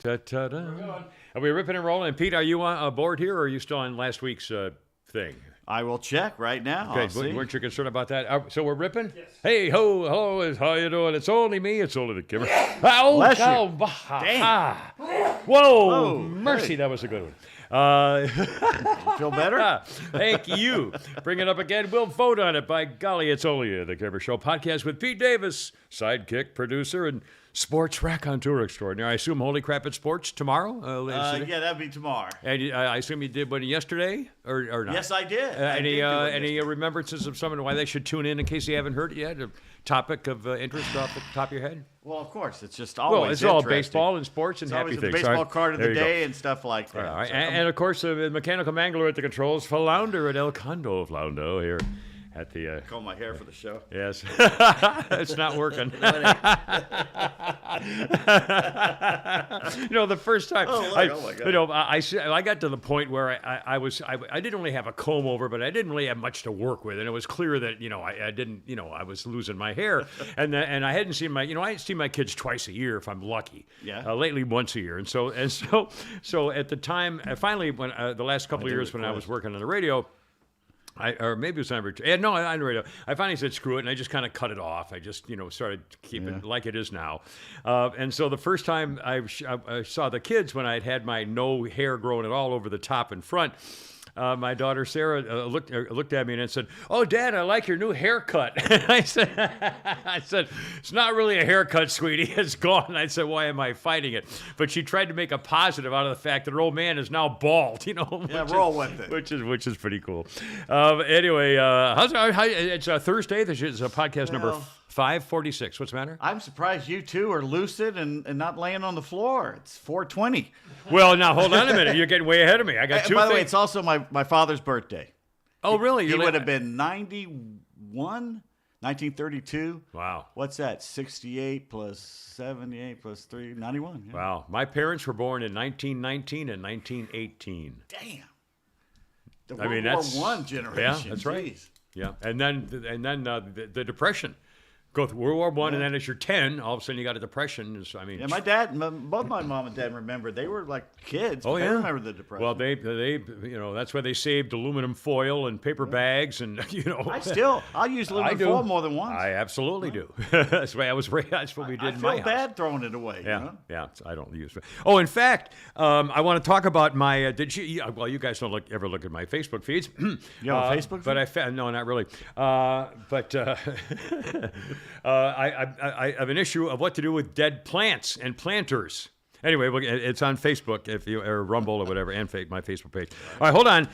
Ta-ta-da. Are we ripping and rolling? And Pete, are you on board here, or are you still on last week's thing? I will check right now. Okay, weren't you concerned about that? So we're ripping? Yes. Hey, ho, hello, how you doing? It's only me. It's only the camera. Oh, bless you. Damn. Whoa, mercy, hey. That was a good one. You feel better? Thank you. Bring it up again. We'll vote on it. By golly, it's only the Camera Show podcast with Pete Davis, sidekick, producer, and sports raconteur extraordinaire. I assume Holy Crap at Sports tomorrow? Yeah, that'd be tomorrow. And I assume you did one yesterday or not? Yes, I did. Any remembrances of someone why they should tune in case you haven't heard it yet? A topic of interest off the top of your head? Well, of course. It's just always all baseball and sports and it's happy things. The baseball card of the day and stuff like that. All right. And of course, the mechanical mangler at the controls, Flounder at El Condo Floundo here. At the comb my hair for the show. Yes, it's not working. The first time I got to the point where I didn't really have a comb over, but I didn't really have much to work with, and it was clear that I was losing my hair, and I hadn't seen I see my kids twice a year if I'm lucky. Yeah. Lately once a year, and so at the time, finally when the last couple of years when I was working on the radio. Or maybe it was on the radio. I finally said screw it, and I just kind of cut it off. I just started keeping it like it is now. And so the first time I saw the kids when I'd had my no hair growing at all over the top and front, my daughter Sarah looked at me and said, "Oh, Dad, I like your new haircut." I said, "It's not really a haircut, sweetie. It's gone." I said, "Why am I fighting it?" But she tried to make a positive out of the fact that her old man is now bald. Yeah, roll with it. Which is pretty cool. Anyway, it's Thursday. This is podcast number 546. What's the matter? I'm surprised you two are lucid and not laying on the floor. It's 4:20. Well, now hold on a minute. You're getting way ahead of me. I got two. By the way, it's also my father's birthday. Oh, really? He would have been 91, 1932. Wow. What's that? 68 plus 78 plus 3, 91. Yeah. Wow. My parents were born in 1919 and 1918. Damn. The World War I generation. Yeah, that's right. Jeez. Yeah, and then the Depression. Go through World War I, and then as you're 10, all of a sudden you got a depression. Yeah, my dad, both my mom and dad remember. They were like kids. Oh, yeah. They remember the depression. Well, they that's why they saved aluminum foil and paper bags, and I'll use aluminum foil more than once. I absolutely do. That's why that's what we did in my house. I feel bad throwing it away. Yeah. I don't use it. Oh, in fact, I want to talk about my. You guys don't ever look at my Facebook feeds. You have a Facebook feed? But no, not really. I have an issue of what to do with dead plants and planters. Anyway, it's on Facebook or Rumble or whatever, and my Facebook page. All right, hold on.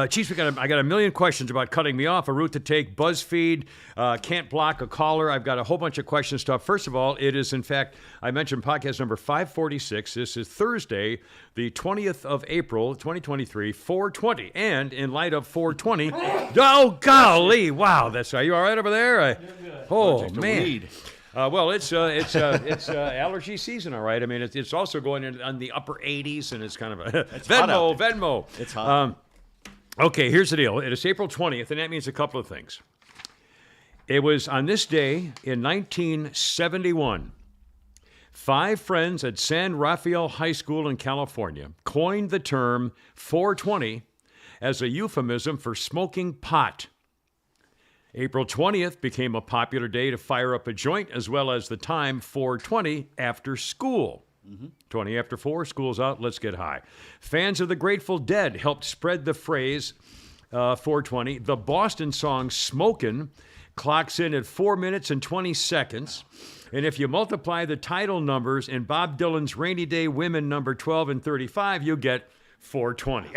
Chief, I got a million questions about cutting me off, a route to take, BuzzFeed, can't block a caller. I've got a whole bunch of question stuff. First of all, it is, in fact, I mentioned podcast number 546. This is Thursday, the 20th of April, 2023, 4:20. And in light of 4:20, oh, golly, wow. Are you all right over there? Oh, man. Well, it's allergy season, all right. I mean, it's also going on the upper 80s, and it's kind of a Venmo. It's hot. Okay, here's the deal. It is April 20th, and that means a couple of things. It was on this day in 1971, 5 friends at San Rafael High School in California coined the term 420 as a euphemism for smoking pot. April 20th became a popular day to fire up a joint, as well as the time 420 after school. 20 after 4, school's out, let's get high. Fans of the Grateful Dead helped spread the phrase 420. The Boston song Smokin' clocks in at 4 minutes and 20 seconds. And if you multiply the title numbers in Bob Dylan's Rainy Day Women number 12 and 35, you get 420.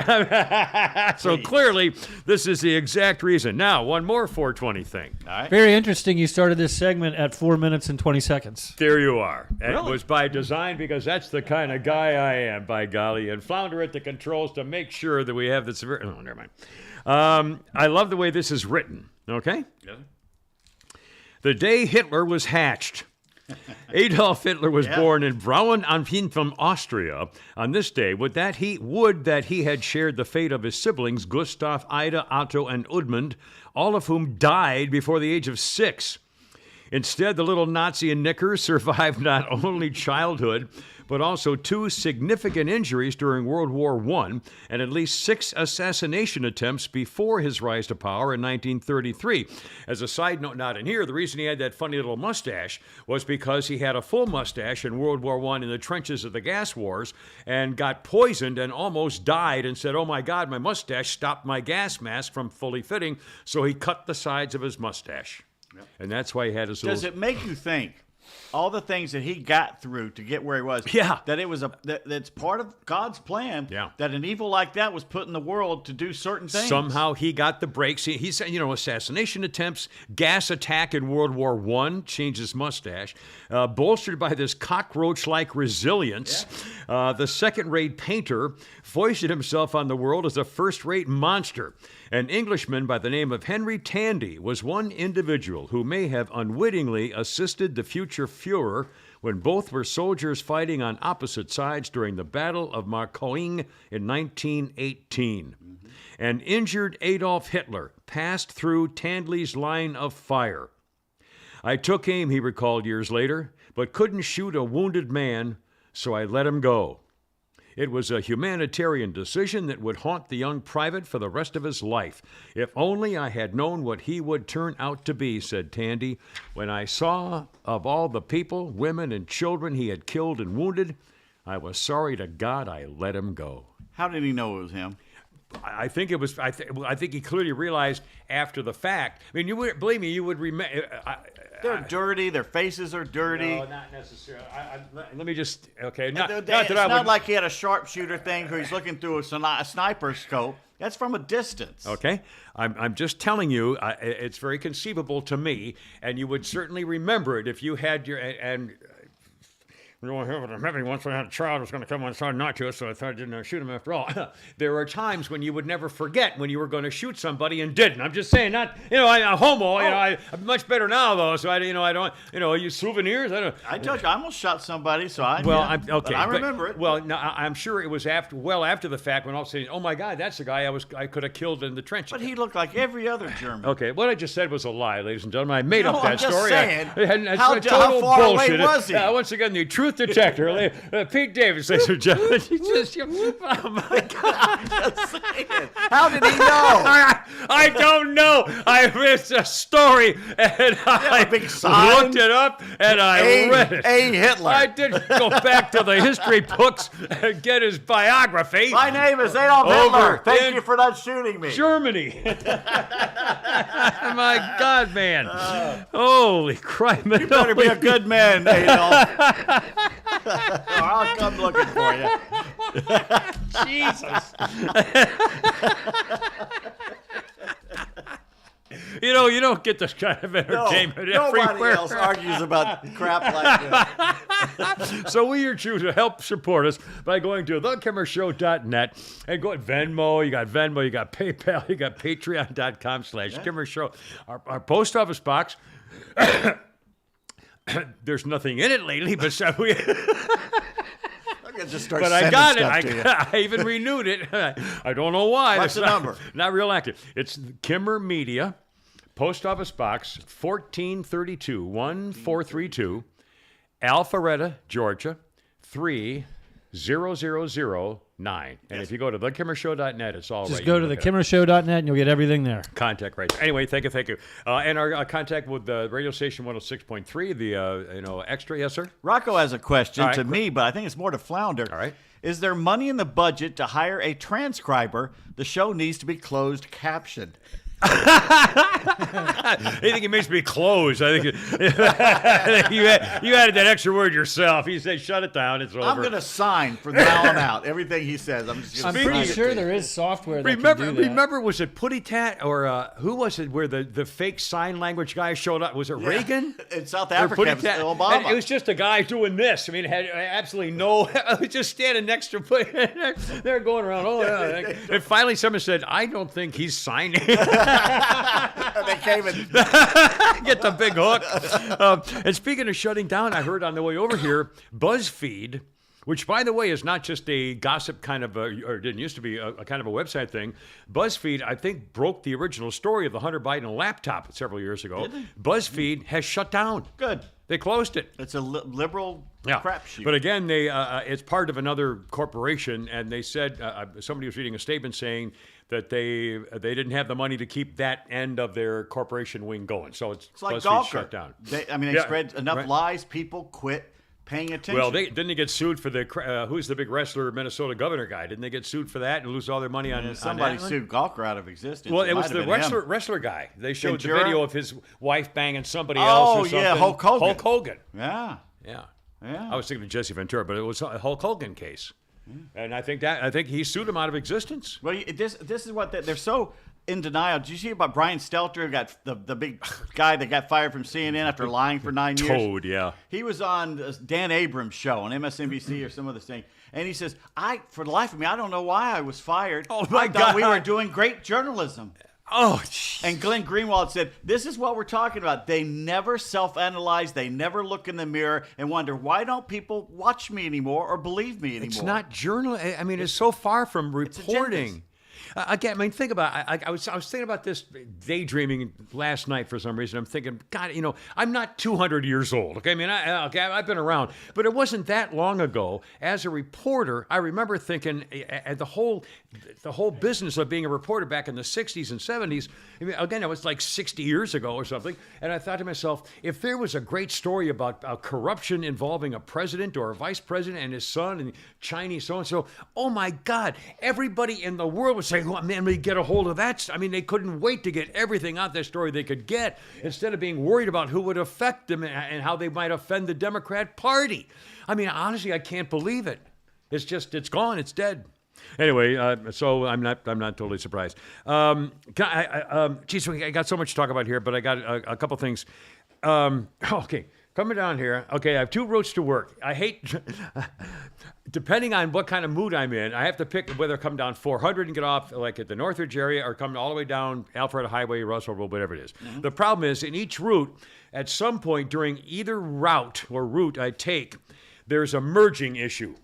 So clearly, this is the exact reason. Now, one more 420 thing. All right. Very interesting. You started this segment at 4 minutes and 20 seconds. There you are. Really? It was by design because that's the kind of guy I am, by golly. And Flounder at the controls to make sure that we have the severe... Oh, never mind. I love the way this is written. Okay? Yeah. The day Hitler was hatched. Adolf Hitler was born in Braun-am-Inn, Austria. On this day, would that he had shared the fate of his siblings, Gustav, Ida, Otto, and Udmund, all of whom died before the age of 6. Instead, the little Nazi in knickers survived not only childhood, but also 2 significant injuries during World War I and at least 6 assassination attempts before his rise to power in 1933. As a side note, not in here, the reason he had that funny little mustache was because he had a full mustache in World War I in the trenches of the gas wars and got poisoned and almost died and said, "Oh my God, my mustache stopped my gas mask from fully fitting," so he cut the sides of his mustache. Yep. And that's why he had his little... Does it make you think all the things that he got through to get where he was? Yeah. That it was that's part of God's plan. Yeah. That an evil like that was put in the world to do certain things. Somehow he got the breaks. He said, assassination attempts, gas attack in World War I, changed his mustache, bolstered by this cockroach-like resilience. Yeah. The second-rate painter foisted himself on the world as a first-rate monster. An Englishman by the name of Henry Tandy was one individual who may have unwittingly assisted the future Führer when both were soldiers fighting on opposite sides during the Battle of Marcoing in 1918. Mm-hmm. An injured Adolf Hitler passed through Tandy's line of fire. "I took aim," he recalled years later, "but couldn't shoot a wounded man, so I let him go. It was a humanitarian decision that would haunt the young private for the rest of his life. If only I had known what he would turn out to be," said Tandy. "When I saw of all the people, women and children he had killed and wounded, I was sorry to God I let him go." How did he know it was him? I think it was. I think he clearly realized after the fact. I mean, you would believe me. You would remember. They're dirty. Their faces are dirty. No, not necessarily. Let me just. Okay. It's not like he had a sharpshooter thing where he's looking through a sniper scope. That's from a distance. Okay. I'm just telling you. It's very conceivable to me, and you would certainly remember it if you had your and. Maybe once I had a child who was going to come on and not to us, so I thought I didn't shoot him after all. There are times when you would never forget when you were going to shoot somebody and didn't. I'm just saying, not, I'm a homo. I'm much better now, though, so I don't, you souvenirs? I told you, I almost shot somebody, so I, well, yeah, okay, I remember it. Well, no, I'm sure it was after the fact when all of a sudden, oh my God, that's the guy I could have killed in the trenches. But he looked like every other German. Okay, what I just said was a lie, ladies and gentlemen. I made up that I'm just story. Saying, how far bullshit. away was he? Once again, the truth detector. Pete Davis, ladies and gentlemen. Oh my God. I'm just saying. How did he know? I don't know. I missed a story and I looked it up and I read it. A. Hitler. I didn't go back to the history books and get his biography. My name is Adolf Hitler. Thank you for not shooting me. Germany. My God, man. Holy crap. You better be a good man, Adolf. Or I'll come looking for you. Jesus. You don't get this kind of entertainment everywhere. Nobody else argues about crap like this. So we urge you to help support us by going to thekimmershow.net and go at Venmo. You got PayPal, you got patreon.com/KimmerShow. Our post office box. There's nothing in it lately, but we. Just start but I got it. I even renewed it. I don't know why. What's the number? Not real active. It's Kimmer Media, Post Office Box 1432, Alpharetta, Georgia 30009. And if you go to thekimmershow.net, it's all Just right. go to thekimmershow.net and you'll get everything there. Contact right there. Anyway, thank you. And our contact with the radio station 106.3, the extra. Yes, sir? Rocco has a question to me, but I think it's more to Flounder. All right. Is there money in the budget to hire a transcriber? The show needs to be closed captioned. I think it makes me close. I think you added that extra word yourself. He said, "Shut it down. It's over." I'm going to sign from now on out. Everything he says, I'm just going to sign. I'm pretty sure there is software that can do that. Remember, was it Putty Tat or who was it? Where the fake sign language guy showed up? Was it Reagan? In South Africa, it was Obama. And it was just a guy doing this. I mean, it had absolutely no. I was just standing next to. They're going around. And finally, someone said, "I don't think he's signing." They came and get the big hook. And speaking of shutting down, I heard on the way over here, BuzzFeed which, by the way, is not just a gossip kind of, or didn't used to be a kind of a website thing. BuzzFeed, I think, broke the original story of the Hunter Biden laptop several years ago. BuzzFeed has shut down. Good. They closed it. It's a liberal crapshoot. But again, it's part of another corporation, and they said somebody was reading a statement saying that they didn't have the money to keep that end of their corporation wing going. So it's like BuzzFeed Gawker. shut down. They spread enough lies, people quit paying attention. Well, didn't they get sued for the who's the big wrestler, Minnesota governor guy? Didn't they get sued for that and lose all their money on somebody on that sued Gawker out of existence? Well, it was the wrestler guy. They showed Ventura? the video of his wife banging somebody else or something. Yeah, Hulk Hogan. Hulk Hogan. Yeah. I was thinking of Jesse Ventura, but it was a Hulk Hogan case. And I think he sued him out of existence. Well, this is what they're so in denial. Did you see about Brian Stelter, who got the big guy that got fired from CNN after lying for 9 years? Toad, yeah. He was on Dan Abrams' show on MSNBC or some other thing, and he says, for the life of me, I don't know why I was fired. Oh, my I God. thought we were doing great journalism. Oh, geez. And Glenn Greenwald said, this is what we're talking about. They never self-analyze. They never look in the mirror and wonder, why don't people watch me anymore or believe me anymore? It's not journalism. I mean, it's so far from reporting. Again, I mean, think about it. I was thinking about this daydreaming last night for some reason. I'm thinking, God, I'm not 200 years old. Okay, I mean, I've been around, but it wasn't that long ago. As a reporter, I remember thinking the whole business of being a reporter back in the 60s and 70s. I mean, again, it was like 60 years ago or something. And I thought to myself, if there was a great story about corruption involving a president or a vice president and his son and Chinese so-and-so, oh my God, everybody in the world would say, oh, man, we get a hold of that. I mean, they couldn't wait to get everything out their story they could get instead of being worried about who would affect them and how they might offend the Democrat Party. I mean, honestly, I can't believe it. It's gone. It's dead. Anyway, so I'm not totally surprised. Geez, I got so much to talk about here, but I got a couple things. Okay, coming down here. Okay, I have two routes to work. I hate, depending on what kind of mood I'm in, I have to pick whether to come down 400 and get off like at the Northridge area or come all the way down Alpharetta Highway, Russell Road, whatever it is. Mm-hmm. The problem is in each route, at some point during either route I take, there's a merging issue.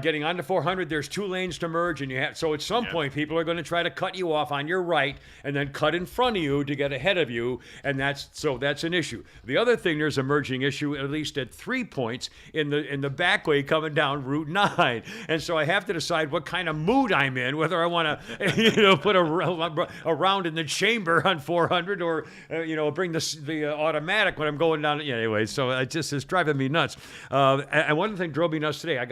Getting onto 400, there's two lanes to merge, and so at some point, people are going to try to cut you off on your right and then cut in front of you to get ahead of you, and that's an issue. The other thing, there's a merging issue at least at 3 points in the back way coming down Route 9, and so I have to decide what kind of mood I'm in, whether I want to, put a round in the chamber on 400 or, bring the automatic when I'm going down. Anyway, so it's driving me nuts. And one thing drove me nuts today. I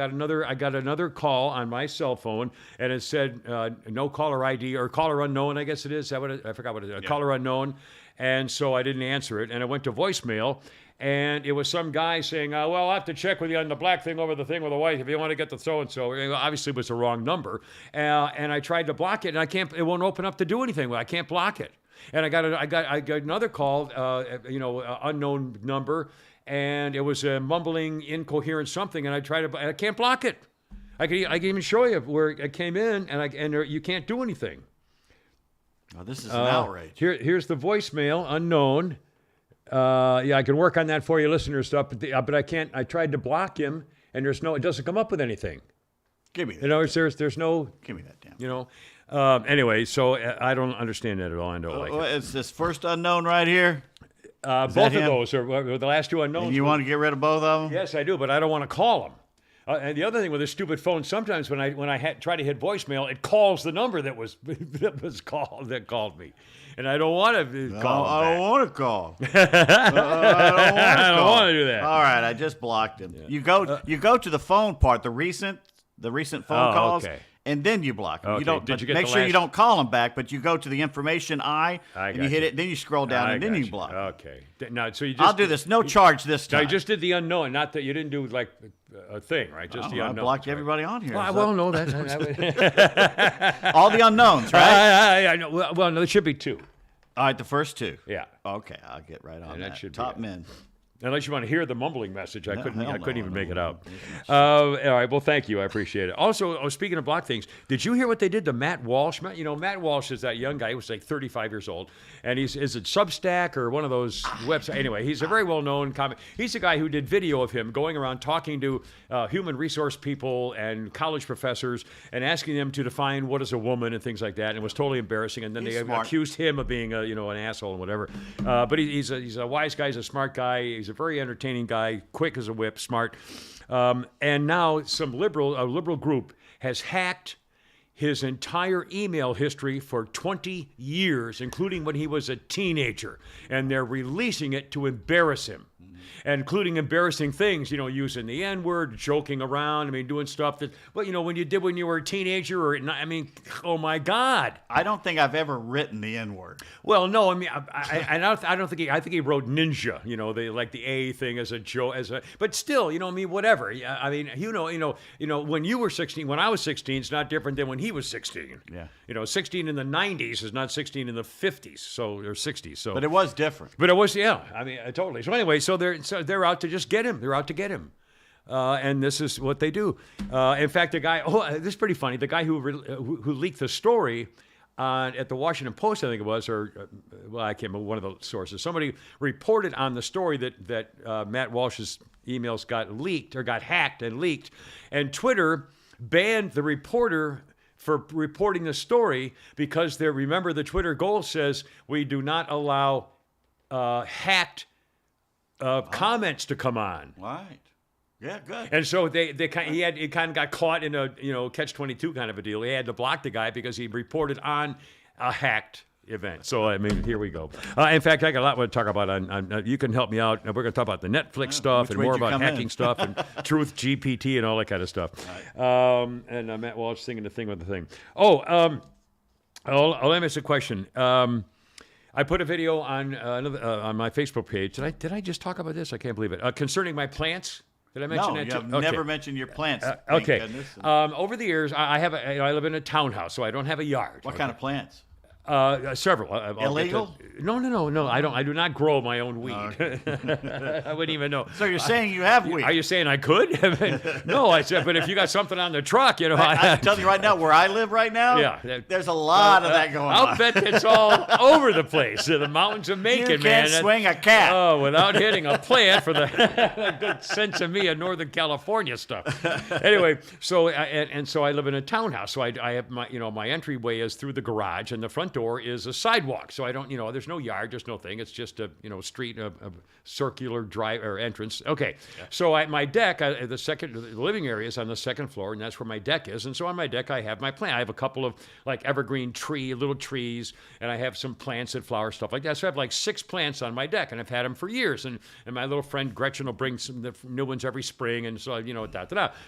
got another call on my cell phone, and it said no caller ID or caller unknown, I guess it is. I forgot what it is. Caller unknown. And so I didn't answer it, and I went to voicemail, and it was some guy saying, well, I'll have to check with you on the black thing over the thing with the white if you want to get the so-and-so. Obviously, it was the wrong number. And I tried to block it, and it won't open up to do anything. I can't block it. And I got another call, unknown number, and it was a mumbling, incoherent something, and I can't block it. I can even show you where it came in, and you can't do anything. Oh, this is an outrage. Here's the voicemail, unknown. I can work on that for you, listener stuff, but I can't. I tried to block him, and it doesn't come up with anything. Give me that. There's no. Give me that damn. Anyway, so I don't understand that at all. I don't like it. It's this first unknown right here. Both of those are the last two unknowns. And you want to get rid of both of them? Yes, I do, but I don't want to call them. And the other thing with this stupid phone, sometimes when I try to hit voicemail, it calls the number that called me, and I don't want to call. I don't want to call. I don't want to do that. All right, I just blocked him. Yeah. You go to the phone part, the recent phone calls. Okay. And then you block them. Okay. You don't make sure you don't call them back, but you go to the information and you hit it. Then you scroll down and then you block. Okay. Now, so I'll do this. No charge this time. I just did the unknown. Not that you didn't do like a thing, right? Just the unknown. I blocked everybody on here. Well, no, that. All the unknowns, right? I know. Well, no, there should be two. All right, the first two. Yeah. Okay, I'll get right on that. Should Top be men. Unless you want to hear the mumbling message, I couldn't even make it out. No. All right, well, thank you. I appreciate it. Also, speaking of block things, did you hear what they did to Matt Walsh? Matt Walsh is that young guy. He was like 35 years old, and is it Substack or one of those websites? Anyway, he's a very well-known comic. He's a guy who did video of him going around talking to human resource people and college professors and asking them to define what is a woman and things like that, and it was totally embarrassing. And then He's they smart. accused him of being an asshole and whatever. But he's a wise guy. He's a smart guy. He's a very entertaining guy, quick as a whip, smart. And now a liberal group has hacked his entire email history for 20 years, including when he was a teenager. And they're releasing it to embarrass him. And including embarrassing things, using the N-word, joking around, doing stuff that, when you did when you were a teenager, oh my God. I don't think I've ever written the N-word. Well, no, I don't think I think he wrote ninja, like the A thing as a joke, but still, whatever. When you were 16, when I was 16, it's not different than when he was 16. Yeah. 16 in the 90s is not 16 in the 50s, or 60s. So, But it was different. but it was, yeah, totally. So anyway, so they're out to just get him. They're out to get him. And this is what they do. In fact, the guy, this is pretty funny. The guy who leaked the story at the Washington Post, I think it was, I can't remember, one of the sources. Somebody reported on the story that Matt Walsh's emails got hacked and leaked. And Twitter banned the reporter for reporting the story because remember, the Twitter goal says we do not allow hacked comments to come on. Right. Yeah, good. And so he kind of got caught in a catch-22 kind of a deal. He had to block the guy because he reported on a hacked event. So here we go. In fact, I got a lot to talk about. On you can help me out. We're going to talk about the Netflix stuff and more about hacking stuff and Truth GPT and all that kind of stuff. Right. And Matt Walsh singing the thing with the thing. Let me ask a question. I put a video on my Facebook page. Did I just talk about this? I can't believe it. Concerning my plants. Did I mention that? No, you have never mentioned your plants. Okay. Over the years, I live in a townhouse, so I don't have a yard. What kind of plants? Several. Illegal? No. I do not grow my own weed. I wouldn't even know. So you're saying you have weed? Are you saying I could? No, I said. But if you got something on the truck, I'm telling you right now, where I live right now, yeah, there's a lot of that going on. I'll bet it's all over the place. The mountains of Macon, you man. can't swing a cat. Oh, without hitting a plant for the good sense of me of Northern California stuff. Anyway, so I live in a townhouse. So I have my entryway is through the garage, and the front door is a sidewalk. So I don't, there's no yard, there's no thing. It's just a, street, a circular drive or entrance. Okay. Yeah. So my deck, the living area is on the second floor, and that's where my deck is. And so on my deck, I have my plant. I have a couple of like evergreen little trees, and I have some plants that flower, stuff like that. So I have like 6 plants on my deck, and I've had them for years. And my little friend Gretchen will bring the new ones every spring, and so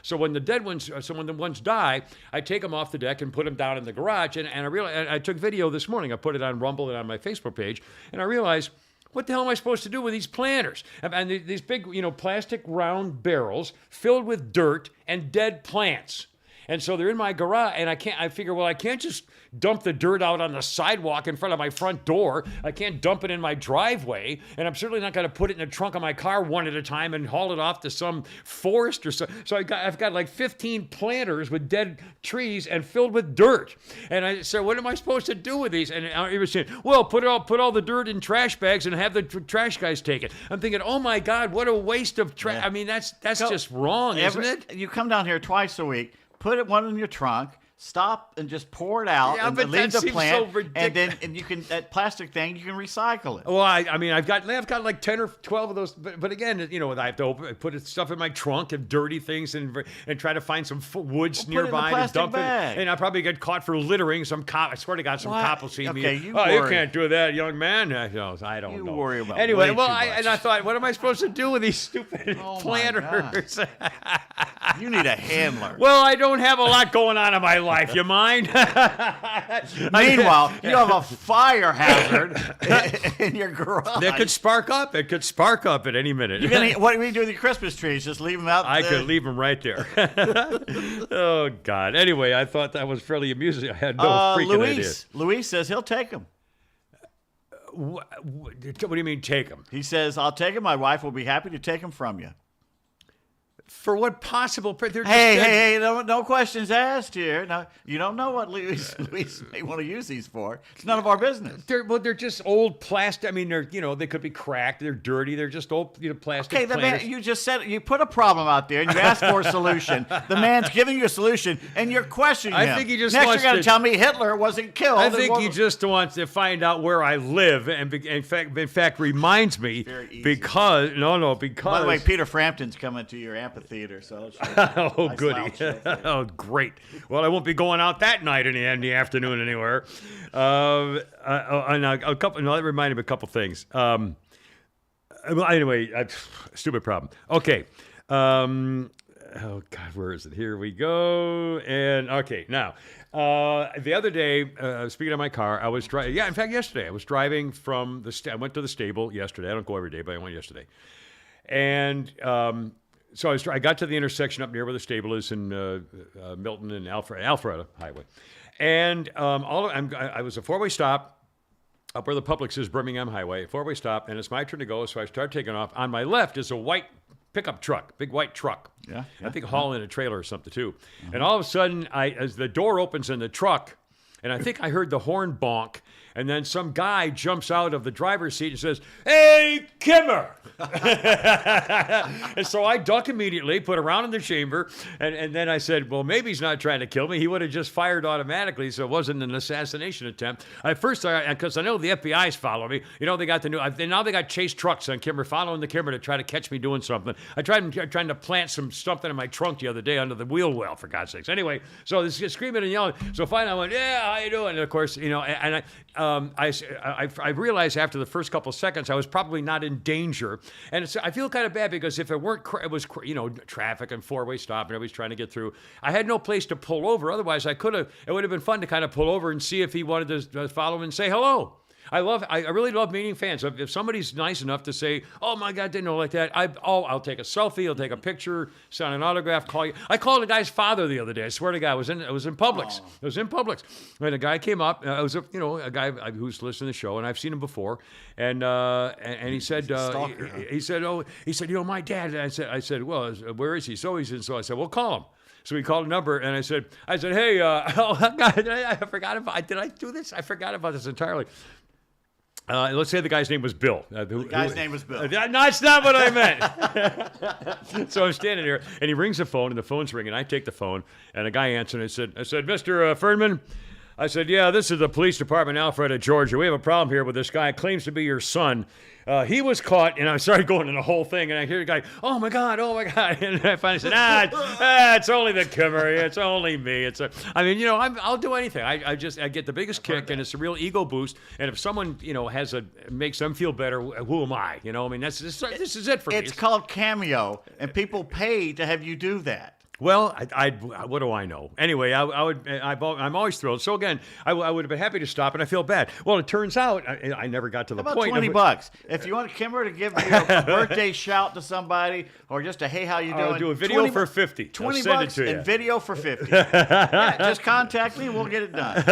So when the dead ones, when the ones die, I take them off the deck and put them down in the garage. And I realized, I took video this morning. I put it on Rumble and on my Facebook page, and I realized, what the hell am I supposed to do with these planters? And these big, plastic round barrels filled with dirt and dead plants. And so they're in my garage, and I figure, I can't just dump the dirt out on the sidewalk in front of my front door. I can't dump it in my driveway, and I'm certainly not going to put it in the trunk of my car one at a time and haul it off to some forest or so. So I've got like 15 planters with dead trees and filled with dirt. And I said, what am I supposed to do with these? And he was saying, well, put all the dirt in trash bags and have the trash guys take it. I'm thinking, oh my God, what a waste of trash. Yeah. That's just wrong, isn't it? You come down here twice a week. Put one in your trunk, stop and just pour it out, and leave the plant, so and you can, that plastic thing, you can recycle it. Well, I've got like 10 or 12 of those, but again, I have to put stuff in my trunk and dirty things and try to find some woods nearby and dump it. And I probably get caught for littering. I swear to God, some cop will see me. You can't do that, young man. I don't know. You worry about anyway. Well, I thought, what am I supposed to do with these stupid planters? You need a handler. Well, I don't have a lot going on in my life. You mind? Meanwhile, you have a fire hazard in your garage. That could spark up. It could spark up at any minute. What do we do with your Christmas trees? Just leave them out there? I could leave them right there. Oh, God. Anyway, I thought that was fairly amusing. I had no freaking idea. Luis says he'll take them. What do you mean take them? He says, "I'll take him. My wife will be happy to take him from you." For what possible? They're just Hey, no questions asked here. Now, you don't know what Luis may want to use these for. It's none of our business. They're just old plastic. I mean, they could be cracked. They're dirty. They're just old, plastic. Okay, the man, you just said you put a problem out there and you asked for a solution. The man's giving you a solution and you're questioning him. I think he just Next wants you're going to to tell me Hitler wasn't killed. I think he just wants to find out where I live, and in fact, reminds me Very easy. because. By the way, Peter Frampton's coming to your amphitheater, so. Oh, Nice goody. lounge show for you. Oh, great. Well, I won't be going out that night in the afternoon anywhere. And that reminded me of a couple things. Well, anyway, stupid problem. Okay. Oh, God, where is it? Here we go. And, okay, now, the other day, speaking of my car, I was driving. Yeah, in fact, yesterday, I was driving from I went to the stable yesterday. I don't go every day, but I went yesterday. And, so I got to the intersection up near where the stable is in Milton and Alpharetta Highway, and I was a four-way stop up where the Publix is, Birmingham Highway, four-way stop, and it's my turn to go. So I start taking off. On my left is a white pickup truck, big white truck. Yeah. I think hauling a trailer or something too. And all of a sudden, as the door opens in the truck, and I think I heard the horn bonk, and then some guy jumps out of the driver's seat and says, "Hey, Kimmer!" And so I duck immediately, put a round in the chamber, and then I said, well, maybe he's not trying to kill me. He would have just fired automatically, so it wasn't an assassination attempt. Because I know the FBI's following me. They got now they got chase trucks on Kimmer, following the Kimmer to try to catch me doing something. I trying to plant something in my trunk the other day under the wheel well, for God's sakes. Anyway, so this screaming and yelling. So finally I went, "Yeah, how you doing?" And of course, and I realized after the first couple of seconds I was probably not in danger. And I feel kind of bad because if it weren't, traffic and four-way stop and everybody's trying to get through, I had no place to pull over. Otherwise, it would have been fun to kind of pull over and see if he wanted to follow him and say hello. I really love meeting fans. If somebody's nice enough to say, "Oh my God, didn't know," like that, I'll take a selfie, I'll take a picture, sign an autograph, call you. I called a guy's father the other day. I swear to God, it was in Publix. It was in Publix. And a guy came up. It was a guy who's listened to the show, and I've seen him before. And he said, he said, my dad. And I said, well, where is he? So he's in. So I said, well, call him. So he called a number, and I said, hey, God, I forgot about. Did I do this? I forgot about this entirely. Let's say the guy's name was Bill. The guy's name was Bill. No, that's not what I meant. So I'm standing there, and he rings the phone, and the phone's ringing. I take the phone, and a guy answered. I said, Mr. Fetterman, I said, yeah, this is the police department, Alpharetta, Georgia. We have a problem here with this guy. Claims to be your son. He was caught, and I started going in the whole thing, and I hear the guy, oh my God. And I finally said, it's only the Kimmer. It's only me. I'll do anything. I get the biggest kick, and it's a real ego boost. And if someone, makes them feel better, who am I? This is it for me. It's called Cameo, and people pay to have you do that. Well, what do I know? Anyway, I'm always thrilled. So again, I would have been happy to stop, and I feel bad. Well, it turns out I never got to the point. About $20. If you want Kimmer to give you a birthday shout to somebody, or just a hey, how you doing? I'll do a video for $50. $20 and video for $50. Yeah, just contact me, and we'll get it done.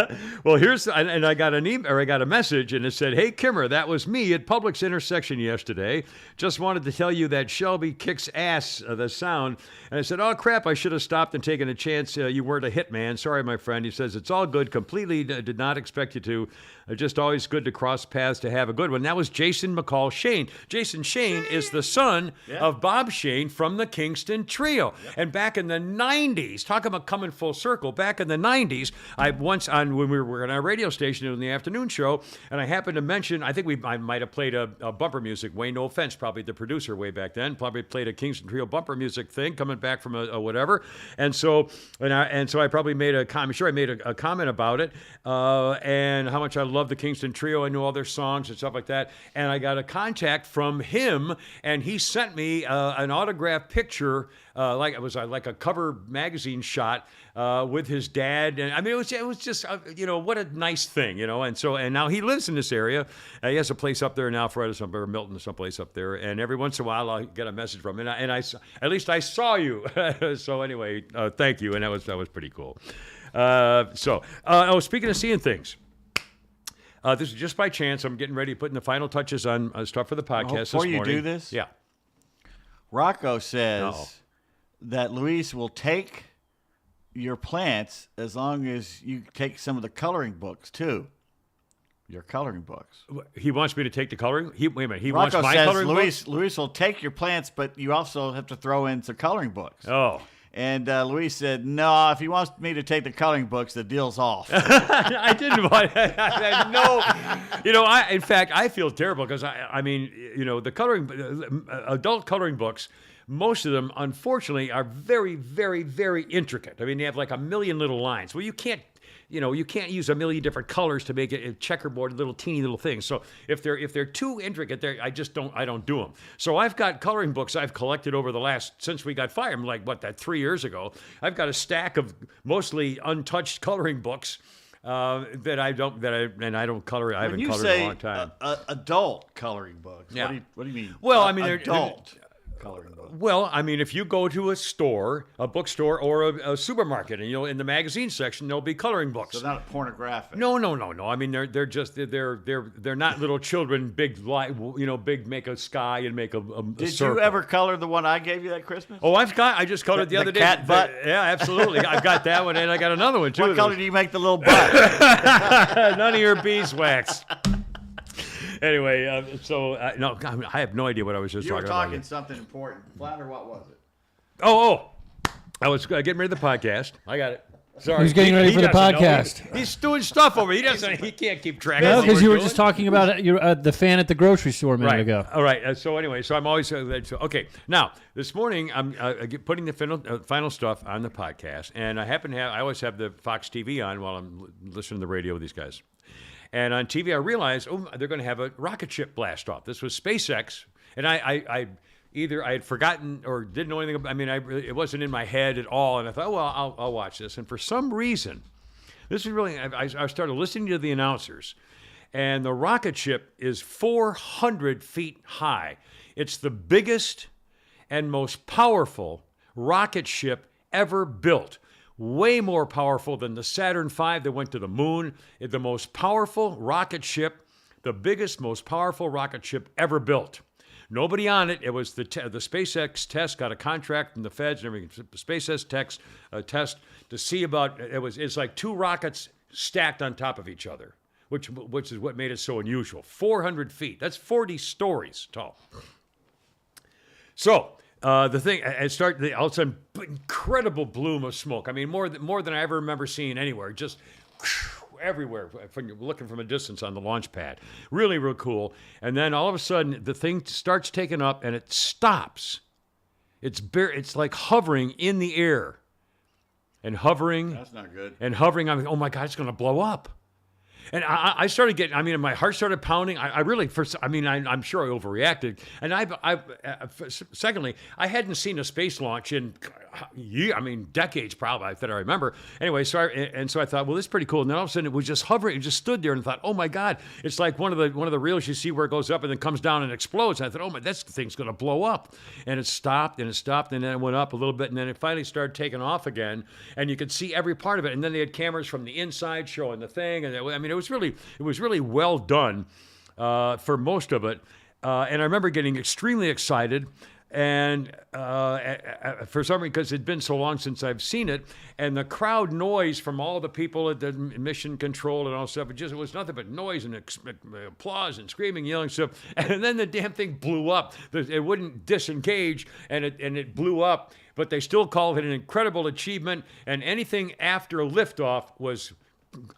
Well, I got an email, or I got a message, and it said, "Hey, Kimmer, that was me at Publix intersection yesterday. Just wanted to tell you that Shelby kicks ass. The sound." And I said, "Oh crap, I should have stopped and taken a chance. You weren't a hitman. Sorry, my friend." He says, "It's all good. Completely did not expect you to. Just always good to cross paths, to have a good one." That was Jason McCall Shane. Jason Shane is the son of Bob Shane from the Kingston Trio. Yep. And back in the 90s, talk about coming full circle, back in the 90s, when we were on our radio station in the afternoon show, and I happened to mention, I think I might have played a bumper music, Wayne, no offense, probably the producer way back then, probably played a Kingston Trio bumper music thing coming back from a whatever. And so I probably made a comment. Sure, I made a comment about it, and how much I love the Kingston Trio. I know all their songs and stuff like that. And I got a contact from him, and he sent me an autographed picture, like it was like a cover magazine shot with his dad. And I mean, it was just what a nice thing, And now he lives in this area. He has a place up there in Alpharetta, or Milton, someplace up there. And every once in a while, I'll get a message from him. And at least I saw you. So anyway, thank you. And that was pretty cool. Speaking of seeing things. This is just by chance. I'm getting ready, putting the final touches on stuff for the podcast Before this you morning. do this, Yeah. Rocco says Uh-oh. that Luis will take your plants as long as you take some of the coloring books too. Your coloring books. He wants me to take the coloring. Wait a minute. He Rocco wants my says coloring books? Luis will take your plants, but you also have to throw in some coloring books. Oh. And Luis said, no, if he wants me to take the coloring books, the deal's off. I didn't want no. In fact, I feel terrible because I mean, the coloring, adult coloring books, most of them, unfortunately, are very, very, very intricate. I mean, they have like a million little lines. Well, you can't use a million different colors to make it a checkerboard, little teeny little things. So if they're too intricate, I don't do them. So I've got coloring books I've collected over since we got fired. I'm like, 3 years ago? I've got a stack of mostly untouched coloring books that I don't color. I haven't colored in a long time. Adult coloring books. Yeah. What do you mean? Well, I mean, adult coloring books. Well, I mean, if you go to a store, a bookstore, or a supermarket, and in the magazine section, there'll be coloring books. So not pornographic. No. I mean, they're not little children. Big make a sky and make a Did circle. you ever color the one I gave you that Christmas? Oh, I just colored the other day. cat butt? Yeah, absolutely. I've got that one, and I got another one too. What color do you make the little butt? None of your beeswax. Anyway, no, I have no idea what I was just You were talking about. talking something important. Flounder, what was it? Oh, I was getting ready for the podcast. I got it. Sorry. He's getting ready for the doesn't know. Podcast. He's doing stuff over. He can't keep track No, of what because we're you were doing. just talking about the fan at the grocery store a minute Right. ago. All right. So anyway, I'm always okay. Now this morning I'm putting the final stuff on the podcast, and I always have the Fox TV on while I'm listening to the radio with these guys. And on TV, I realized, they're going to have a rocket ship blast off. This was SpaceX, and either I had forgotten or didn't know anything about. I mean, it wasn't in my head at all, and I thought, well, I'll watch this. And for some reason, this is really. I started listening to the announcers, and the rocket ship is 400 feet high. It's the biggest and most powerful rocket ship ever built. Way more powerful than the Saturn V that went to the moon. It's the most powerful rocket ship, the biggest, most powerful rocket ship ever built. Nobody on it. It was the SpaceX test, got a contract from the feds and everything. The SpaceX test to see about it's like two rockets stacked on top of each other, which is what made it so unusual. 400 feet. That's 40 stories tall. So the thing, all of a sudden, incredible bloom of smoke. I mean, more than I ever remember seeing anywhere. Just everywhere when you're looking from a distance on the launch pad. Really, real cool. And then all of a sudden, the thing starts taking up and it stops. It's like hovering in the air. And hovering. That's not good. And hovering. I'm like, oh my God, it's going to blow up. And I started getting, my heart started pounding. I'm sure I overreacted. And secondly, I hadn't seen a space launch in decades probably that I remember. Anyway, so I thought, well, this is pretty cool. And then all of a sudden it was just hovering. It just stood there and thought, oh my God, it's like one of the reels you see where it goes up and then comes down and explodes. And I thought, oh my, that thing's going to blow up. And it stopped and then it went up a little bit and then it finally started taking off again. And you could see every part of it. And then they had cameras from the inside showing the thing. And it was really well done for most of it. And I remember getting extremely excited. And for some reason, because it'd been so long since I've seen it, and the crowd noise from all the people at the mission control and all stuff, it was nothing but noise and applause and screaming, yelling stuff. And then the damn thing blew up. It wouldn't disengage, and it blew up. But they still called it an incredible achievement. And anything after liftoff was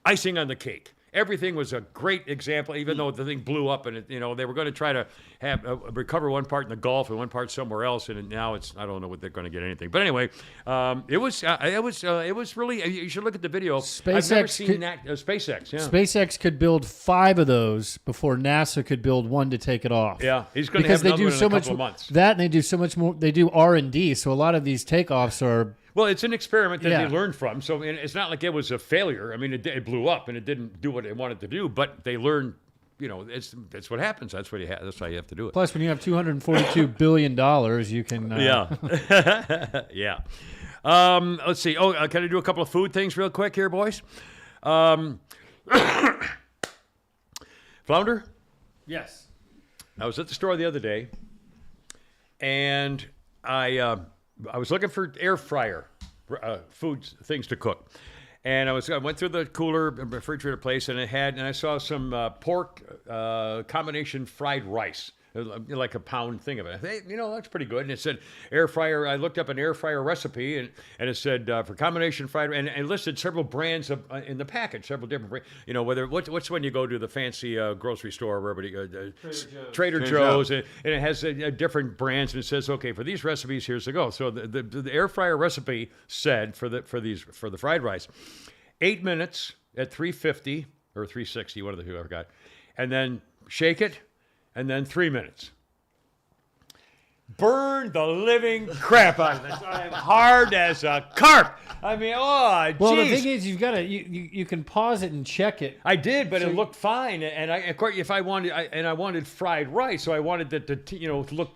icing on the cake. Everything was a great example, even though the thing blew up, and they were going to try to have recover one part in the Gulf and one part somewhere else, and now I don't know what they're going to get anything. But anyway, it was really. You should look at the video. I've never seen that. SpaceX, yeah. SpaceX could build 5 of those before NASA could build one to take it off. Yeah, he's going to have another one in a couple of months. That, and they do so much more. They do R&D, so a lot of these takeoffs are. Well, it's an experiment that they learned from, so it's not like it was a failure. I mean, it blew up and it didn't do what it wanted to do, but they learned. That's what happens. That's what that's how you have to do it. Plus, when you have $242 billion, you can. Yeah, yeah. Let's see. Oh, can I do a couple of food things real quick here, boys? Flounder? Yes. I was at the store the other day, and I was looking for air fryer things to cook. And I went through the cooler refrigerator place, and I saw some pork combination fried rice, like a pound thing of it. I thought, hey, that's pretty good. And it said air fryer. I looked up an air fryer recipe, and it said for combination fried, and it listed several brands in the package, several different brands. Whether what's when you go to the fancy grocery store, wherever you go, Trader Joe's, and it has different brands, and it says, okay, for these recipes, here's the go. So the air fryer recipe said for the fried rice, 8 minutes at 350 or 360, one of the two I forgot, and then shake it. And then 3 minutes. Burn the living crap out of this. I'm hard as a carp. I mean, oh, geez. Well, the thing is, you've got to you can pause it and check it. I did, but it looked fine. And of course, if I wanted fried rice, so I wanted it to look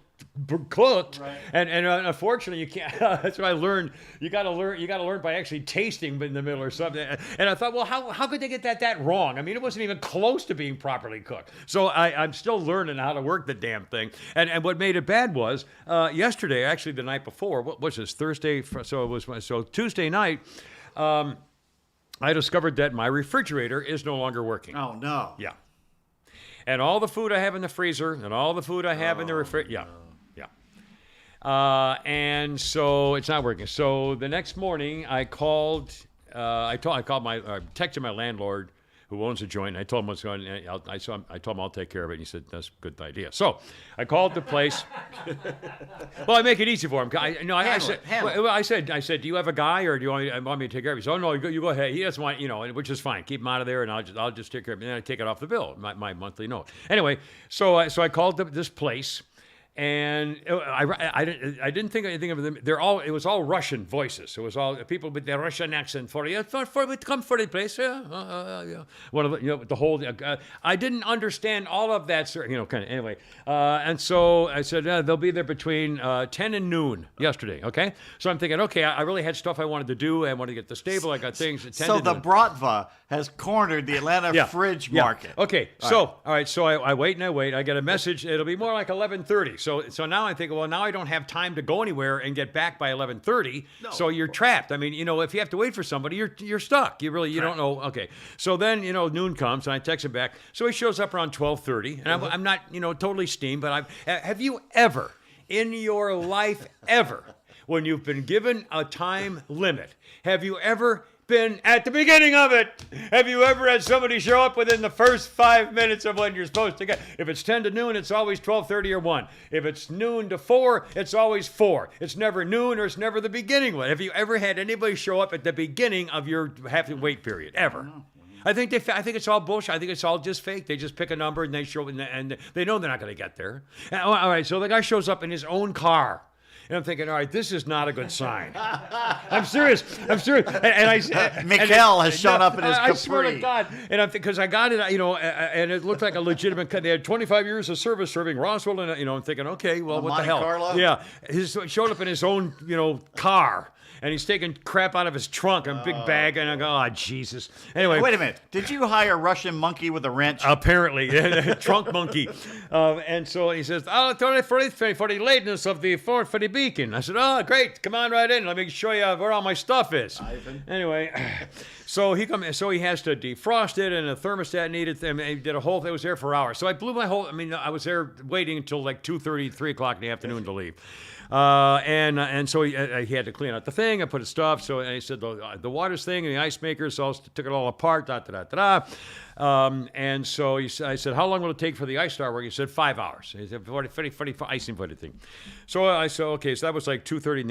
cooked, right. and unfortunately you can't. That's what I learned. You got to learn by actually tasting in the middle or something. And I thought, well, how could they get that wrong? I mean, it wasn't even close to being properly cooked. So I'm still learning how to work the damn thing. And what made it bad was yesterday, actually the night before. What was this? Thursday? So Tuesday night. I discovered that my refrigerator is no longer working. Oh no! Yeah. And all the food I have in the freezer, and all the food I have in the refrigerator, yeah. And so it's not working. So the next morning, I called. I texted my landlord, who owns a joint. And I told him what's going on. I told him I'll take care of it. And he said that's a good idea. So I called the place. Well, I make it easy for him. I said, do you have a guy, or do you want me to take care of it? He said, oh no, you go ahead. He doesn't want, which is fine. Keep him out of there, and I'll just take care of it. And then I take it off the bill, my monthly note. Anyway, so I called this place. And I didn't think anything of them. It was all Russian voices. It was all people with their Russian accent. For come for the place. Yeah. One of the whole. I didn't understand all of that. Kind of anyway. And so I said they'll be there between 10 and noon yesterday. Okay. So I'm thinking, okay, I really had stuff I wanted to do. I wanted to get the stable. I got things. At 10 so to the noon. Bratva has cornered the Atlanta fridge market. Okay. All right. So I wait and I wait. I get a message. It'll be more like 11:30. So now I think, well, now I don't have time to go anywhere and get back by 11:30. No. So you're trapped. I mean, if you have to wait for somebody, you're stuck. You don't know. Okay. So then, noon comes and I text him back. So he shows up around 12:30, and I'm not, totally steamed, but have you ever in your life when you've been given a time limit, have you ever been at the beginning of it? Have you ever had somebody show up within the first 5 minutes of when you're supposed to get? If it's 10 to noon, it's always 12:30 or 1. If it's noon to 4, it's always 4. It's never noon, or it's never the beginning one. Have you ever had anybody show up at the beginning of your have to wait period? Ever? I think it's all bullshit. I think it's all just fake. They just pick a number and they show, and they know they're not going to get there. All right, so the guy shows up in his own car. And I'm thinking, all right, this is not a good sign. I'm serious. And Mikhail has shown up in his Capri. I swear to God. And because I got it, and it looked like a legitimate. They had 25 years of service serving Roswell, and I'm thinking, okay, well, what the hell? Carlo? Yeah, he showed up in his own, car. And he's taking crap out of his trunk, a big bag, and I go, oh, Jesus. Anyway. Wait a minute. Did you hire a Russian monkey with a wrench? Apparently. Trunk monkey. And so he says, for the lateness of for the beacon. I said, oh, great. Come on right in. Let me show you where all my stuff is. Ivan. Anyway, so he has to defrost it, and the thermostat needed, he did a whole, it was there for hours. So I blew I was there waiting until like 2:30, 3 o'clock in the afternoon to leave. And so he had to clean out the thing. I put his stuff. So and he said the water's thing and the ice maker. So I took it all apart. And so I said, how long will it take for the ice to start working? He said 5 hours. He said 40 icing for the thing. So I said, okay. So that was like 2:3 in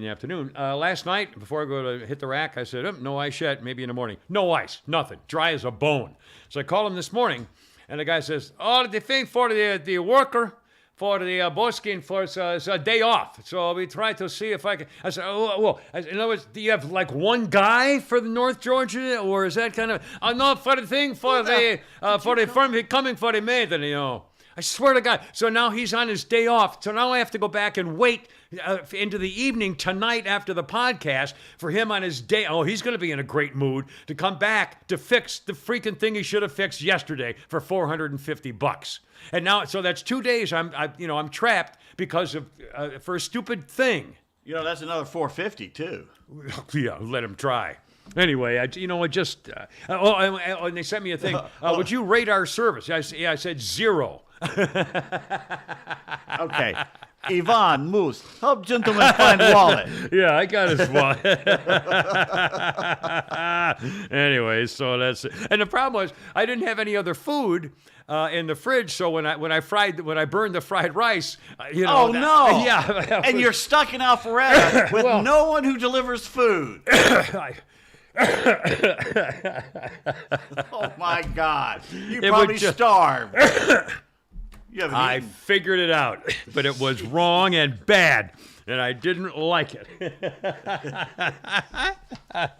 the afternoon. Last night before I go to hit the rack, I said, no ice yet. Maybe in the morning. No ice. Nothing. Dry as a bone. So I called him this morning, and the guy says, oh, the thing for the worker. For the Boskin for a day off. So we try to see if I can. I said, in other words, do you have like one guy for the North Georgia, or is that kind of, no, for the thing, for the firm coming for the maiden, I swear to God. So now he's on his day off. So now I have to go back and wait into the evening tonight after the podcast for him on his day. Oh, he's going to be in a great mood to come back to fix the freaking thing he should have fixed yesterday for $450. And now, so that's 2 days I'm trapped because of for a stupid thing. That's another $450 too. Yeah, let him try. Anyway, and they sent me a thing. Would you rate our service? I said 0. Okay. Yvonne Moose, help gentleman find wallet. Yeah, I got his wallet. Anyway, so that's it. And the problem was I didn't have any other food in the fridge, so when I burned the fried rice, Oh no! Yeah, and you're stuck in Alpharetta with no one who delivers food. Oh my God! You probably starved. I figured it out, but it was wrong and bad, and I didn't like it.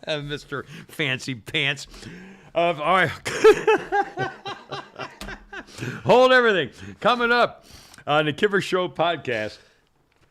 Mr. Fancy Pants. All right. Hold everything. Coming up on the Kivver Show podcast,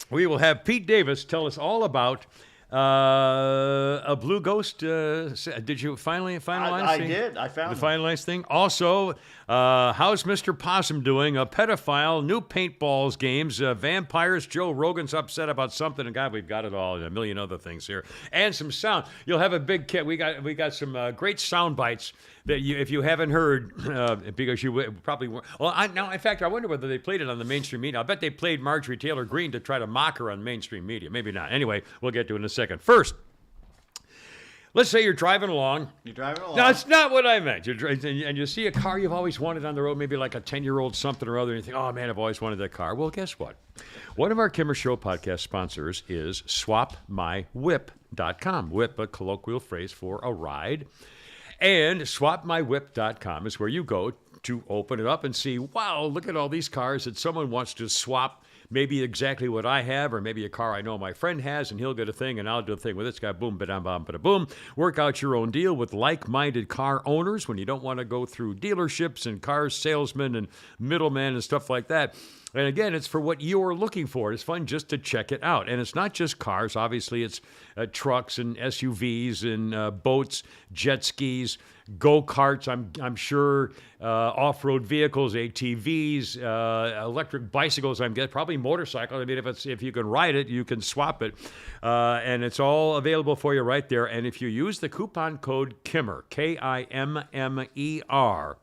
we will have Pete Davis tell us all about a blue ghost. Did you finally finalize? I did. I found the finalized thing. Also, how's Mr. Possum doing? A pedophile, new paintballs games, vampires. Joe Rogan's upset about something, and God, we've got it all, and a million other things here, and some sound. You'll have a big kit. We got some great sound bites that if you haven't heard, because you probably weren't. Well, in fact, I wonder whether they played it on the mainstream media. I bet they played Marjorie Taylor Greene to try to mock her on mainstream media. Maybe not. Anyway, we'll get to it in a second. First, let's say you're driving along. You're driving along. No, it's not what I meant. And you see a car you've always wanted on the road, maybe like a 10-year-old something or other, and you think, oh, man, I've always wanted that car. Well, guess what? One of our Kimmer Show podcast sponsors is swapmywhip.com. Whip, a colloquial phrase for a ride. And swapmywhip.com is where you go to open it up and see, wow, look at all these cars that someone wants to swap maybe exactly what I have, or maybe a car I know my friend has, and he'll get a thing, and I'll do a thing with it. It's got boom, ba-dum, bum, ba-da-boom. Work out your own deal with like-minded car owners when you don't want to go through dealerships and car salesmen and middlemen and stuff like that. And again, it's for what you're looking for. It's fun just to check it out. And it's not just cars. Obviously, it's trucks and SUVs and boats, jet skis, go-karts, I'm sure, off-road vehicles, ATVs, electric bicycles, I'm guessing, probably motorcycles. I mean, if you can ride it, you can swap it. And it's all available for you right there. And if you use the coupon code KIMMER, KIMMER,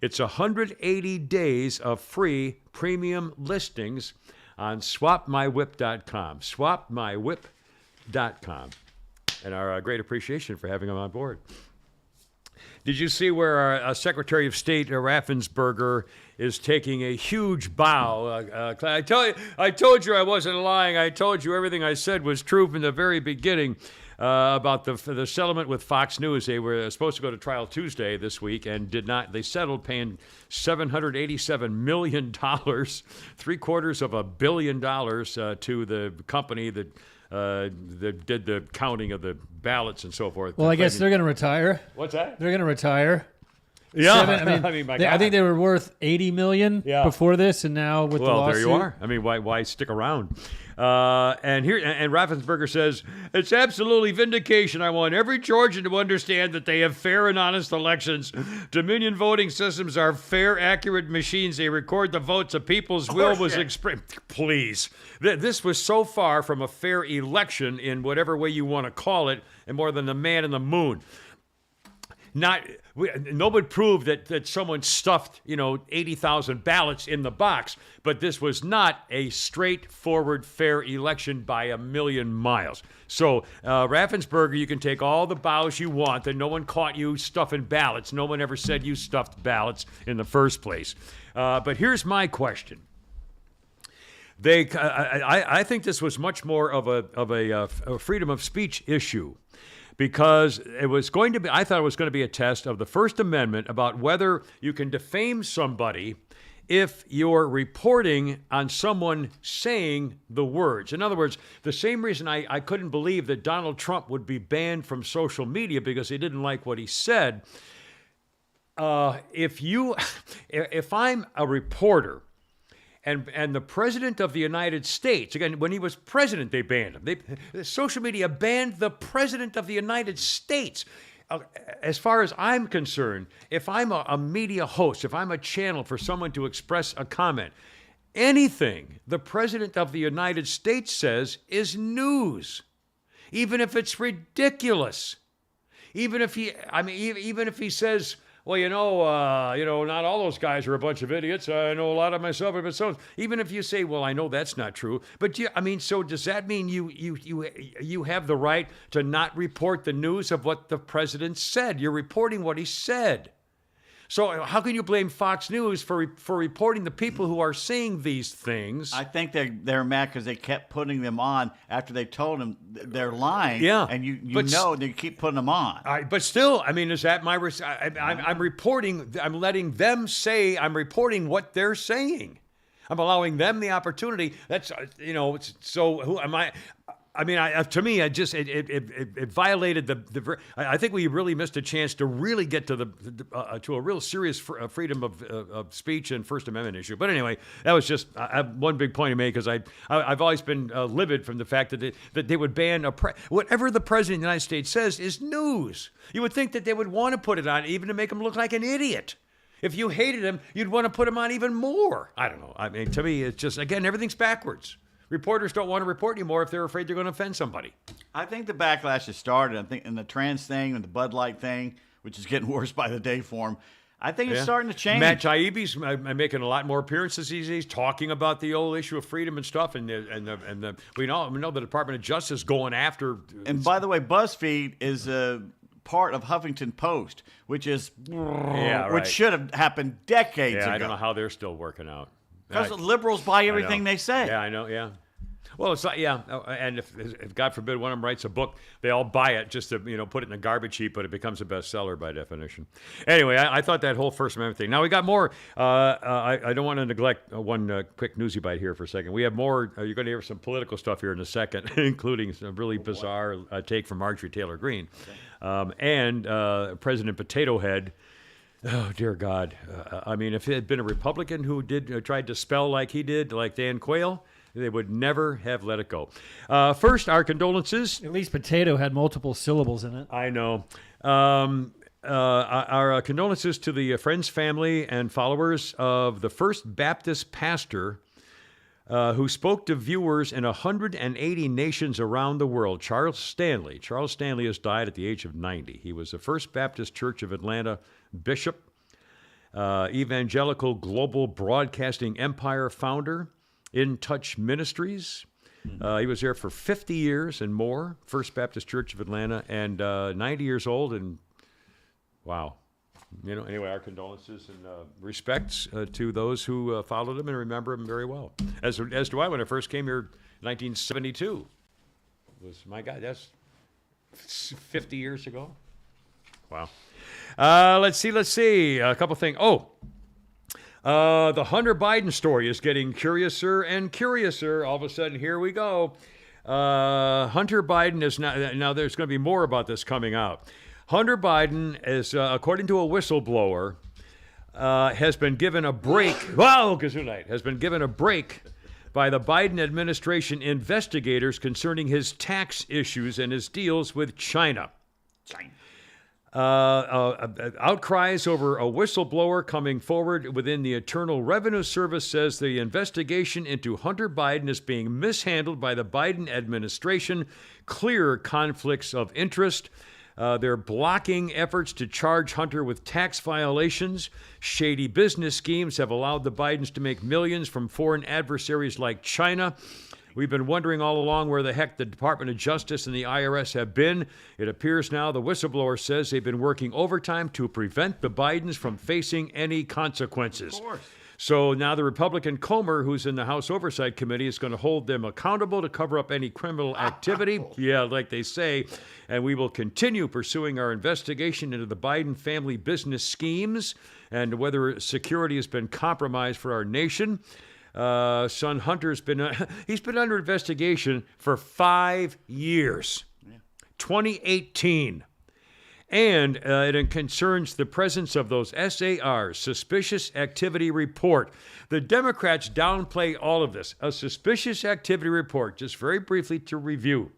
it's 180 days of free premium listings on swapmywhip.com. Swapmywhip.com. And our great appreciation for having them on board. Did you see where our Secretary of State Raffensperger is taking a huge bow? I told you I wasn't lying. I told you everything I said was true from the very beginning about the settlement with Fox News. They were supposed to go to trial Tuesday this week and did not. They settled paying $787 million, $750 million to the company that did the counting of the ballots and so forth. Well, I guess they're going to retire. What's that? They're going to retire. Yeah, I think they were worth $80 million before this, and now with the lawsuit. There you are. I mean, why stick around? And Raffensperger says, it's absolutely vindication. I want every Georgian to understand that they have fair and honest elections. Dominion voting systems are fair, accurate machines. They record the votes. The people's will was expressed. Please. This was so far from a fair election in whatever way you want to call it, and more than the man in the moon. Nobody proved that someone stuffed 80,000 ballots in the box, but this was not a straightforward fair election by a million miles. So Raffensperger, you can take all the bows you want, that no one caught you stuffing ballots. No one ever said you stuffed ballots in the first place. But here's my question. I think this was much more of a freedom of speech issue. Because I thought it was going to be a test of the First Amendment about whether you can defame somebody if you're reporting on someone saying the words. In other words, the same reason I couldn't believe that Donald Trump would be banned from social media because he didn't like what he said. If I'm a reporter And the president of the United States, again, when he was president, they banned him. Social media banned the president of the United States. As far as I'm concerned, if I'm a media host, if I'm a channel for someone to express a comment, anything the president of the United States says is news, even if it's ridiculous. Even if he says, well, not all those guys are a bunch of idiots. I know a lot of myself, but so even if you say, well, I know that's not true, but so does that mean you have the right to not report the news of what the president said? You're reporting what he said. So how can you blame Fox News for reporting the people who are saying these things? I think they're mad because they kept putting them on after they told them they're lying. Yeah, and they keep putting them on. But still, is that my? I'm reporting. I'm letting them say. I'm reporting what they're saying. I'm allowing them the opportunity. That's So who am I? To me, it violated I think we really missed a chance to really get to to a real serious freedom of speech and First Amendment issue. But anyway, that was just one big point to make, because I've always been livid from the fact that they would ban whatever the president of the United States says is news. You would think that they would want to put it on even to make him look like an idiot. If you hated him, you'd want to put him on even more. I don't know. To me, it's just, again, everything's backwards. Reporters don't want to report anymore if they're afraid they're going to offend somebody. I think the backlash has started. I think in the trans thing and the Bud Light thing, which is getting worse by the day for him, I think it's starting to change. Matt Taibbi's making a lot more appearances these days, talking about the old issue of freedom and stuff. And we know the Department of Justice going after. And by the way, BuzzFeed is a part of Huffington Post, which which should have happened decades ago. I don't know how they're still working out. Because liberals buy everything they say. Yeah, I know. Yeah. Well, it's not. Yeah, and if God forbid one of them writes a book, they all buy it just to put it in a garbage heap, but it becomes a bestseller by definition. Anyway, I thought that whole First Amendment thing. Now we got more. I don't want to neglect one quick newsy bite here for a second. We have more. You're going to hear some political stuff here in a second, including some really bizarre take from Marjorie Taylor Greene, and President Potato Head. Oh, dear God. If it had been a Republican who tried to spell like he did, like Dan Quayle, they would never have let it go. First, our condolences. At least potato had multiple syllables in it. I know. Our condolences to the Friends family and followers of the First Baptist pastor who spoke to viewers in 180 nations around the world, Charles Stanley. Charles Stanley has died at the age of 90. He was the First Baptist Church of Atlanta bishop, evangelical global broadcasting empire founder, In Touch Ministries. He was there for 50 years and more, First Baptist Church of Atlanta, and 90 years old. And wow. Anyway, our condolences and respects to those who followed him and remember him very well. As do I when I first came here in 1972. My God, that's 50 years ago. Wow. Let's see. A couple things. The Hunter Biden story is getting curiouser and curiouser. All of a sudden, here we go. Hunter Biden is now there's going to be more about this coming out. Hunter Biden is, according to a whistleblower, has been given a break. Wow, Gesundheit has been given a break by the Biden administration investigators concerning his tax issues and his deals with China. Outcries over a whistleblower coming forward within the Internal Revenue Service says the investigation into Hunter Biden is being mishandled by the Biden administration. Clear conflicts of interest. They're blocking efforts to charge Hunter with tax violations. Shady business schemes have allowed the Bidens to make millions from foreign adversaries like China. We've been wondering all along where the heck the Department of Justice and the IRS have been. It appears now the whistleblower says they've been working overtime to prevent the Bidens from facing any consequences. Of course. So now the Republican Comer, who's in the House Oversight Committee, is going to hold them accountable to cover up any criminal activity. Yeah, like they say. And we will continue pursuing our investigation into the Biden family business schemes and whether security has been compromised for our nation. Son Hunter's he's been under investigation for 5 years. Yeah. 2018. And it concerns the presence of those SARs, Suspicious Activity Report. The Democrats downplay all of this. A suspicious activity report, just very briefly to review.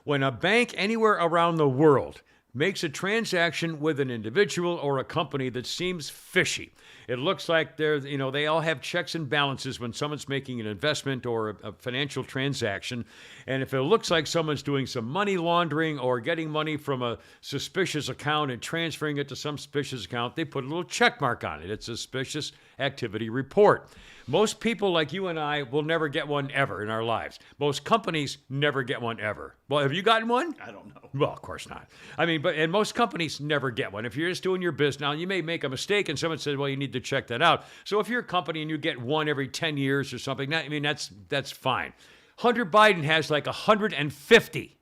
When a bank anywhere around the world makes a transaction with an individual or a company that seems fishy, it looks like they all have checks and balances when someone's making an investment or a financial transaction. And if it looks like someone's doing some money laundering or getting money from a suspicious account and transferring it to some suspicious account, they put a little check mark on it. It's a suspicious activity report. Most people like you and I will never get one ever in our lives. Most companies never get one ever. Well, have you gotten one? I don't know. Well, of course not. I mean, and most companies never get one. If you're just doing your business, now you may make a mistake and someone says, well, you need to check that out. So if you're a company and you get one every 10 years or something, I mean, that's fine. Hunter Biden has like 150.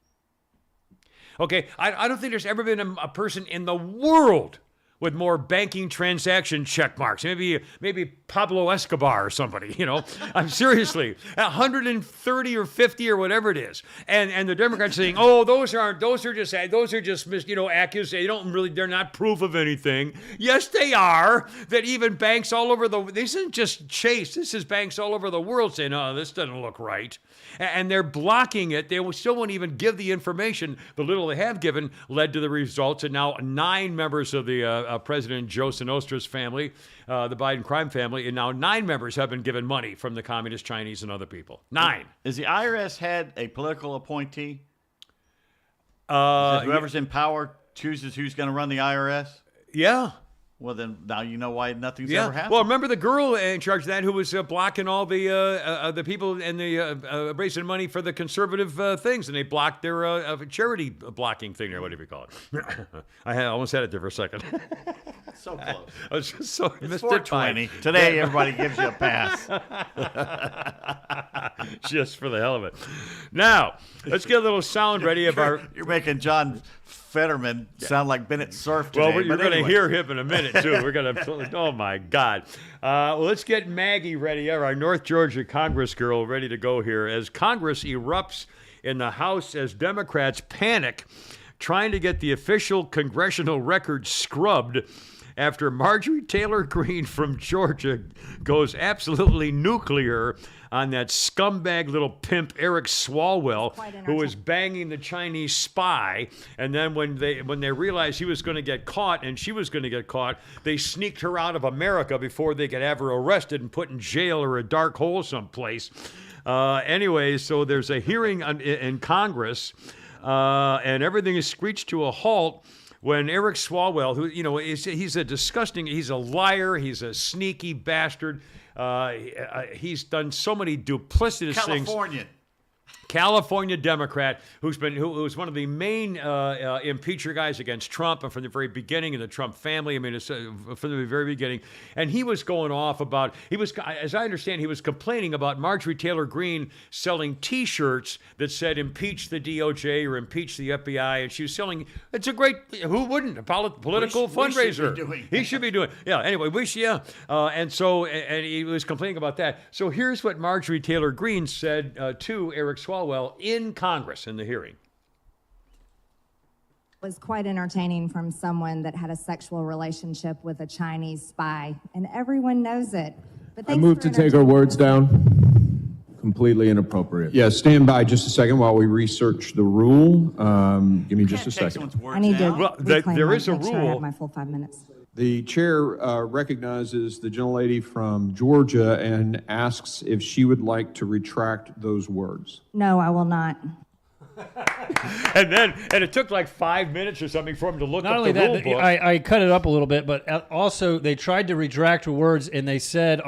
Okay, I don't think there's ever been a person in the world with more banking transaction check marks. Maybe Pablo Escobar or somebody, I'm seriously, 130 or 50 or whatever it is. And the Democrats saying, oh, those are just accusations. They're not proof of anything. Yes, they are. That even banks all over this isn't just Chase. This is banks all over the world saying, oh, this doesn't look right. And they're blocking it. They still won't even give the information. The little they have given led to the results. And now 9 members of the President Joe Sinostra's family, the Biden crime family, and now 9 members have been given money from the Communist Chinese and other people. 9. Is the IRS head a political appointee? Whoever's in power chooses who's going to run the IRS? Yeah. Well, then now you know why nothing's ever happened. Well, remember the girl in charge of that who was blocking all the people and the raising money for the conservative things, and they blocked their charity blocking thing or whatever you call it. I almost had it there for a second. So close. I was just so It's 420. Today, everybody gives you a pass. Just for the hell of it. Now, let's get a little sound ready of our... You're making John Fetterman sound like Bennett Cerf today. Well, you're going to hear him in a minute, too. We're going to... Oh, my God. Well, let's get Maggie ready, our North Georgia Congress girl, ready to go here. As Congress erupts in the House as Democrats panic, trying to get the official congressional record scrubbed after Marjorie Taylor Greene from Georgia goes absolutely nuclear on that scumbag little pimp Eric Swalwell, who was banging the Chinese spy. And then when they realized he was going to get caught and she was going to get caught, they sneaked her out of America before they could have her arrested and put in jail or a dark hole someplace. Anyway, so there's a hearing in Congress, and everything is screeched to a halt when Eric Swalwell, who, he's a liar, he's a sneaky bastard, he's done so many duplicitous things. California Democrat who's one of the main impeacher guys against Trump and from the very beginning in the Trump family. I mean, it's, from the very beginning. And he was going off about, as I understand, he was complaining about Marjorie Taylor Greene selling T-shirts that said impeach the DOJ or impeach the FBI. And she was selling, it's a great, who wouldn't? A political fundraiser. He should be doing. Yeah, anyway, and he was complaining about that. So here's what Marjorie Taylor Greene said to Eric Swalwell in Congress in the hearing. It was quite entertaining from someone that had a sexual relationship with a Chinese spy, and everyone knows it. But I move to take our words down. Completely inappropriate. Yeah, stand by just a second while we research the rule. Give me just a second. I need to reclaim there is a make sure I have rule. my full 5 minutes. The chair recognizes the gentlelady from Georgia and asks if she would like to retract those words. No, I will not. And it took like 5 minutes or something for him to look Not up only the that, rule book. I cut it up a little bit, but also they tried to retract words, and they said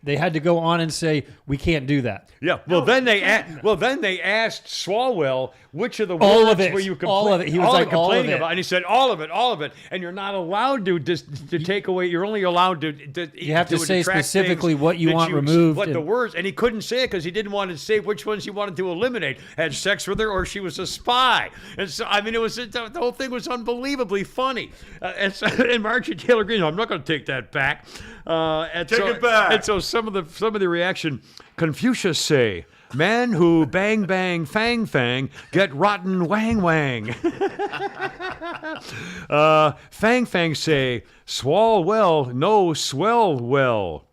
they had to go on and say we can't do that. Yeah. Then they asked Swalwell which of the All words of it. were you All of it. He was like, all of complaining it. about, and he said all of it, and you're not allowed to take away. You're only allowed to You have to say retract specifically things what you that want removed what the and- words, and he couldn't say it because he didn't want to say which ones he wanted to eliminate. Had sex with her or she was a spy, and so I mean the whole thing was unbelievably funny. And Marjorie Taylor Greene, I'm not going to take that back. Take it back. And so some of the reaction, Confucius say, Man who bang bang fang fang get rotten wang wang. Fang fang say, swall well, no swell well.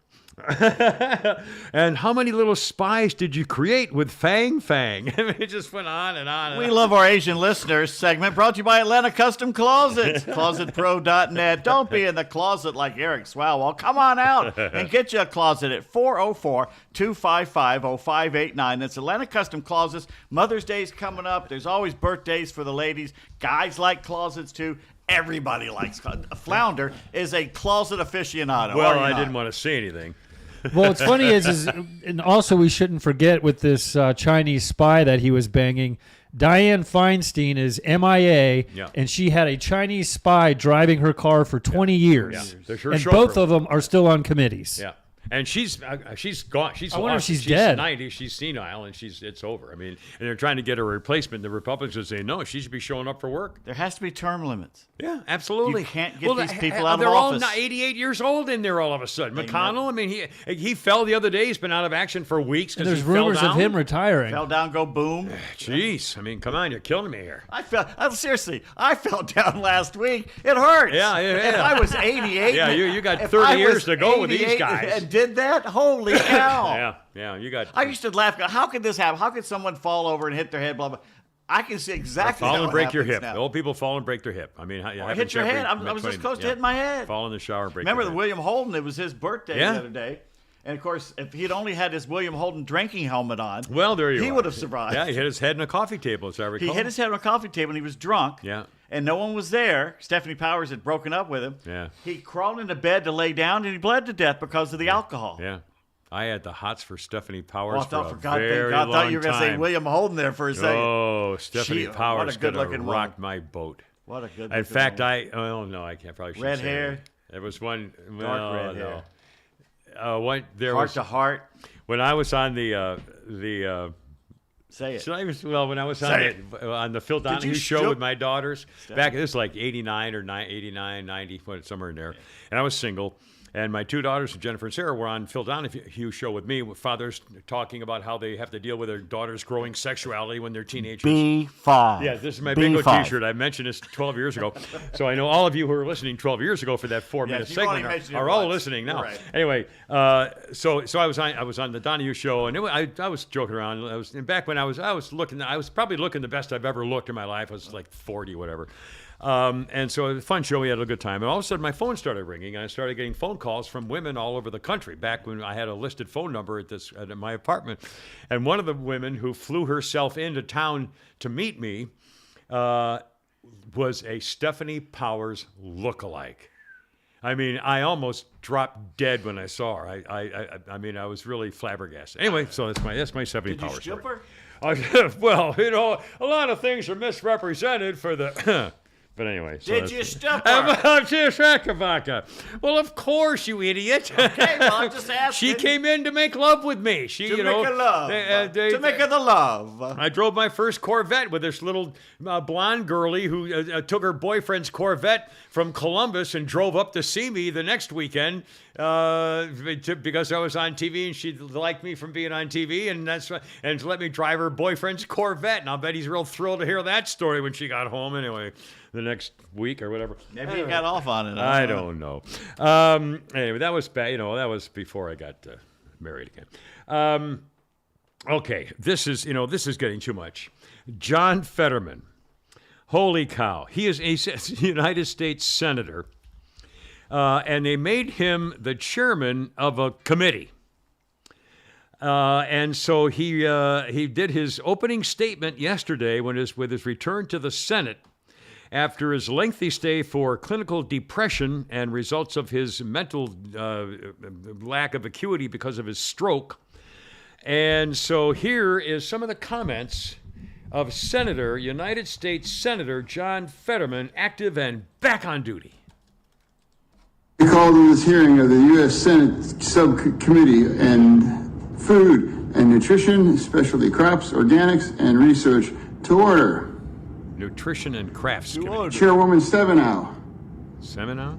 And how many little spies did you create with Fang Fang? I mean, it just went on and on. And We on. love our Asian listeners segment brought to you by Atlanta Custom Closets. ClosetPro.net. Don't be in the closet like Eric Swalwell. Come on out and get you a closet at 404-255-0589. That's Atlanta Custom Closets. Mother's Day's coming up. There's always birthdays for the ladies. Guys like closets too. Everybody likes closets. Flounder is a closet aficionado. Well, I didn't want to say anything. Well, what's funny is, and also we shouldn't forget with this Chinese spy that he was banging, Dianne Feinstein is MIA, Yeah. and she had a Chinese spy driving her car for 20 years. Yeah. There's her And chauffeur. both of them are still on committees. Yeah. And she's gone. She's I wonder if lost. she's dead. 90. She's senile, and it's over. I mean, and they're trying to get a replacement. The Republicans are saying no. She should be showing up for work. There has to be term limits. Yeah, absolutely. You can't get these people out of they're office. all 88 years old in there all of a sudden. McConnell, I mean, he fell the other day. He's been out of action for weeks And because there's rumors of him retiring. Fell down, go boom. Jeez, I mean, come on, you're killing me here. Seriously, I fell down last week. It hurts. Yeah. If I was 88. Yeah, you got if 30 I years was to go with these 88 guys. And did that? Holy cow. Yeah, you got. I used to laugh. How could this happen? How could someone fall over and hit their head? Blah, blah. I can see exactly Fall how and it break your happens hip. now. Old people fall and break their hip. I mean, Or hit your head. I was this close to hitting my head. Fall in the shower, break. Remember your the head. William Holden? It was his birthday Yeah. the other day. And, of course, if he'd only had his William Holden drinking helmet on, Well, there you he are. would have survived. Yeah, he hit his head in a coffee table, as I recall. He hit his head on a coffee table and he was drunk. Yeah. And no one was there. Stephanie Powers had broken up with him. Yeah. He crawled into bed to lay down and he bled to death because of the alcohol. Yeah. I had the hots for Stephanie Powers Oh, I for thought, a for God, very thank God, I long thought you were going to say time. William Holden there for a second. Oh, Stephanie She- what Powers a could have good-looking rocked woman. my boat. What a good In fact, no, I can't probably. Red say hair. that. There was one. Dark red no. hair. There Heart was to heart. when I was on the Say it. Should I when I was Say on the Phil Donahue you show still- with my daughters back, this was like 89 or 89, 90, somewhere in there, and I was single. And my two daughters, Jennifer and Sarah, were on Phil Donahue show with me, with fathers talking about how they have to deal with their daughters' growing sexuality when they're teenagers. B5. Yeah, this is my bingo T-shirt. I mentioned this 12 years ago. So I know all of you who were listening 12 years ago for that 4-minute you've only segment mentioned it are all once. listening now. Right. Anyway, so I was on the Donahue show, and I was joking around. And back when I was probably looking the best I've ever looked in my life. I was like 40, whatever. And so it was a fun show. We had a good time. And all of a sudden, my phone started ringing, and I started getting phone calls from women all over the country. Back when I had a listed phone number at my apartment, and one of the women who flew herself into town to meet me was a Stephanie Powers lookalike. I mean, I almost dropped dead when I saw her. I mean, I was really flabbergasted. Anyway, so that's my Stephanie Did you Powers strip story. her? Well, a lot of things are misrepresented for the. But anyway. So Did you strip her? Well, of course, you idiot. Okay, well, I'm just asking. She came in to make love with me. She, To you make know, her love. To make her the love. I drove my first Corvette with this little blonde girlie who took her boyfriend's Corvette from Columbus and drove up to see me the next weekend because I was on TV and she liked me from being on TV and let me drive her boyfriend's Corvette. And I'll bet he's real thrilled to hear that story when she got home anyway, the next week or whatever. Maybe you got off on it. I don't know. Anyway, that was bad. That was before I got married again. Okay, this is getting too much. John Fetterman. Holy cow. He is a United States Senator, and they made him the chairman of a committee. And so he did his opening statement yesterday with his return to the Senate after his lengthy stay for clinical depression and results of his mental lack of acuity because of his stroke. And so here is some of the comments of United States Senator John Fetterman, active and back on duty. We call to this hearing of the U.S. Senate Subcommittee on Food and Nutrition, Specialty Crops, Organics, and Research to order. Nutrition and Crafts Committee. Chairwoman Stabenow Seminar?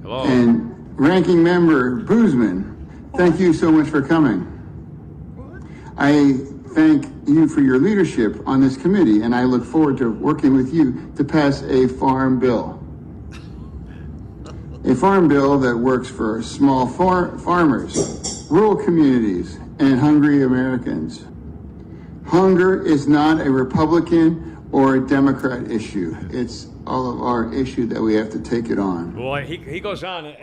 Hello. and Ranking Member Boozman, thank you so much for coming. I thank you for your leadership on this committee, and I look forward to working with you to pass a farm bill. A farm bill that works for small farmers, rural communities, and hungry Americans. Hunger is not a Republican or a Democrat issue. It's all of our issue that we have to take it on. Well, he goes on.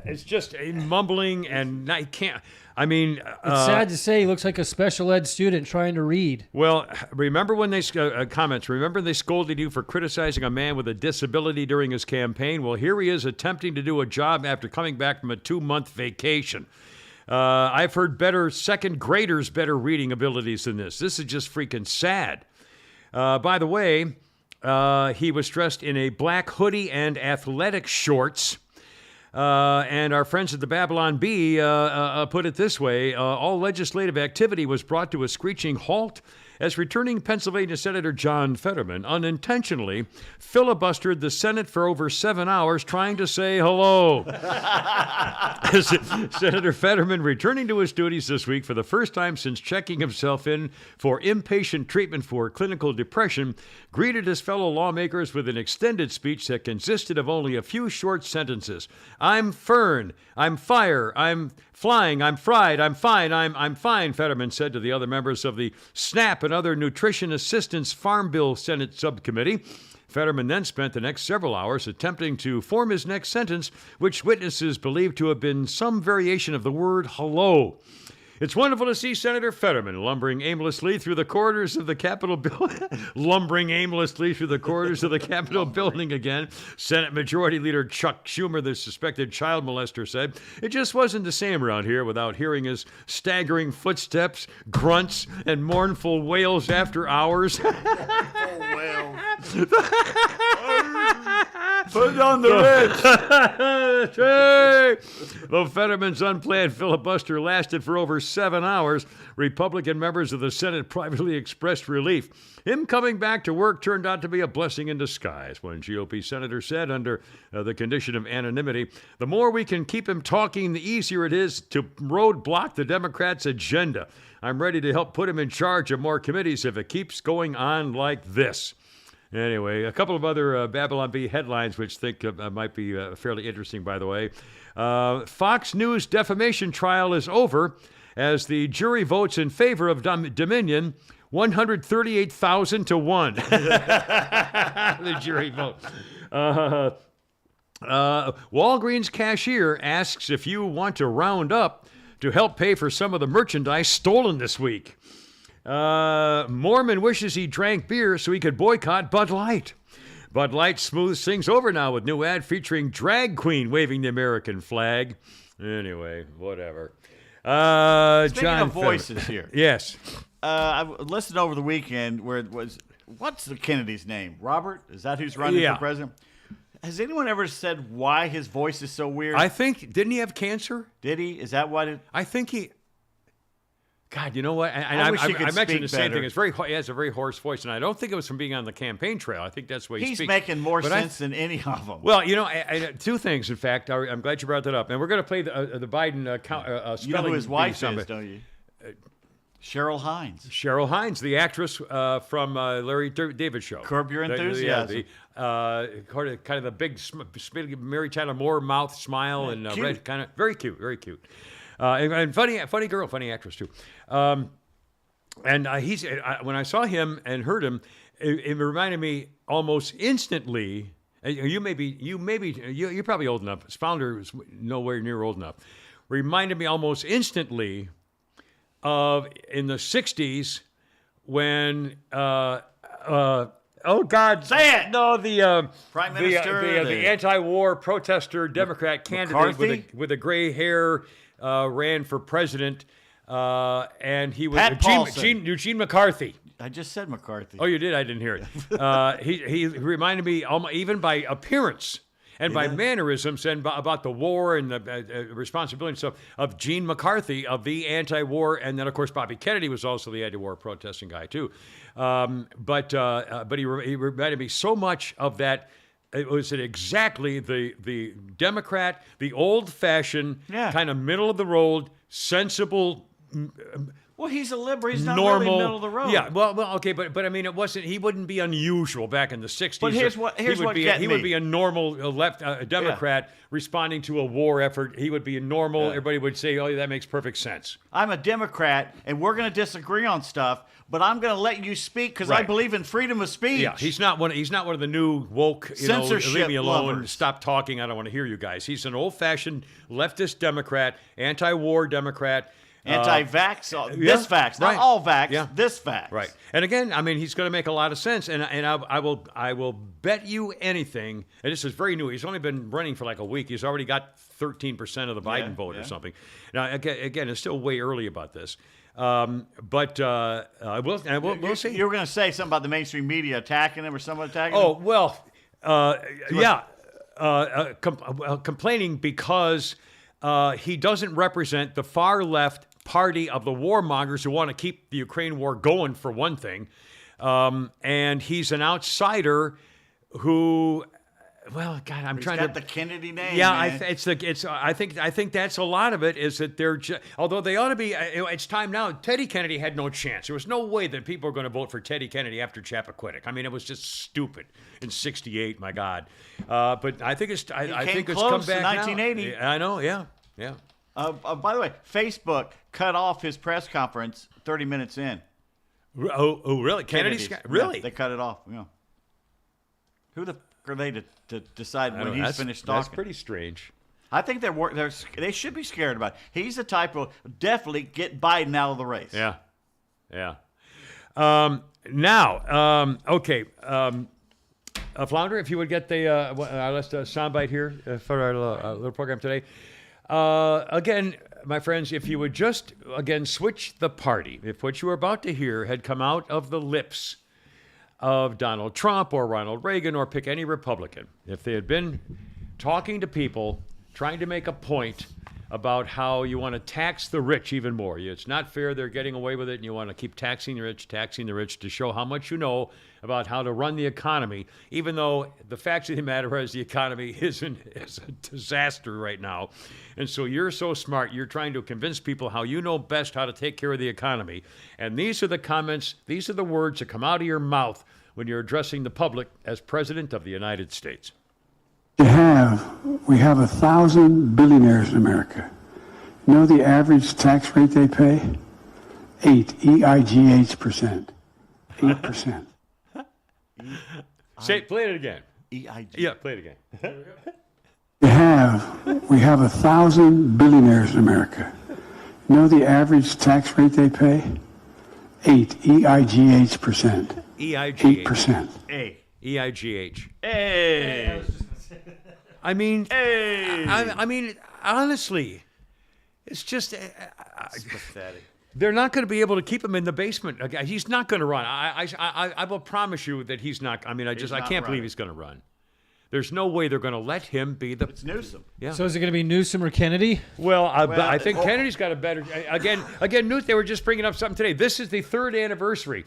It's just mumbling, and he can't. I mean, It's sad to say he looks like a special ed student trying to read. well, remember when they comments? Remember they scolded you for criticizing a man with a disability during his campaign? Well, here he is attempting to do a job after coming back from a 2-month vacation. I've heard second graders better reading abilities than this. This is just freaking sad. By the way, he was dressed in a black hoodie and athletic shorts. And our friends at the Babylon Bee put it this way. All legislative activity was brought to a screeching halt as returning Pennsylvania Senator John Fetterman unintentionally filibustered the Senate for over 7 hours trying to say hello. Senator Fetterman, returning to his duties this week for the first time since checking himself in for inpatient treatment for clinical depression, greeted his fellow lawmakers with an extended speech that consisted of only a few short sentences. I'm fern, I'm fire, I'm flying, I'm fried, I'm fine, I'm fine, Fetterman said to the other members of the SNAP and other Nutrition Assistance Farm Bill Senate Subcommittee. Fetterman then spent the next several hours attempting to form his next sentence, which witnesses believe to have been some variation of the word hello. It's wonderful to see Senator Fetterman lumbering aimlessly through the corridors of the Capitol building. Building again. Senate Majority Leader Chuck Schumer, the suspected child molester, said, "It just wasn't the same around here without hearing his staggering footsteps, grunts, and mournful wails after hours." Put it on the ridge. Though Fetterman's unplanned filibuster lasted for over 7 hours, Republican members of the Senate privately expressed relief. Him coming back to work turned out to be a blessing in disguise, one GOP senator said under the condition of anonymity. The more we can keep him talking, the easier it is to roadblock the Democrats' agenda. I'm ready to help put him in charge of more committees if it keeps going on like this. Anyway, a couple of other Babylon Bee headlines, which I think might be fairly interesting, by the way. Fox News defamation trial is over as the jury votes in favor of Dominion 138,000 to 1. The jury vote. Walgreens cashier asks if you want to round up to help pay for some of the merchandise stolen this week. Mormon wishes he drank beer so he could boycott Bud Light. Bud Light smooths things over now with new ad featuring drag queen waving the American flag. Anyway, whatever. Speaking John of voices here. Yes. I listened over the weekend where it was, what's the Kennedy's name? Robert? Is that who's running for president? Has anyone ever said why his voice is so weird? I think, didn't he have cancer? Did he? Is that what it? I think he... God, you know what? I wish he could I mentioned the speak same better. thing. He has a very hoarse voice, and I don't think it was from being on the campaign trail. I think that's the way he He's speaks. making more sense than any of them. Well, you know, two things, in fact. I'm glad you brought that up. And we're going to play the Biden spelling you know who his wife bee is, don't you? Cheryl Hines. Cheryl Hines, the actress from Larry David Show. Curb Your Enthusiasm. Kind of the big Mary Tyler Moore mouth smile and red, kind of very cute, very cute. And funny girl, funny actress too. And when I saw him and heard him, it reminded me almost instantly. You're probably old enough. Founder is nowhere near old enough. Reminded me almost instantly of in the '60s when oh God, say it! No, the Prime Minister, the anti-war protester Democrat candidate with the gray hair ran for president, and he was Eugene McCarthy. I just said McCarthy. Oh, you did? I didn't hear it. He reminded me even by appearance and by mannerisms and about the war and the responsibility and stuff of Gene McCarthy of the anti-war, and then of course Bobby Kennedy was also the anti-war protesting guy too. But he reminded me so much of that. It was exactly the Democrat, the old-fashioned kind of middle of the road, sensible Well, he's a liberal. He's not normal, really middle of the road. Yeah, well, okay, but I mean, it wasn't. He wouldn't be unusual back in the '60s. But here's what he would get be a normal left Democrat responding to a war effort. He would be a normal. Everybody would say, "Oh, that makes perfect sense." I'm a Democrat, and we're going to disagree on stuff, but I'm going to let you speak because I Right. believe in freedom of speech. Yeah, he's not one of the new woke, Censorship leave me alone, lovers. stop talking, I don't want to hear you guys. He's an old-fashioned leftist Democrat, anti-war Democrat. Anti-vax, this vax, not right. all vax, Yeah. this vax. Right. And again, I mean, he's going to make a lot of sense, and I will bet you anything. And this is very new. He's only been running for like a week. He's already got 13% of the Biden vote or something. Now, again, it's still way early about this. But we'll see. You were going to say something about the mainstream media attacking him or someone attacking Oh him? well, complaining because he doesn't represent the far left party of the warmongers who want to keep the Ukraine war going, for one thing, and he's an outsider who. Well, God, I'm trying got to. the Kennedy name. Yeah, man. I think that's a lot of it. Is that they're although they ought to be. It's time now. Teddy Kennedy had no chance. There was no way that people were going to vote for Teddy Kennedy after Chappaquiddick. I mean, it was just stupid in '68. My God, but I think it's. I think it's come close back in 1980. now. I know. Yeah. By the way, Facebook cut off his press conference 30 minutes in. Oh, really? Kennedy's really? Yeah, they cut it off. Yeah. Who the f- are they to decide when he's finished talking? That's pretty strange. I think they should be scared about it. He's the type of definitely get Biden out of the race. Yeah. Okay. Flounder, if you would get the our last soundbite here for our little program today. Again, my friends, if you would just, again, switch the party. If what you were about to hear had come out of the lips of Donald Trump or Ronald Reagan or pick any Republican, if they had been talking to people, trying to make a point about how you want to tax the rich even more. It's not fair they're getting away with it, and you want to keep taxing the rich to show how much you know about how to run the economy, even though the facts of the matter is the economy is a disaster right now. And so you're so smart, you're trying to convince people how you know best how to take care of the economy. And these are the comments, these are the words that come out of your mouth when you're addressing the public as President of the United States. We have 1,000 billionaires in America. You know the average tax rate they pay? 8%. 8%. Play it again. EIG. Yeah, play it again. We have 1,000 billionaires in America. You know the average tax rate they pay? 8%. EIGH. 8%. EIGH. Hey. I mean, Hey. I mean, honestly, it's just It's pathetic. they're not going to be able to keep him in the basement. Okay, he's not going to run. I will promise you that he's not. I mean, I not can't believe running. he's going to run. There's no way they're going to let him be the. It's Newsom. Yeah. So is it going to be Newsom or Kennedy? Well, I think Kennedy's got a better. Again, Newt, they were just bringing up something today. This is the third anniversary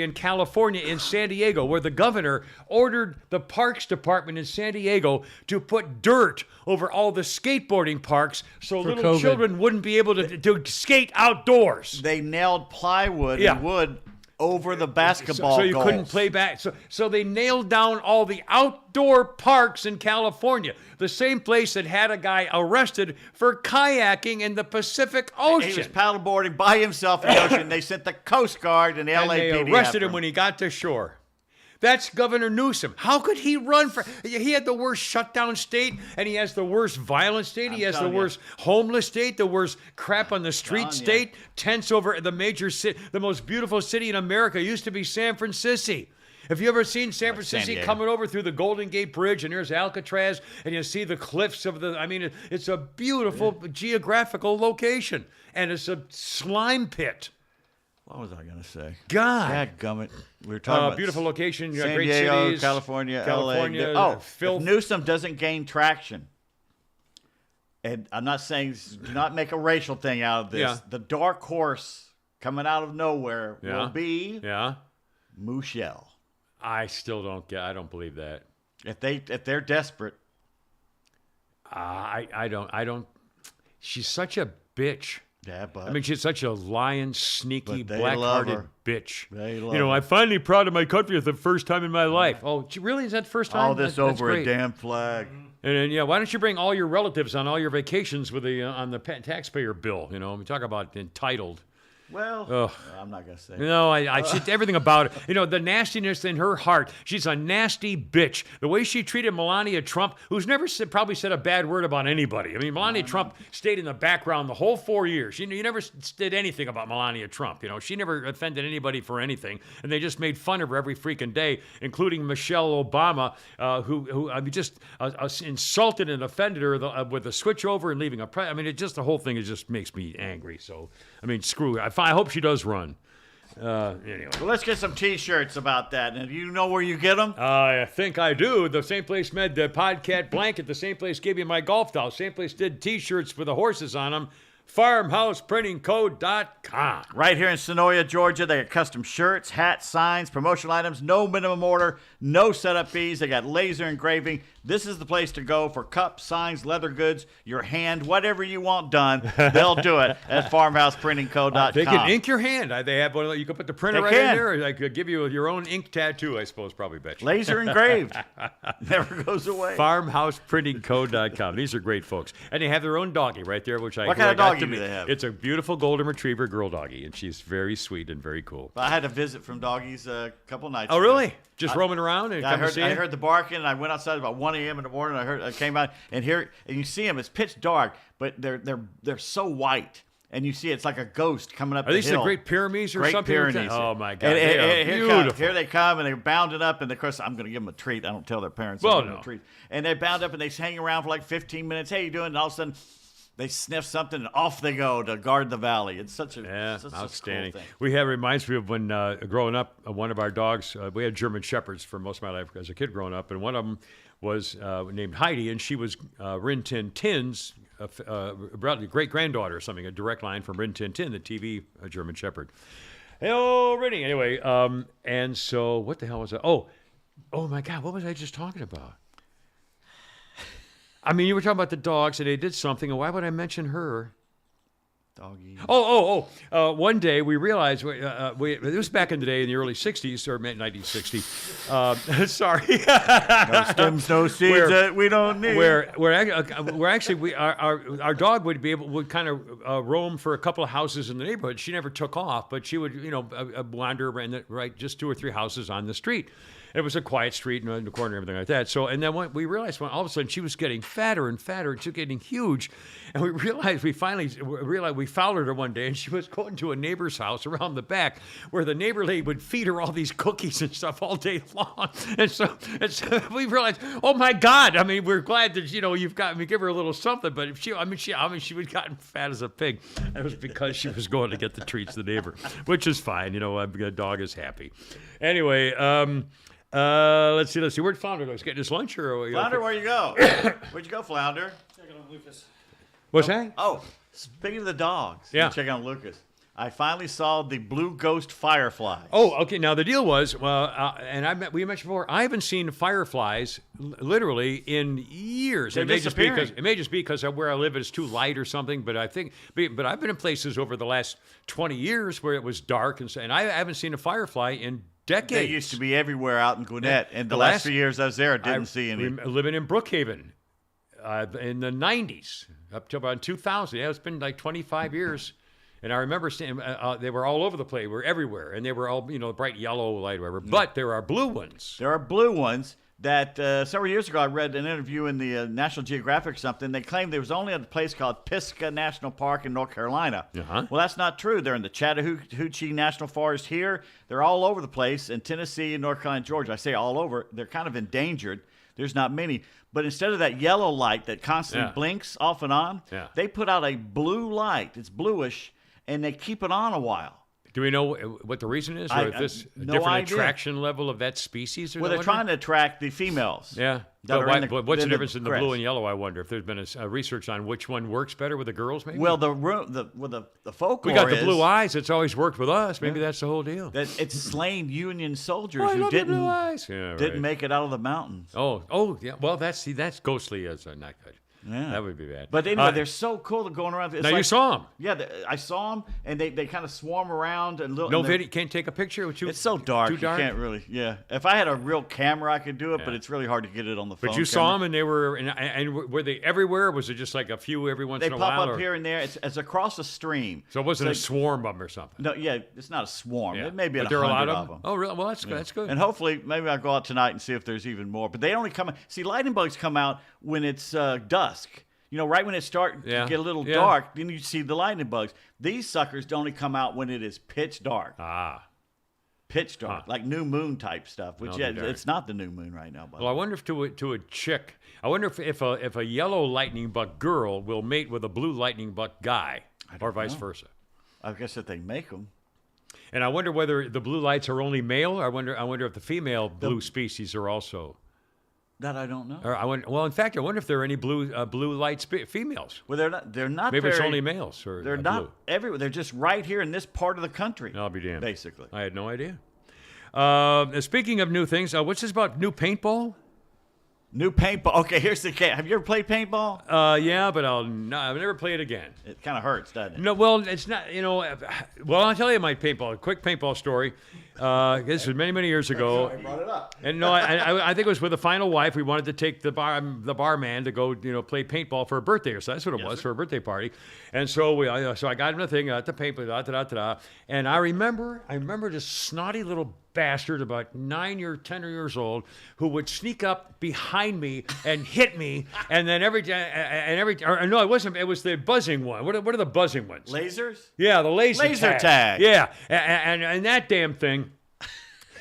in California, in San Diego, where the governor ordered the Parks Department in San Diego to put dirt over all the skateboarding parks so For little COVID. children wouldn't be able to skate outdoors. They nailed plywood Yeah. and wood over the basketball So you goals. couldn't play back. So they nailed down all the outdoor parks in California. The same place that had a guy arrested for kayaking in the Pacific Ocean. He was paddleboarding by himself in the ocean. They sent the Coast Guard and the And they LAPD arrested after him when he got to shore. That's Governor Newsom. How could he run for? He had the worst shutdown state, and he has the worst violent state. He has the telling you. worst homeless state, the worst crap on the street telling you. state. Tents over the major city, the most beautiful city in America used to be San Francisco. Have you ever seen San Francisco Diego. coming over through the Golden Gate Bridge, and there's Alcatraz, and you see the cliffs of the? I mean, it's a beautiful geographical location, and it's a slime pit. What was I going to say? God. Dadgummit. We were talking about Beautiful location, San great Diego, cities, California, California. LA. Oh, filth. if Newsom doesn't gain traction, and I'm not saying do not make a racial thing out of this. Yeah. The dark horse coming out of nowhere Yeah. will be Yeah. Michelle. I still don't get. I don't believe that. If they're desperate, I don't. She's such a bitch. Yeah, but I mean, she's such a lying, sneaky, But they love black-hearted her. bitch. They love You know, her. I'm finally proud of my country for the first time in my life. Oh, really? Is that the first time? all this That's over a great. damn flag. And then, yeah, why don't you bring all your relatives on all your vacations with the on the taxpayer bill? You know, we talk about entitled. Well, Ugh. I'm not gonna say. No, she, everything about it. You know, the nastiness in her heart. She's a nasty bitch. The way she treated Melania Trump, who's never probably said a bad word about anybody. I mean, Melania Trump stayed in the background the whole 4 years. You never did anything about Melania Trump. You know, she never offended anybody for anything, and they just made fun of her every freaking day, including Michelle Obama, who I mean, just insulted and offended her with the switchover and leaving a. I mean, it just the whole thing just makes me angry. So, I mean, screw her. I hope she does run. Anyway. Well, let's get some T-shirts about that. And do you know where you get them? I think I do. The same place made the Podcat blanket. The same place gave me my golf towel. Same place did T-shirts with the horses on them. FarmhousePrintingCo.com. Right here in Sonoya, Georgia, they got custom shirts, hats, signs, promotional items, no minimum order, no setup fees. They got laser engraving. This is the place to go for cups, signs, leather goods, your hand, whatever you want done. They'll do it at FarmhousePrintingCo.com. They can ink your hand. They have one. You can put the printer They right in can. there. They could give you your own ink tattoo, I suppose, probably, bet you. Laser engraved. Never goes away. FarmhousePrintingCo.com. These are great folks. And they have their own doggie right there, which What kind of got doggy to do me. they have? It's a beautiful golden retriever girl doggie, and she's very sweet and very cool. I had a visit from doggies a couple nights Oh, ago. really? Just roaming around and I come to see I you? heard the barking, and I went outside about 1 a.m. in the morning. I came out, and you see them. It's pitch dark, but they're so white, and you see it's like a ghost coming up Are these the hill. the Great Pyrenees or Great something? Pyrenees. Oh, my God. And They are beautiful. here they come, and they're bounding up, and of course I'm going to give them a treat. I don't tell their parents. Well, I'm gonna give them a treat. And they bound up, and they hang around for like 15 minutes. Hey, you doing? And all of a sudden, they sniff something, and off they go to guard the valley. It's such a outstanding. cool thing. Reminds me of when growing up, one of our dogs. We had German shepherds for most of my life as a kid growing up, and one of them was named Heidi, and she was Rin Tin Tin's great granddaughter or something. A direct line from Rin Tin Tin, the TV German shepherd. Hello, Rinny. Anyway, and so what the hell was that? Oh my God, what was I just talking about? I mean, you were talking about the dogs, and they did something, and why would I mention her? Doggy. One day we realized, it was back in the day in the early 60s, or 1960. Sorry. No stems, no seeds that we don't need. Our dog would kind of roam for a couple of houses in the neighborhood. She never took off, but she would, wander around just 2 or 3 houses on the street. It was a quiet street in the corner and everything like that. So, and then we realized all of a sudden she was getting fatter and fatter, and she was getting huge. And we finally realized we followed her one day, and she was going to a neighbor's house around the back where the neighbor lady would feed her all these cookies and stuff all day long. And so we realized, oh my God! I mean, we're glad that you've got me give her a little something, but if she would gotten fat as a pig. That was because she was going to get the treats of the neighbor, which is fine. A dog is happy. Anyway. Let's see. Where'd Flounder go? He's getting his lunch, or Flounder, where you go? Where'd you go, Flounder? Checking on Lucas. What's that? Oh, speaking of the dogs, Yeah. check on Lucas. I finally saw the blue ghost firefly. Oh, okay. Now the deal was, we mentioned before, I haven't seen fireflies literally in years. They're It may just be disappearing. because of where I live it's too light or something. But I've been in places over the last 20 years where it was dark, and I haven't seen a firefly in decades. They used to be everywhere out in Gwinnett, and the The last last- few years I was there, I didn't see any. Living in Brookhaven in the 90s up to about 2000. Yeah, it's been like 25 years. And I remember seeing they were all over the place. They were everywhere, and they were all bright yellow light, whatever. But there are blue ones. There are blue ones that several years ago I read an interview in the National Geographic or something. They claimed there was only a place called Pisgah National Park in North Carolina. Uh-huh. Well, that's not true. They're in the Chattahoochee National Forest here. They're all over the place in Tennessee and North Carolina, Georgia. I say all over. They're kind of endangered. There's not many. But instead of that yellow light that constantly blinks off and on, they put out a blue light. It's bluish, and they keep it on a while. Do we know what the reason is, or if this no different idea. attraction level of that species? Or Well, they're trying to attract the females. Yeah. that are in the- What's the in the difference in the blue grass. and yellow? I wonder if there's been a research on which one works better with the girls. Maybe. Well, the folklore we got the is blue eyes. It's always worked with us. Maybe that's the whole deal. that it's slain Union soldiers Oh, I who love the blue eyes. didn't Yeah, right. didn't make it out of the mountains. Oh, yeah. Well, that's ghostly as not good. Yeah. That would be bad. But anyway, they're so cool to going around. It's now you saw them. Yeah, I saw them, and they kind of swarm around and look. No video. Can't take a picture. It's so dark. Too dark. You can't really. Yeah. If I had a real camera, I could do it, but it's really hard to get it on the phone. But you saw them, and they were, and were they everywhere? Or was it just like a few every once in a while? They pop up here and there. It's across a stream. So it wasn't a swarm of them or something. No, yeah, it's not a swarm. Yeah. It may be But there are a lot 100 of them. Oh, really? Well, that's good. That's good. And hopefully, maybe I'll go out tonight and see if there's even more. But they only come. See, lightning bugs come out when it's dusk. You know, right when it starts to get a little dark, then you see the lightning bugs. These suckers only come out when it is pitch dark. Pitch dark, like new moon type stuff. Which it's not the new moon right now. Well, I wonder if to a chick, I wonder if a yellow lightning bug girl will mate with a blue lightning bug guy, or vice versa. I guess that they make them. And I wonder whether the blue lights are only male. Or I wonder if the female blue species are also. That I don't know. Or well, in fact, I wonder if there are any blue light females. Well, they're not. They're not. Maybe it's only males. Or they're not everywhere. They're just right here in this part of the country. I'll be damned. Basically, I had no idea. Speaking of new things, what's this about new paintball? New paintball. Okay, here's the case. Have you ever played paintball? Yeah, but I'll never play it again. It kind of hurts, doesn't it? No, well, it's not. You know, well, I'll tell you my quick paintball story. This was many years ago. I brought it up. And no, I think it was with the final wife. We wanted to take the barman to go, play paintball for a birthday, or so that's what it was, for a birthday party. And so I got him the thing at the paintball, and I remember this snotty little bastard about 9 or 10 years old who would sneak up behind me and hit me, and then no, it wasn't. It was the buzzing one. What are the buzzing ones? Lasers? Yeah, the laser tag. Yeah, and that damn thing.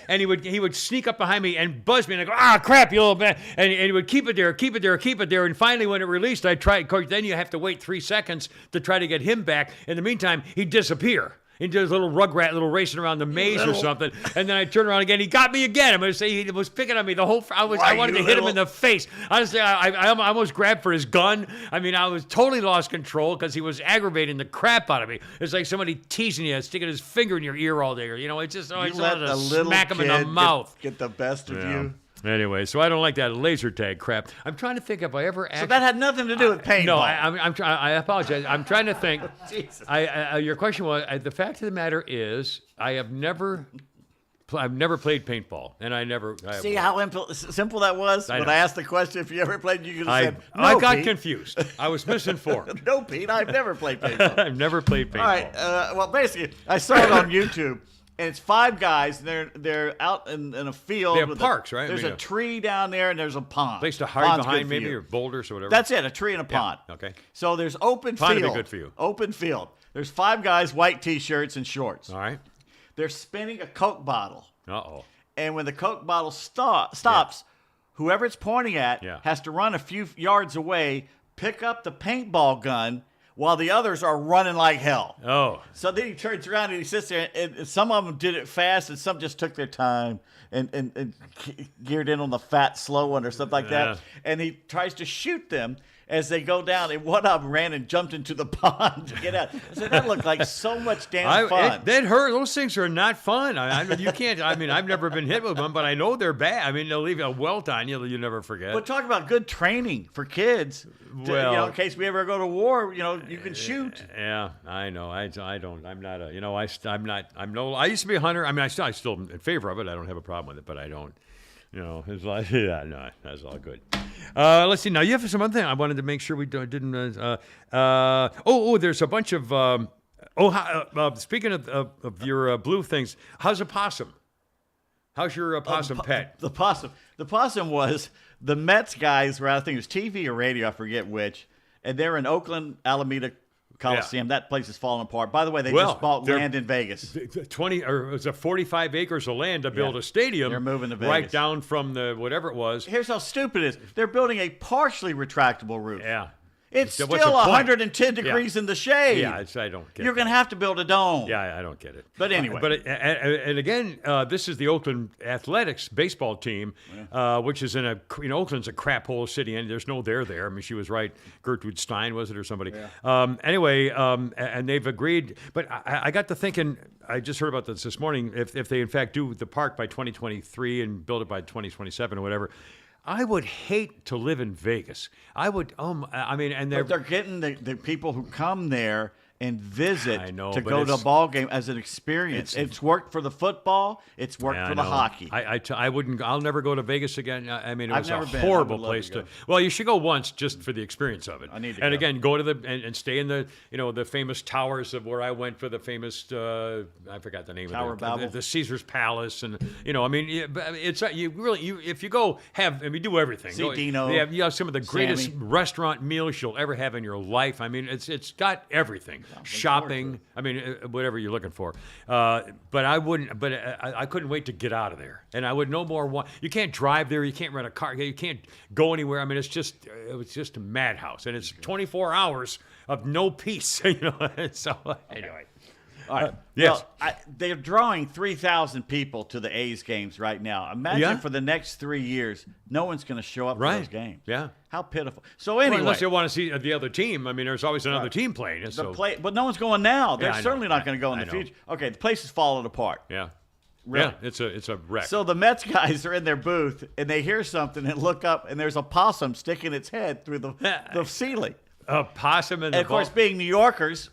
And he would sneak up behind me and buzz me, and I go, crap, you little man. And he would keep it there. And finally, when it released, I tried. Of course, then you have to wait 3 seconds to try to get him back. In the meantime, he'd disappear. He did his little rugrat, little racing around the maze or something, and then I turned around again. He got me again. I'm going to say he was picking on me the whole. I wanted to hit him in the face. Honestly, I almost grabbed for his gun. I mean, I was totally lost control because he was aggravating the crap out of me. It's like somebody teasing you, sticking his finger in your ear all day. It's just I just wanted to smack him in the mouth. Get the best of you. Anyway, so I don't like that laser tag crap. I'm trying to think if I ever actually... So that had nothing to do with paintball. No, I apologize. I'm trying to think. Jesus. Your question was, the fact of the matter is, I've never played paintball, and I never... See how simple that was? When I asked the question, if you ever played, you could have said, no, I got Pete. Confused. I was misinformed. No, Pete, I've never played paintball. I've never played paintball. All right, well, basically, I saw it on YouTube. And it's 5 guys, and they're out in a field. They have parks, right? There's a tree down there, and there's a pond. Place to hide behind, maybe, or boulders or whatever. That's it, a tree and a pond. Okay. So there's open field. Pond would be good for you. Open field. There's 5 guys, white T-shirts and shorts. All right. They're spinning a Coke bottle. Uh-oh. And when the Coke bottle stops, whoever it's pointing at has to run a few yards away, pick up the paintball gun, while the others are running like hell. Oh. So then he turns around and he sits there, and some of them did it fast, and some just took their time and geared in on the fat, slow one or something like that. And he tries to shoot them as they go down, and one of them ran and jumped into the pond to get out. So that looked like so much damn fun. That hurt. Those things are not fun. You can't. I mean, I've never been hit with them, but I know they're bad. I mean, they'll leave a welt on you. You never forget. But talk about good training for kids. In case we ever go to war, you can shoot. Yeah, I know. I don't. I'm not a. I'm not. I'm no. I used to be a hunter. I mean, I still in favor of it. I don't have a problem with it, but I don't. It's like no, that's all good. Let's see. Now you have some other thing. I wanted to make sure we didn't. There's a bunch of. Speaking of your blue things, how's a possum? How's your possum pet? The possum was the Mets guys were, I think it was TV or radio, I forget which, and they're in Oakland, Alameda Coliseum. That place is falling apart. By the way, they just bought land in Vegas. 20 or it was 45 acres of land to build a stadium. They're moving to Vegas. Right down from the whatever it was. Here's how stupid it is. They're building a partially retractable roof. Yeah. It's still 110 degrees in the shade. Yeah, I don't get it. You're going to have to build a dome. Yeah, I don't get it. But anyway. And again, this is the Oakland Athletics baseball team, which is in Oakland's a crap hole city, and there's no there. I mean, she was right. Gertrude Stein, was it, or somebody? Yeah. And they've agreed. But I got to thinking, I just heard about this morning, if they in fact do the park by 2023 and build it by 2027 or whatever, I would hate to live in Vegas. I would. I mean, and But they're getting the people who come there and visit I know, to but go to a it's- ball game as an experience. It's worked for the football. It's worked Yeah, for I the know. hockey. I wouldn't. I'll never go to Vegas again. I mean, it I've was never a been. I horrible would love place to go. Well, you should go once just for the experience of it. I need to And go. again, go to and stay in the the famous towers of where I went for the famous I forgot the name Tower of of Babel? the Caesar's Palace, and I mean, it's you if you go do everything. See Go- Dino, you have some of the greatest Sammy. restaurant meals you'll ever have in your life. I mean, it's got everything. Shopping. I mean, whatever you're looking for. But I wouldn't. But I couldn't wait to get out of there. And I would no more want. You can't drive there. You can't rent a car. You can't go anywhere. I mean, it was just a madhouse, and it's 24 hours of no peace. So anyway. All right. yes. Well, they're drawing 3,000 people to the A's games right now. Imagine Yeah. for the next 3 years, no one's going to show up for Right. those games. Yeah. How pitiful. So Well, anyway, unless you want to see the other team. I mean, there's always another Right. team playing. So but no one's going now. They're Yeah, I know. certainly not going to go in I the know. future. Okay, the place is falling apart. yeah. Really? Yeah, it's a wreck. So the Mets guys are in their booth and they hear something and look up and there's a possum sticking its head through the ceiling. a possum in the And of course, ball- being New Yorkers,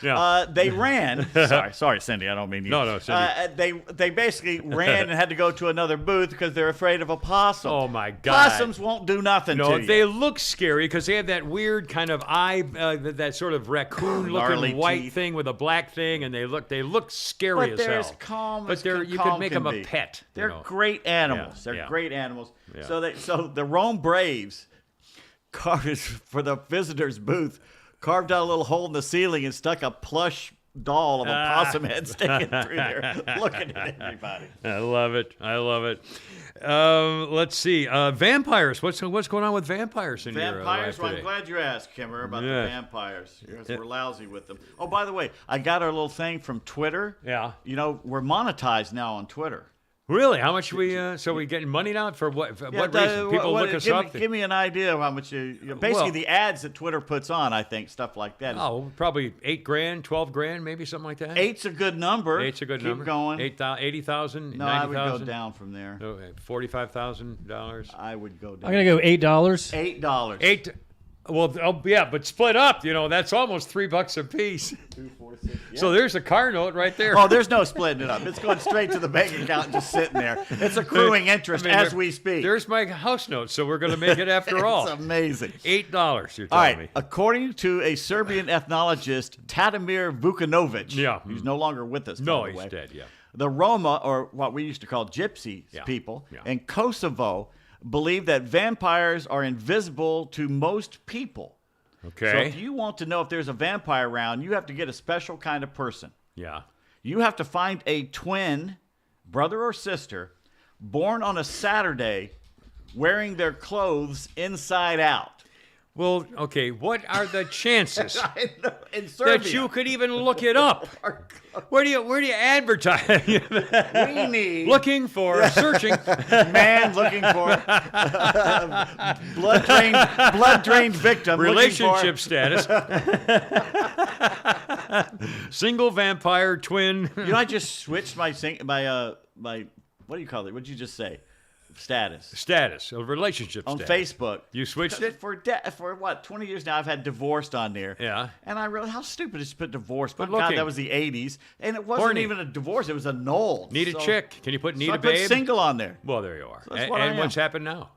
Yeah. they ran. Sorry, Cindy, I don't mean you. No, Cindy. They basically ran and had to go to another booth because they're afraid of a possum. Oh, my God. Possums won't do nothing No, to you. they look scary because they have that weird kind of eye, that sort of Gnarly raccoon-looking white teeth. thing with a black thing, and they look scary But as they're hell. as calm but as you calm could make can them be. a pet. They're great animals. Yeah, They're yeah. great animals. Yeah. So the Rome Braves carved for the visitors booth, carved out a little hole in the ceiling and stuck a plush doll of a possum head sticking through there, looking at everybody. I love it. Let's see. Vampires. What's going on with vampires in your Vampires? life Well, I'm today? glad you asked, Kimmer, about Yeah. the vampires. Yes, we're lousy with them. Oh, by the way, I got our little thing from Twitter. Yeah. We're monetized now on Twitter. Really? How much so we getting money now for what? For what reason? People look us up. Give me an idea of how much basically Well- the ads that Twitter puts on, I think, stuff like that. Oh, probably $8,000, $12,000, maybe something like that. Eight's a good number. Eight's a good Keep number. going. 80,000, No, I 90,000. would go down from there. $45,000. I would go down. I'm gonna go $8. $8. Eight. Well, yeah, but split up. That's almost $3 a piece. 2, 4, 6. Yeah. So there's a car note right there. Oh, there's no splitting it up. It's going straight to the bank account and just sitting there. It's accruing interest as we speak. There's my house note, so we're going to make it after all. It's amazing. $8. You're All telling right. me. According to a Serbian ethnologist, Tadimir Vukanovic, Yeah. who's no longer with us. No, by the he's way, dead. Yeah. The Roma, or what we used to call gypsy Yeah. people, Yeah. in Kosovo believe that vampires are invisible to most people. Okay. So if you want to know if there's a vampire around, you have to get a special kind of person. Yeah. You have to find a twin, brother or sister, born on a Saturday, wearing their clothes inside out. Well, okay. What are the chances In Serbia. that you could even look it up? Where do you advertise? We need Looking for, searching. man looking for blood drained victim. Relationship status. Single vampire twin. I just switched my what do you call it? What did you just say? Status A relationship on status. Facebook. You switched it? For what? 20 years now, I've had divorced on there. Yeah. And I realized how stupid it is to put divorced. But But God, looking. that was the 80s, and it wasn't Horny. even a divorce. It was a null. Need a chick. Can you put need So I a put babe? single on there. Well, there you are. that's what I And what's am. happened now?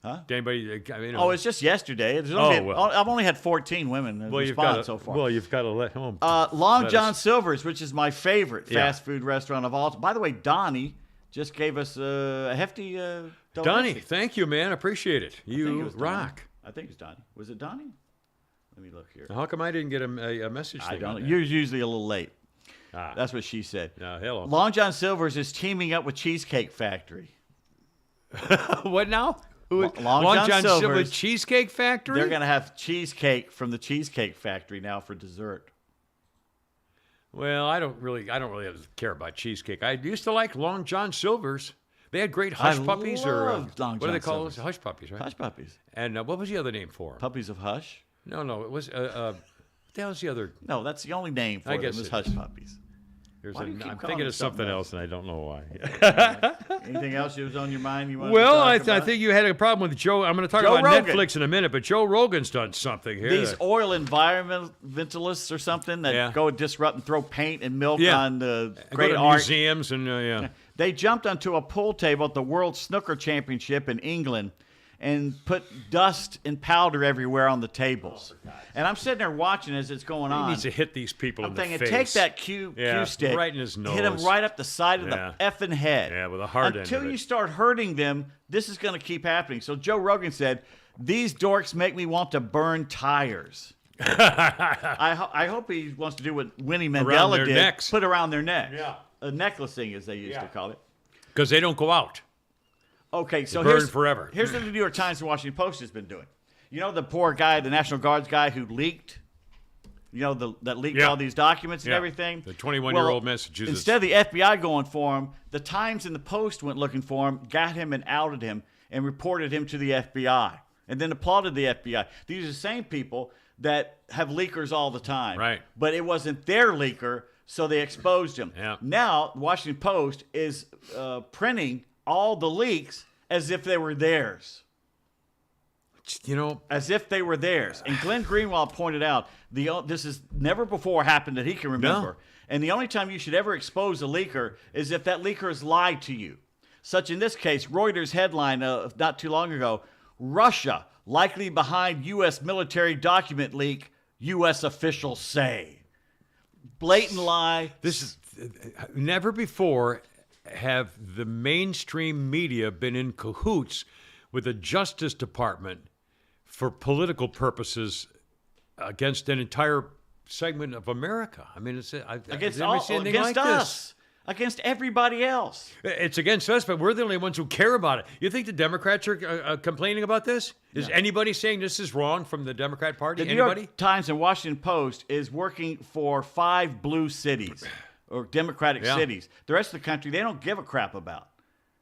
Huh? Did anybody? Oh, it's just yesterday. well. I've only had 14 women respond so far. Well, you've got to let home. Long let John us- Silver's, which is my favorite Yeah. fast food restaurant of all time. By the way, Donnie just gave us a hefty donation. Donnie, thank you, man. Appreciate it. I think it You was Donnie. rock. I think it's Donnie. Was it Donnie? Let me look here. How come I didn't get a message? I thing don't on know. that? You're usually a little late. Ah. That's what she said. Hello. Long John Silver's is teaming up with Cheesecake Factory. What now? Long John Silver's Cheesecake Factory. They're going to have cheesecake from the Cheesecake Factory now for dessert. Well, I don't really care about cheesecake. I used to like Long John Silver's. They had great hush puppies, or loved Long what do they John call those? Silver's. Hush puppies, right? Hush puppies. And what was the other name for them? Puppies of Hush? No, it was. What the hell was the other? No, that's the only name for I them guess is it Hush is. Puppies. Why do you keep I'm calling thinking it of something else, and I don't know why. Anything else that was on your mind you wanted Well, to I talk about? think you had a problem with Joe. I'm going to talk Joe about Rogan. Netflix in a minute, but Joe Rogan's done something here. These oil environmentalists or something that go and disrupt and throw paint and milk on the Go great to art. museums and They jumped onto a pool table at the World Snooker Championship in England and put dust and powder everywhere on the tables. And I'm sitting there watching as it's going on. He needs to hit these people I'm in thinking, the face. take that cue stick, right in his nose. hit him right up the side of the effing head. Yeah, with a hard end Until of it. you start hurting them, this is going to keep happening. So Joe Rogan said, "These dorks make me want to burn tires." I hope he wants to do what Winnie Mandela their did, necks. put around their necks. Yeah. A necklacing, as they used to call it. Because they don't go out. Okay, so burn forever. Here's what the New York Times and Washington Post has been doing. You know the poor guy, the National Guards guy who leaked, that leaked all these documents and everything? The 21-year-old Massachusetts. Instead of the FBI going for him, the Times and the Post went looking for him, got him and outed him, and reported him to the FBI, and then applauded the FBI. These are the same people that have leakers all the time. Right. But it wasn't their leaker, so they exposed him. Yeah. Now, the Washington Post is printing all the leaks as if they were theirs. As if they were theirs. And Glenn Greenwald pointed out, this has never before happened that he can remember. No. And the only time you should ever expose a leaker is if that leaker has lied to you. Such in this case, Reuters headline not too long ago, Russia likely behind U.S. military document leak, U.S. officials say. Blatant lie. This is never before have the mainstream media been in cahoots with the Justice Department for political purposes against an entire segment of America. I mean, Against like us. Against everybody else. It's against us, but we're the only ones who care about it. You think the Democrats are complaining about this? Is anybody saying this is wrong from the Democrat Party? The New York Times and Washington Post is working for 5 blue cities or Democratic cities. The rest of the country, they don't give a crap about.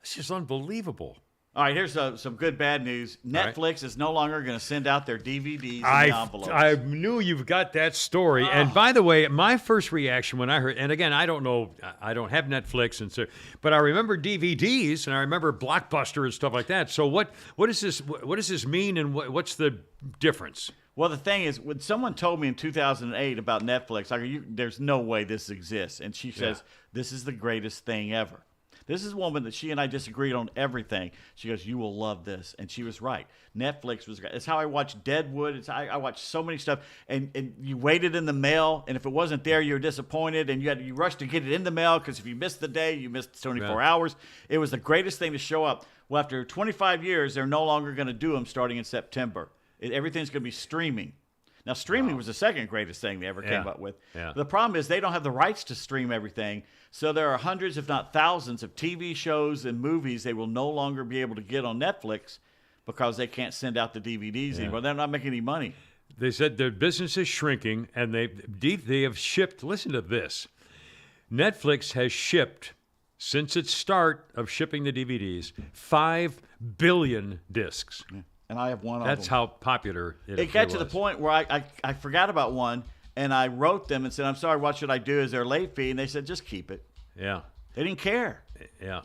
It's just unbelievable. All right, here's some good bad news. Netflix is no longer going to send out their DVDs in the envelopes. I knew you've got that story. And by the way, my first reaction when I heard, and again, I don't know, I don't have Netflix, and so, but I remember DVDs and I remember Blockbuster and stuff like that. So what does this mean, and what's the difference? Well, the thing is, when someone told me in 2008 about Netflix, I go, there's no way this exists. And she says, this is the greatest thing ever. This is a woman that she and I disagreed on everything. She goes, you will love this. And she was right. Netflix was great. It's how I watched Deadwood. I watched so many stuff. And you waited in the mail, and if it wasn't there, you were disappointed, and you rushed to get it in the mail because if you missed the day, you missed 24 hours. It was the greatest thing to show up. Well, after 25 years, they're no longer going to do them starting in September. Everything's going to be streaming. Now, streaming was the second greatest thing they ever came up with. Yeah. The problem is they don't have the rights to stream everything. So there are hundreds, if not thousands, of TV shows and movies they will no longer be able to get on Netflix because they can't send out the DVDs anymore. They're not making any money. They said their business is shrinking, and they have shipped, listen to this, Netflix has shipped, since its start of shipping the DVDs, 5 billion discs. Yeah. And I have one of them. That's how popular it was. It got to the point where I forgot about one, and I wrote them and said, I'm sorry, what should I do? Is there a late fee? And they said, just keep it. Yeah. They didn't care. Yeah.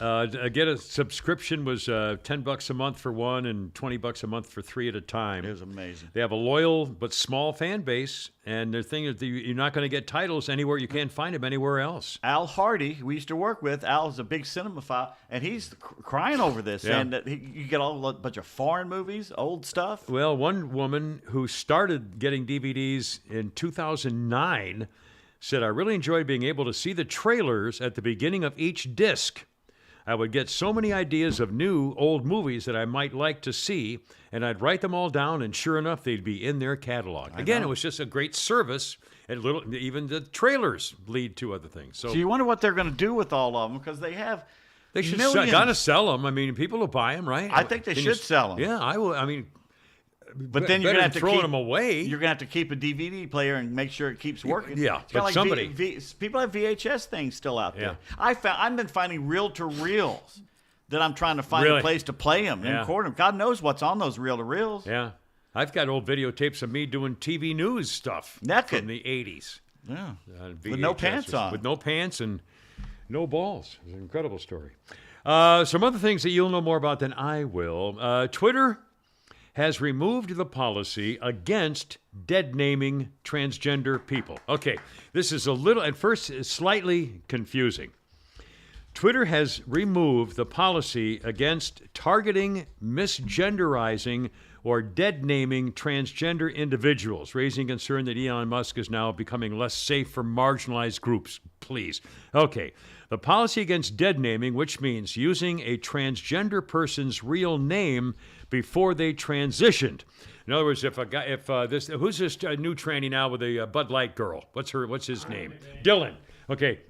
Get a subscription was $10 a month for one and $20 a month for 3 at a time. It was amazing. They have a loyal but small fan base, and the thing is, you're not going to get titles anywhere. You can't find them anywhere else. Al Hardy, who we used to work with, Al is a big cinemaphile, and he's crying over this. Yeah. And you get a bunch of foreign movies, old stuff. Well, one woman who started getting DVDs in 2009 said, I really enjoyed being able to see the trailers at the beginning of each disc. I would get so many ideas of new, old movies that I might like to see, and I'd write them all down, and sure enough, they'd be in their catalog. Again, it was just a great service, and even the trailers lead to other things. So you wonder what they're going to do with all of them, because they have they should millions. got to sell them. I mean, people will buy them, right? I think they should sell them. Yeah, I will. I mean, but then you're going to have to throw keep them away. You're going to have to keep a DVD player and make sure it keeps working. Yeah, it's kinda but somebody. people have VHS things still out there. Yeah. I've been finding reel-to-reels that I'm trying to find a place to play them and record them. God knows what's on those reel-to-reels. Yeah, I've got old videotapes of me doing TV news stuff from the 80s. Yeah. With no pants on. With no pants and no balls. It's an incredible story. Some other things that you'll know more about than I will. Twitter has removed the policy against dead naming transgender people. Okay, this is a little, at first, slightly confusing. Twitter has removed the policy against targeting, misgenderizing, or dead naming transgender individuals, raising concern that Elon Musk is now becoming less safe for marginalized groups. Please. Okay. The policy against dead naming, which means using a transgender person's real name before they transitioned. In other words, if a guy, who's this new tranny now with a Bud Light girl? What's his name? Dylan. Okay.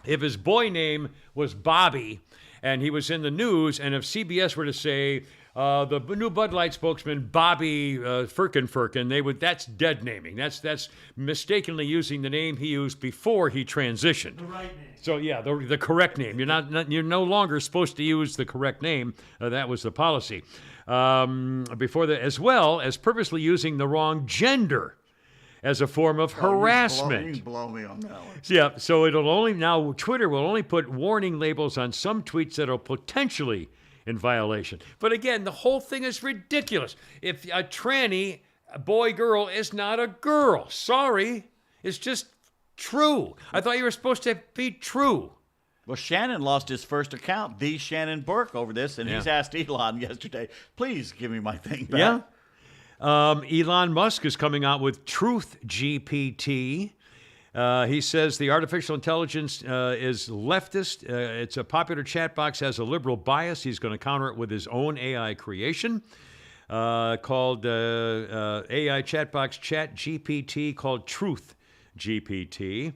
If his boy name was Bobby and he was in the news, and if CBS were to say, the new Bud Light spokesman, Bobby Firkin, that's dead naming. That's mistakenly using the name he used before he transitioned. The right name. So yeah, the correct name. You're no longer supposed to use the correct name. That was the policy. As well as purposely using the wrong gender as a form of harassment. You blow me on that one. Yeah, so Twitter will only put warning labels on some tweets that are potentially in violation. But again, the whole thing is ridiculous. If a tranny, a boy, girl, is not a girl. Sorry. It's just true. I thought you were supposed to be true. Well, Shannon lost his first account, the Shannon Burke, over this, and he's asked Elon yesterday, please give me my thing back. Yeah. Elon Musk is coming out with Truth GPT. He says the artificial intelligence is leftist. It's a popular chat box, has a liberal bias. He's going to counter it with his own AI creation called AI chat box Chat GPT called Truth GPT.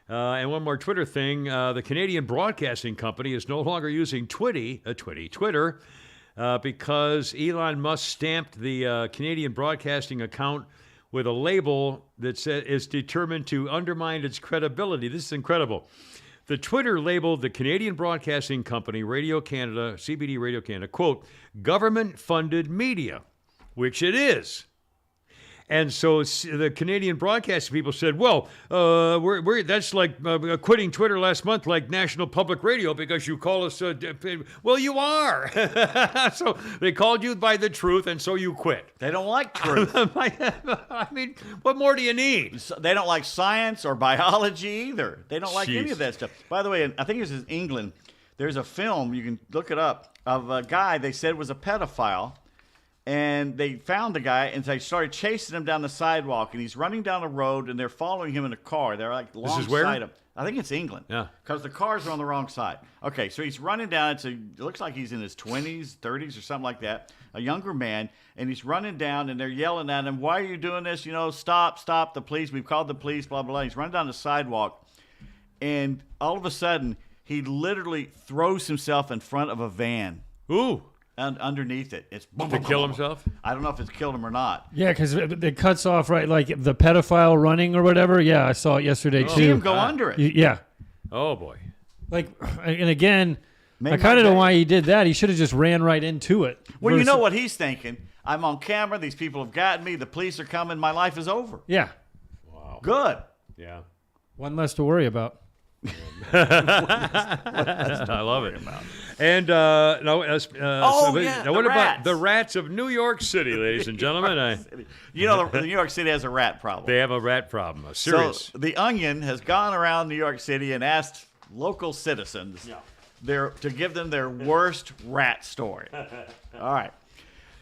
And one more Twitter thing. The Canadian Broadcasting Company is no longer using Twitter, because Elon Musk stamped the Canadian Broadcasting account with a label that is determined to undermine its credibility. This is incredible. The Twitter labeled the Canadian Broadcasting Company, Radio Canada, CBD Radio Canada, quote, government-funded media, which it is. And so the Canadian broadcasting people said, well, that's like quitting Twitter last month like National Public Radio because you call us, well, you are. So they called you by the truth, and so you quit. They don't like truth. I mean, what more do you need? They don't like science or biology either. They don't like any of that stuff. By the way, I think it was in England. There's a film, you can look it up, of a guy they said was a pedophile. And they found the guy, and they started chasing him down the sidewalk. And he's running down the road, and they're following him in a car. They're like alongside him. I think it's England. Yeah. Because the cars are on the wrong side. Okay, so he's running down. It looks like he's in his 20s, 30s, or something like that. A younger man. And he's running down, and they're yelling at him, why are you doing this? You know, stop, the police. We've called the police, blah, blah, blah. He's running down the sidewalk. And all of a sudden, he literally throws himself in front of a van. Ooh. And underneath it, it's boom, to boom, kill boom, himself. I don't know if it's killed him or not. Yeah, because it cuts off right, like the pedophile running or whatever. Yeah, I saw it yesterday too. See him go under it. Yeah. Oh boy. Like, and again, I kind of know why he did that. He should have just ran right into it. Well, you know what he's thinking. I'm on camera. These people have gotten me. The police are coming. My life is over. Yeah. Wow. Good. Yeah. One less to worry about. I love it. And what about the rats of New York City, ladies and gentlemen? You know, New York City has a rat problem. They have a rat problem, a serious. So the Onion has gone around New York City and asked local citizens to give them their worst rat story. All right.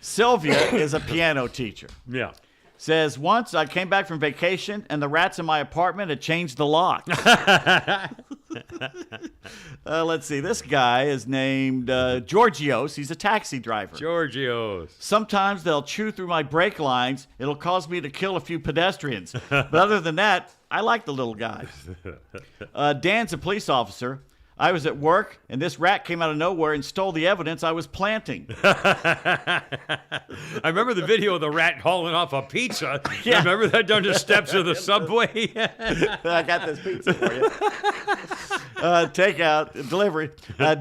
Sylvia is a piano teacher. Yeah. Says, once I came back from vacation and the rats in my apartment had changed the lock. Let's see. This guy is named Georgios. He's a taxi driver. Georgios. Sometimes they'll chew through my brake lines. It'll cause me to kill a few pedestrians. But other than that, I like the little guys. Dan's a police officer. I was at work, and this rat came out of nowhere and stole the evidence I was planting. I remember the video of the rat hauling off a pizza. Yeah. Remember that down the steps of the subway? I got this pizza for you. Takeout, delivery.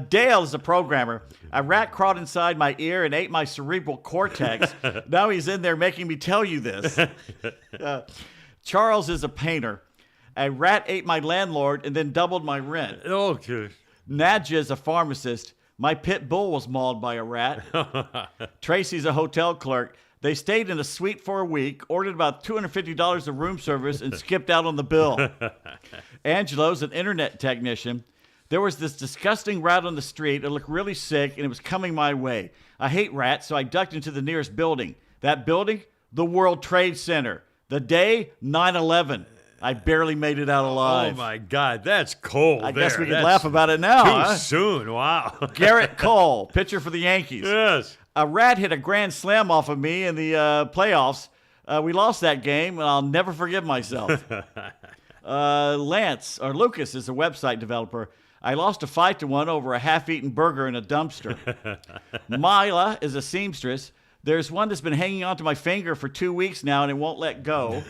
Dale is a programmer. A rat crawled inside my ear and ate my cerebral cortex. Now he's in there making me tell you this. Charles is a painter. A rat ate my landlord and then doubled my rent. Okay. Nadja is a pharmacist. My pit bull was mauled by a rat. Tracy's a hotel clerk. They stayed in a suite for a week, ordered about $250 of room service, and skipped out on the bill. Angelo's an internet technician. There was this disgusting rat on the street. It looked really sick, and it was coming my way. I hate rats, so I ducked into the nearest building. That building? The World Trade Center. The day? 9/11. I barely made it out alive. Oh, my God. That's cold. I guess we could laugh about it now. Too Huh? soon. Wow. Garrett Cole, pitcher for the Yankees. Yes. A rat hit a grand slam off of me in the playoffs. We lost that game, and I'll never forgive myself. Lucas is a website developer. I lost a 5-1 over a half-eaten burger in a dumpster. Mila is a seamstress. There's one that's been hanging onto my finger for 2 weeks now, and it won't let go.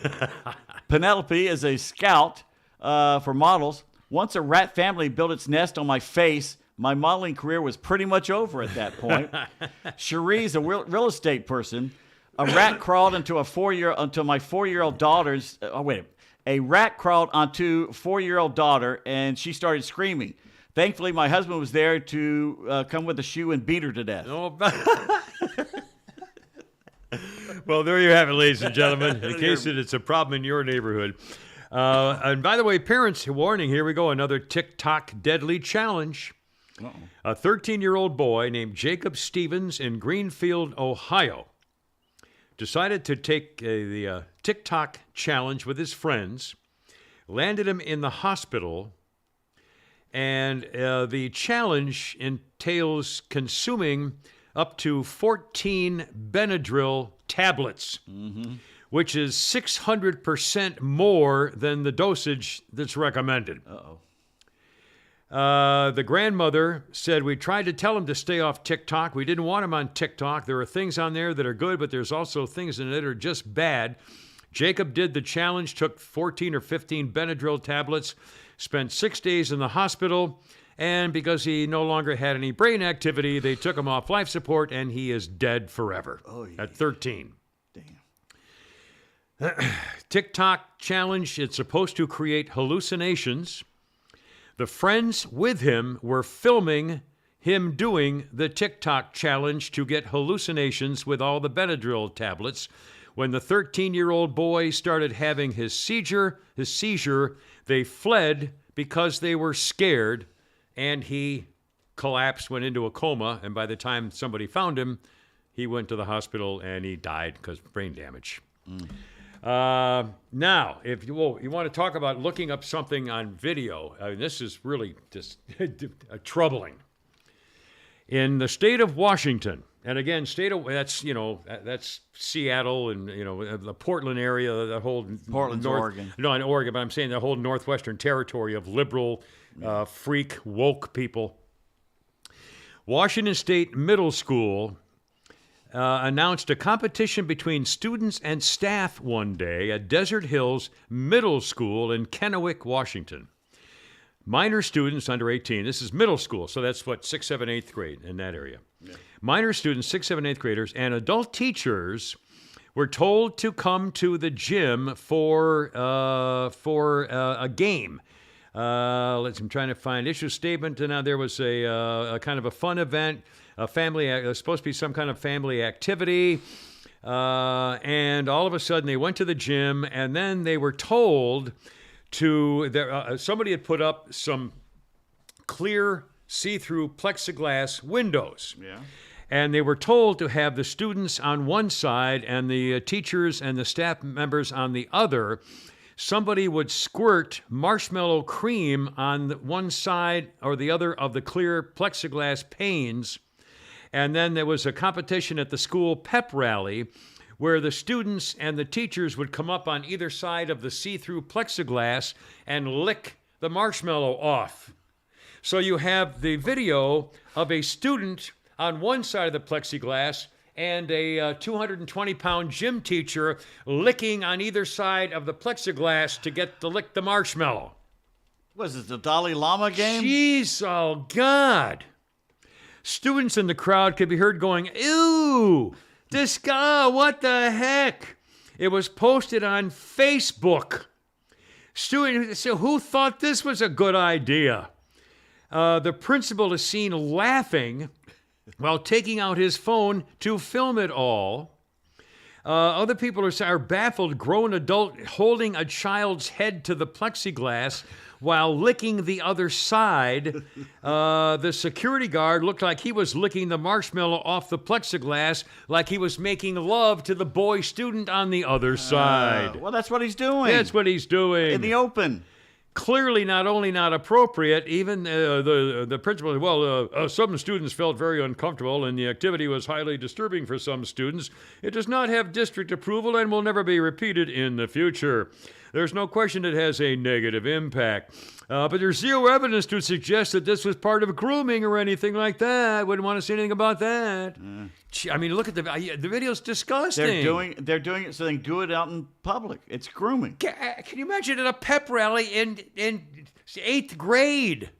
Penelope is a scout for models. Once a rat family built its nest on my face, my modeling career was pretty much over at that point. Cherie's a real estate person. A rat crawled into my 4-year-old daughter's. A rat crawled onto 4-year-old daughter, and she started screaming. Thankfully, my husband was there to come with a shoe and beat her to death. Oh, well, there you have it, ladies and gentlemen. In case it's a problem in your neighborhood. And by the way, parents, warning, here we go, another TikTok deadly challenge. Uh-oh. A 13-year-old boy named Jacob Stevens in Greenfield, Ohio, decided to take the TikTok challenge with his friends, landed him in the hospital, and the challenge entails consuming up to 14 Benadryl tablets, which is 600% more than the dosage that's recommended. Uh-oh. The grandmother said, we tried to tell him to stay off TikTok. We didn't want him on TikTok. There are things on there that are good, but there's also things in it that are just bad. Jacob did the challenge, took 14 or 15 Benadryl tablets, spent 6 days in the hospital, and because he no longer had any brain activity, they took him off life support, and he is dead forever at 13. Damn. TikTok challenge, it's supposed to create hallucinations. The friends with him were filming him doing the TikTok challenge to get hallucinations with all the Benadryl tablets. When the 13-year-old boy started having his seizure, they fled because they were scared, and he collapsed, went into a coma, and by the time somebody found him, he went to the hospital and he died because of brain damage. Now, if you want to talk about looking up something on video, this is really just troubling. In the state of Washington, and again, that's Seattle and the Portland area, the whole Portland's Oregon. No, in Oregon, but I'm saying the whole northwestern territory of liberal, freak, woke people. Washington State Middle School announced a competition between students and staff one day at Desert Hills Middle School in Kennewick, Washington. Minor students under 18, this is middle school, so that's 6th, 7th, 8th grade in that area. Yeah. Minor students, 6th, 7th, 8th graders, and adult teachers were told to come to the gym for a game. I'm trying to find issue statement. Now there was a kind of a fun event. It was supposed to be some kind of family activity, and all of a sudden they went to the gym, and then they were told somebody had put up some clear see-through plexiglass windows. Yeah. And they were told to have the students on one side and the teachers and the staff members on the other. Somebody would squirt marshmallow cream on one side or the other of the clear plexiglass panes. And then there was a competition at the school pep rally where the students and the teachers would come up on either side of the see-through plexiglass and lick the marshmallow off. So you have the video of a student on one side of the plexiglass and a 220-pound gym teacher licking on either side of the plexiglass to get to lick the marshmallow. Was it the Dalai Lama game? Jeez, oh God. Students in the crowd could be heard going, ew, this guy, what the heck? It was posted on Facebook. Student, so who thought this was a good idea? The principal is seen laughing while taking out his phone to film it all. Other people are baffled. Grown adult holding a child's head to the plexiglass while licking the other side. The security guard looked like he was licking the marshmallow off the plexiglass like he was making love to the boy student on the other side. Well, that's what he's doing. That's what he's doing. In the open. Clearly not only not appropriate, even the principal, some students felt very uncomfortable and the activity was highly disturbing for some students. It does not have district approval and will never be repeated in the future. There's no question it has a negative impact. But there's zero evidence to suggest that this was part of grooming or anything like that. Wouldn't want to say anything about that. I mean, look at the video's disgusting. They're doing it so they can do it out in public. It's grooming. Can you imagine at a pep rally in 8th grade?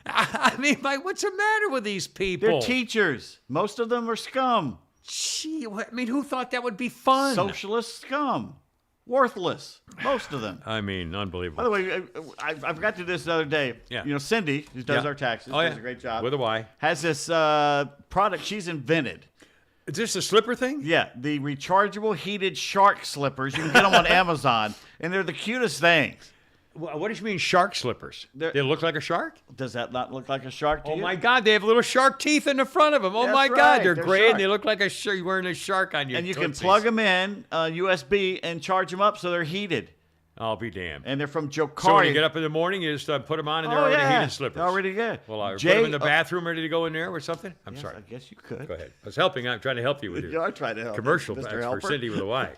I mean, what's the matter with these people? They're teachers. Most of them are scum. Gee, I mean, who thought that would be fun? Socialist scum. Worthless. Most of them. I mean, unbelievable. By the way, I forgot to do this the other day. Yeah. You know, Cindy, who does our taxes, does a great job. With a Y. Has this product she's invented. Is this a slipper thing? Yeah, the rechargeable heated shark slippers. You can get them on Amazon, and they're the cutest things. What do you mean shark slippers? They look like a shark? Does that not look like a shark to you? Oh, my God. They have little shark teeth in the front of them. Oh, That's my God. right, They're they're gray, shark. and they look like you're wearing a shark on your And you can tootsies. plug them in USB and charge them up so they're heated. I'll be damned. And they're from Jokari. So when you get up in the morning, you just put them on, and they're already heated slippers. They're already good. Well, I put them in the bathroom ready to go in there or something? I'm sorry. I guess you could. Go ahead. I was helping. I'm trying to help you with You your are trying to help. commercial Mr. for Helper. Cindy with a Y.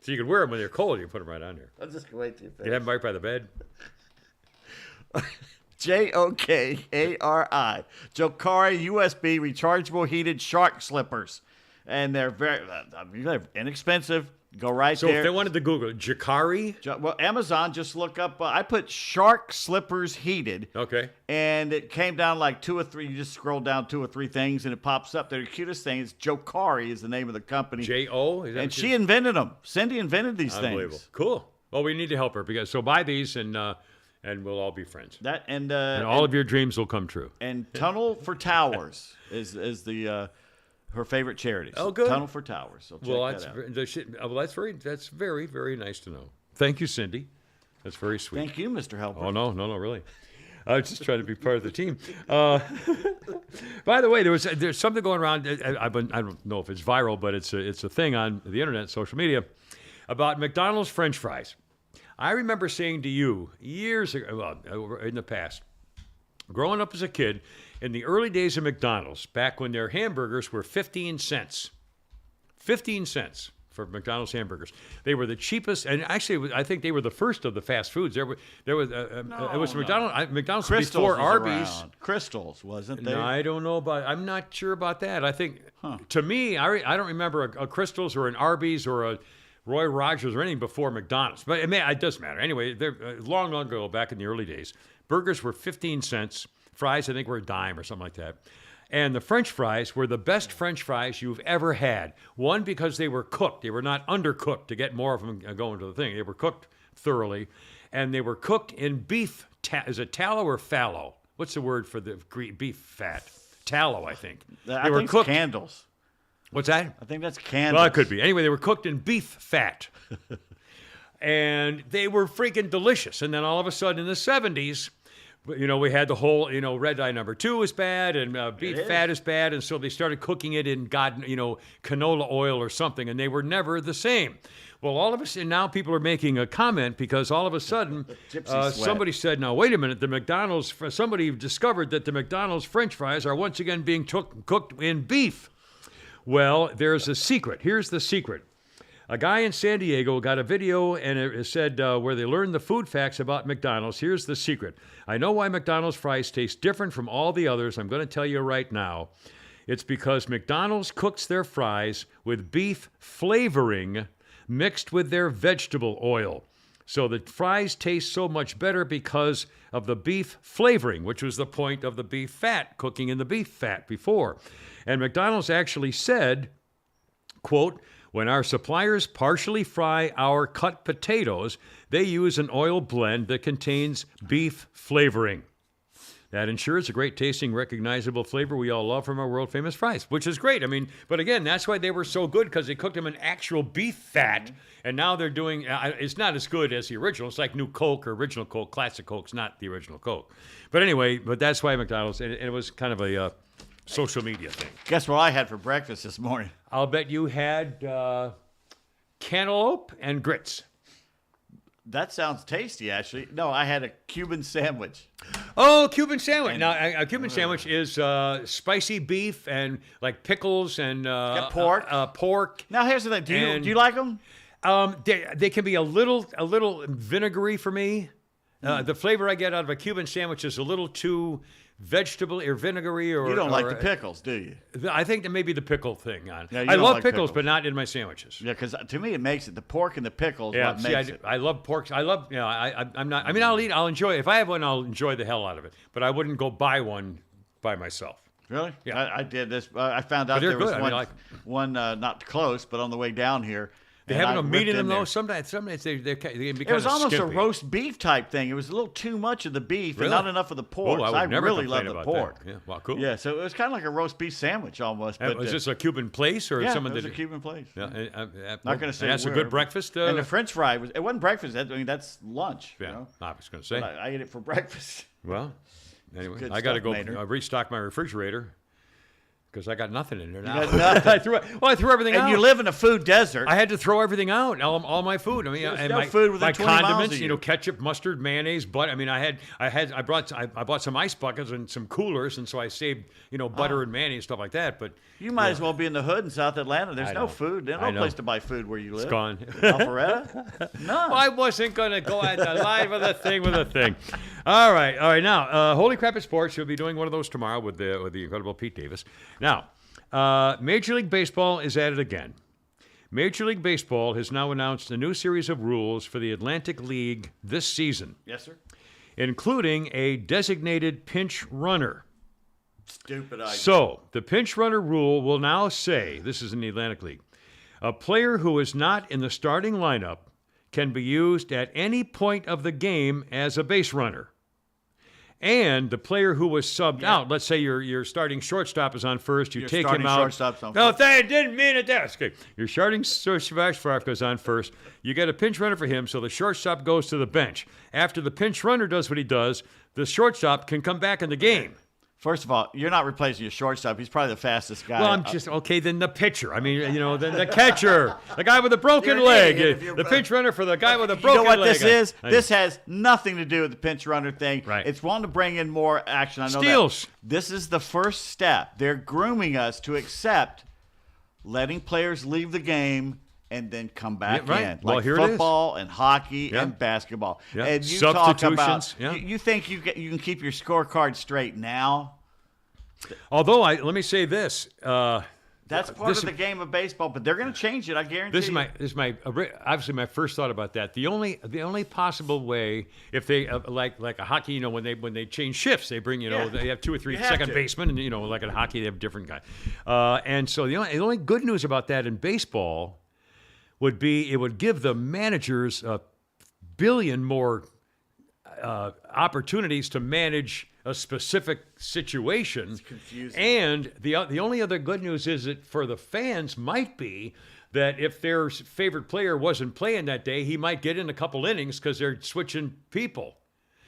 So you can wear them when they're cold. You put them right on there. I'll just wait till you You have them right by the bed. Jokari. Jokari USB rechargeable heated shark slippers. And they're they're inexpensive. Go right So there. if they wanted to Google it, Jokari? Well, Amazon, just look up. I put shark slippers heated. Okay. And it came down like 2 or 3. You just scroll down 2 or 3 things, and it pops up. They're the cutest thing. It's Jokari is the name of the company. J-O? Is that And what she invented them. Cindy invented these Unbelievable. things. Cool. Well, we need to help her so buy these and we'll all be friends. That and all of your dreams will come true. And Tunnel for Towers is the her favorite charity. Oh, good. Tunnel for Towers. So check that out. That's very, very nice to know. Thank you, Cindy. That's very sweet. Thank you, Mr. Helper. Oh, no, really. I was just trying to be part of the team. By the way, there's something going around. I don't know if it's viral, but it's a thing on the internet, social media, about McDonald's French fries. I remember saying to you years ago, in the past, growing up as a kid, in the early days of McDonald's, back when their hamburgers were 15 cents. 15 cents for McDonald's hamburgers. They were the cheapest, and actually, I think they were the first of the fast foods. It was McDonald's Crystals before was Arby's. around. Crystals, wasn't there? No, I don't know about. I'm not sure about that. I think to me, I don't remember a Crystals or an Arby's or a Roy Rogers or anything before McDonald's. But it doesn't matter. Anyway, long ago, back in the early days, burgers were 15 cents. Fries, I think, were a dime or something like that. And the French fries were the best French fries you've ever had. One, because they were cooked. They were not undercooked to get more of them going to the thing. They were cooked thoroughly. And they were cooked in beef. Is it tallow or fallow? What's the word for the beef fat? Tallow, I think. I think it's candles. What's that? I think that's candles. Well, it could be. Anyway, they were cooked in beef fat. And they were freaking delicious. And then all of a sudden in the 70s, we had the whole, red dye number 2 is bad and beef fat is bad. And so they started cooking it in, canola oil or something. And they were never the same. Well, all of a sudden now people are making a comment because all of a sudden somebody said, now, wait a minute, somebody discovered that the McDonald's French fries are once again being cooked in beef. Well, there's a secret. Here's the secret. A guy in San Diego got a video, and it said where they learned the food facts about McDonald's. Here's the secret. I know why McDonald's fries taste different from all the others. I'm going to tell you right now. It's because McDonald's cooks their fries with beef flavoring mixed with their vegetable oil. So the fries taste so much better because of the beef flavoring, which was the point of the beef fat, cooking in the beef fat before. And McDonald's actually said, quote, When our suppliers partially fry our cut potatoes, they use an oil blend that contains beef flavoring. That ensures a great tasting, recognizable flavor we all love from our world famous fries, which is great. I mean, but again, that's why they were so good, because they cooked them in actual beef fat. And now they're doing, it's not as good as the original. It's like new Coke or original Coke. Classic Coke's not the original Coke. But anyway, that's why McDonald's, and it was kind of a social media thing. Guess what I had for breakfast this morning? I'll bet you had cantaloupe and grits. That sounds tasty, actually. No, I had a Cuban sandwich. Oh, Cuban sandwich. Now, a Cuban sandwich is spicy beef and like pickles and Got pork. Pork. Now, here's the thing. Do you like them? They can be a little vinegary for me. The flavor I get out of a Cuban sandwich is a little too vegetable or vinegary. Or You don't like the pickles, do you? I think that may be the pickle thing on. Yeah, you I don't love like pickles, pickles. but not in my sandwiches. Yeah, because to me it makes it the pork and the pickles. Yeah, what see, makes it. I love pork. I love, I'm not, I mean, I'll enjoy it. If I have one, I'll enjoy the hell out of it. But I wouldn't go buy one by myself. Really? Yeah. I did this. I found out they're there was good. I mean, one not close, but on the way down here. They and have I no meat ripped in them, though. there. Sometimes they can be It kind was of almost skimpy. a roast beef type thing. It was a little too much of the beef Really? and not enough of the pork. Oh, I So would never really love complain the about pork. that. Yeah, well, cool. Yeah, so it was kind of like a roast beef sandwich almost. But Is this a Cuban place or yeah, someone it was that? a Cuban place. Yeah, Not going to say and that's a where, good but- breakfast. and the French fry it wasn't breakfast. That's lunch. Yeah, You know? I was going to say. But I ate it for breakfast. Well, anyway, good I got to stuff, go Maynard. restock my refrigerator because I got nothing in there now. got nothing. I threw everything out. And you live in a food desert. I had to throw everything out, all my food. I mean, There's and no my, food within my 20 miles of condiments, you. ketchup, mustard, mayonnaise, butter. I mean, I bought some ice buckets and some coolers, and so I saved, butter and mayonnaise, stuff like that. But You might as well be in the hood in South Atlanta. There's I no know. food. There's I no know. place to buy food where you live. it's gone. Alpharetta? None. I wasn't going to go at the line with a thing. All right. Now, Holy Crap at Sports. We'll be doing one of those tomorrow with the incredible Pete Davis. Now, Major League Baseball is at it again. Major League Baseball has now announced a new series of rules for the Atlantic League this season, Yes, sir. including a designated pinch runner. Stupid idea. So, the pinch runner rule will now say, this is in the Atlantic League, a player who is not in the starting lineup can be used at any point of the game as a base runner. And the player who was subbed out, let's say your starting shortstop is on first, you Your take him starting out. shortstop's on No, first. I didn't mean it there. Okay. Your starting shortstop goes on first. You get a pinch runner for him, so the shortstop goes to the bench. After the pinch runner does what he does, the shortstop can come back in the game. First of all, you're not replacing your shortstop. He's probably the fastest guy. Well, I'm just okay. Then the pitcher. I mean, then the catcher, the guy with a broken You're an leg, idiot if you're- the pinch runner for the guy with a You broken know what leg. this is? I- This has nothing to do with the pinch runner thing. Right. It's one to bring in more action. I know Steals. that. This is the first step. They're grooming us to accept letting players leave the game and then come back Yeah, right. in. Well, Like here it is. football and hockey Yeah. and basketball. Yeah. And you talk about, Substitutions. Yeah. you think you can keep your scorecard straight now? Although let me say this. That's part This- of the game of baseball, but they're going to change it. I guarantee. This is my obviously my first thought about that. The only possible way, if they like a hockey, when they change shifts, they bring Yeah. they have 2 or 3 You have second to. basemen, and like in hockey they have a different guy. And so the only good news about that in baseball would be it would give the managers a billion more opportunities to manage a specific situation. It's confusing. And the only other good news is that for the fans might be that if their favorite player wasn't playing that day, he might get in a couple innings because they're switching people.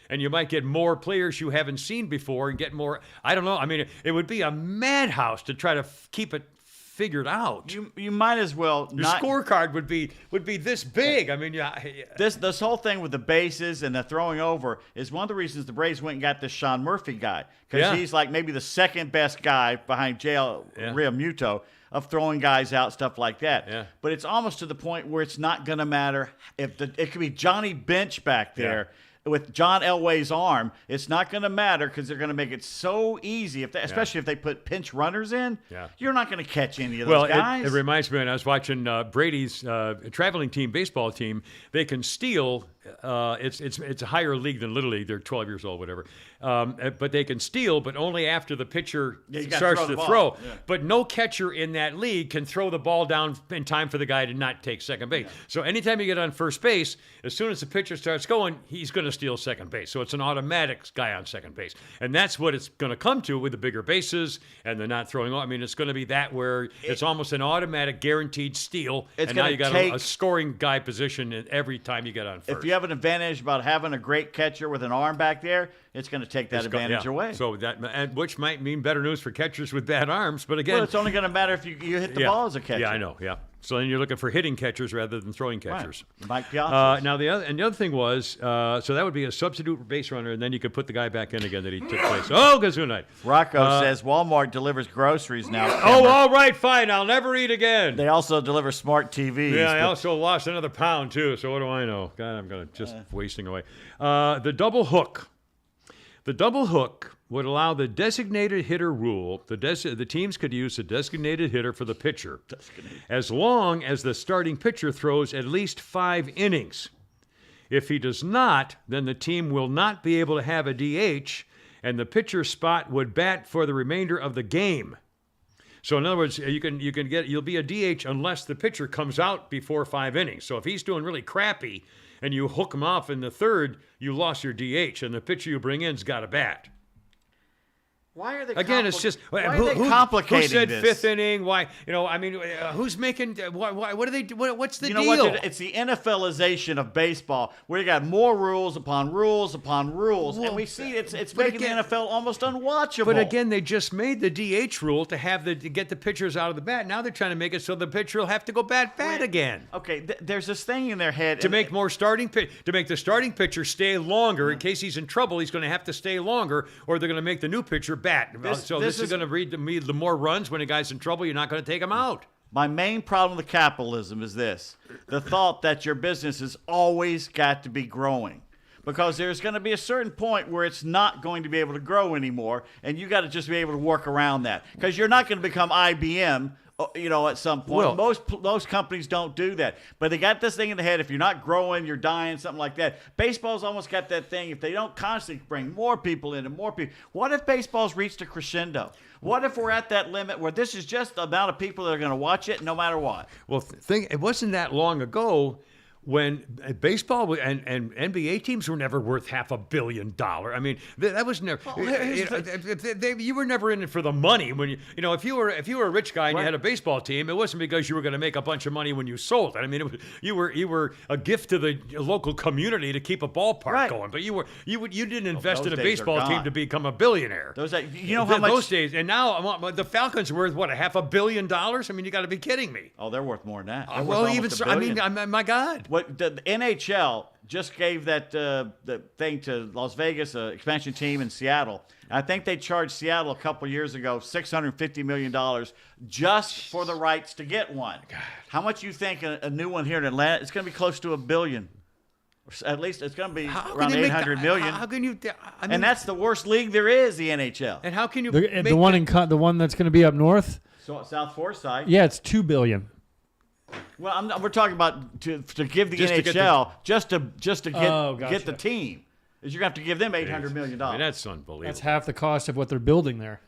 And you might get more players you haven't seen before and get more. I don't know. I mean, it would be a madhouse to try to keep it figured out. You might as well Your not. scorecard would be this big. I mean, yeah. This whole thing with the bases and the throwing over is one of the reasons the Braves went and got this Sean Murphy guy, because Yeah. he's like maybe the second best guy behind JL Realmuto of throwing guys out, stuff like that. Yeah. But it's almost to the point where it's not going to matter if it could be Johnny Bench back there. With John Elway's arm, it's not going to matter because they're going to make it so easy, especially if they put pinch runners in. Yeah. You're not going to catch any of those guys. It reminds me when I was watching Brady's traveling team, baseball team, they can steal it's a higher league than Little League. They're 12 years old, whatever. But they can steal, but only after the pitcher you gotta starts throw the to ball. throw. Yeah. But no catcher in that league can throw the ball down in time for the guy to not take second base. So anytime you get on first base, as soon as the pitcher starts going, he's going to steal second base. So it's an automatic guy on second base. And that's what it's going to come to with the bigger bases and the not throwing. I mean, it's going to be that where it's almost an automatic guaranteed steal. It's And now gonna you got take- a scoring guy position every time you get on first. If you have an advantage about having a great catcher with an arm back there, it's going to take that advantage away. So which might mean better news for catchers with bad arms, but again, Well, it's only going to matter if you hit the ball as a catcher. Yeah, I know. Yeah. So then you're looking for hitting catchers rather than throwing Right. catchers. Mike Piazza. Now the other thing was so that would be a substitute base runner, and then you could put the guy back in again that he took place. Oh, Gazoo night. Rocco says Walmart delivers groceries now. Oh, all right, fine. I'll never eat again. They also deliver smart TVs. Yeah, I but- also lost another pound too. So what do I know? God, I'm gonna just wasting away. The double hook. The double hook would allow the designated hitter rule. The teams could use a designated hitter for the pitcher, as long as the starting pitcher throws at least 5 innings. If he does not, then the team will not be able to have a DH, and the pitcher spot would bat for the remainder of the game. So in other words, you'll be a DH unless the pitcher comes out before 5 innings. So if he's doing really crappy and you hook him off in the third, you lost your DH, and the pitcher you bring in's got to bat. Why are they Again, it's just why are they complicating who said this? fifth inning? Why? I mean, who's making? What do they? What's the You deal? know what? It's the NFLization of baseball, where you got more rules upon rules upon rules, and we see it's but making again- the NFL almost unwatchable. But again, they just made the DH rule to get the pitchers out of the bat. Now they're trying to make it so the pitcher will have to go bat again. Okay, there's this thing in their head To make more to make the starting pitcher stay longer in case he's in trouble, he's going to have to stay longer, or they're going to make the new pitcher bat. This is going to read to me the more runs when a guy's in trouble, you're not going to take him out. My main problem with capitalism is this: the thought that your business has always got to be growing. Because there's going to be a certain point where it's not going to be able to grow anymore, and you got to just be able to work around that. Because you're not going to become IBM, at some point. Well- Most companies don't do that. But they got this thing in the head: if you're not growing, you're dying, something like that. Baseball's almost got that thing. If they don't constantly bring more people in and more people, what if baseball's reached a crescendo? What if we're at that limit where this is just the amount of people that are going to watch it, no matter what? Well, it wasn't that long ago when baseball and NBA teams were never worth $500 million. I mean, that was never. You were never in it for the money. When if you were a rich guy and you had a baseball team, it wasn't because you were going to make a bunch of money when you sold it. I mean, you were a gift to the local community to keep a ballpark going. But you didn't invest those in a days are baseball team gone. to become a billionaire. You know how much those days, and now the Falcons are worth what, $500 million? I mean, you got to be kidding me. Oh, they're worth more than that. They're worth Well, almost even $1 so, I billion. mean, my God. What the NHL just gave that the thing to Las Vegas, expansion team in Seattle. I think they charged Seattle a couple years ago $650 million just for the rights to get one. God. How much you think a new one here in Atlanta? It's going to be close to $1 billion. At least it's going to be around 800 million. How can you? I mean, And that's the worst league there is, the NHL. and how can you? The one that's going to be up north. So South Forsyth. Yeah, it's $2 billion. Well, we're talking about to give the Just to get NHL just to get Oh, gotcha. get the team. Is you're gonna have to give them $800 million. I mean, that's unbelievable. That's half the cost of what they're building there.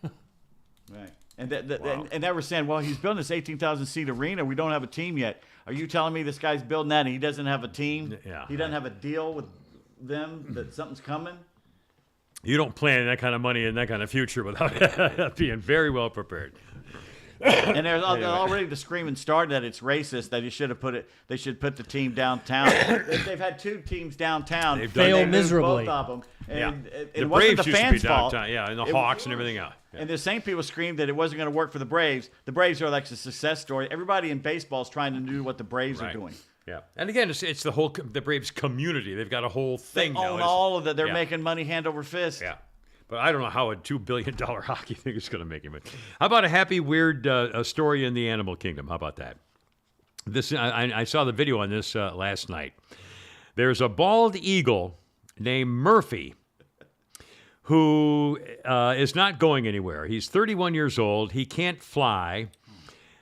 Right. And and they were saying, well, he's building this 18,000 seat arena. We don't have a team yet. Are you telling me this guy's building that and he doesn't have a team? Yeah. He doesn't have a deal with them that something's coming? You don't plan that kind of money and that kind of future without being very well prepared. And they're already the screaming start that it's racist, that they should put the team downtown. They've had 2 teams downtown. They've Fail done- They moved miserably. Both of them. And Yeah. it The wasn't Braves the used to be fans' fault. downtown, yeah, and the It- Hawks and everything else. Yeah. And the same people screamed that it wasn't going to work for the Braves. The Braves are like a success story. Everybody in baseball is trying to do what the Braves are Right. doing. Yeah, and again, it's the Braves community. They've got a whole They thing now. own It's- all of that. They're yeah. making money hand over fist. Yeah. But I don't know how a $2 billion hockey thing is going to make him. How about a happy, weird story in the animal kingdom? How about that? I saw the video on this last night. There's a bald eagle named Murphy who is not going anywhere. He's 31 years old. He can't fly.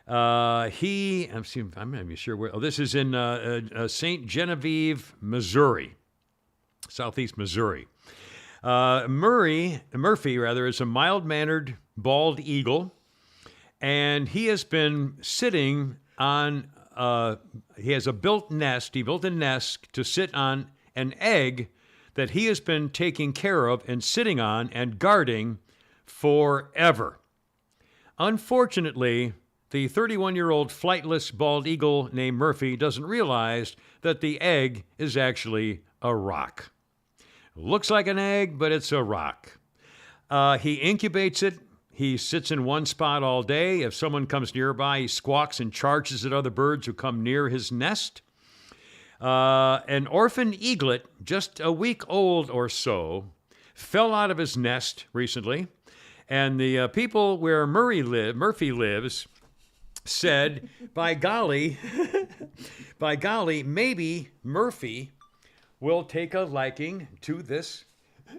I'm not even sure where. Oh, this is in St. Genevieve, Missouri. southeast Missouri. Murphy is a mild-mannered bald eagle, and he has been sitting on, he has a built nest. He built a nest to sit on an egg that he has been taking care of and sitting on and guarding forever. Unfortunately, the 31-year-old flightless bald eagle named Murphy doesn't realize that the egg is actually a rock. Looks like an egg, but it's a rock. He incubates it. He sits in one spot all day. If someone comes nearby, he squawks and charges at other birds who come near his nest. An orphan eaglet, just a week old or so, fell out of his nest recently, and the people where Murphy lives said, by golly, maybe Murphy will take a liking to this.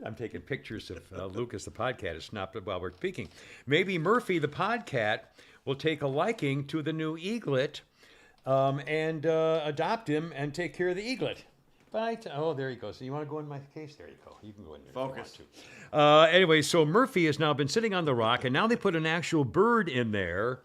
I'm taking pictures of Lucas the podcat is snapped while we're speaking. Maybe Murphy the podcat will take a liking to the new eaglet and adopt him and take care of the eaglet. Oh, there you go. So you want to go in my case? There you go. You can go in there. Focus. If you want to. Anyway, so Murphy has now been sitting on the rock, and now they put an actual bird in there.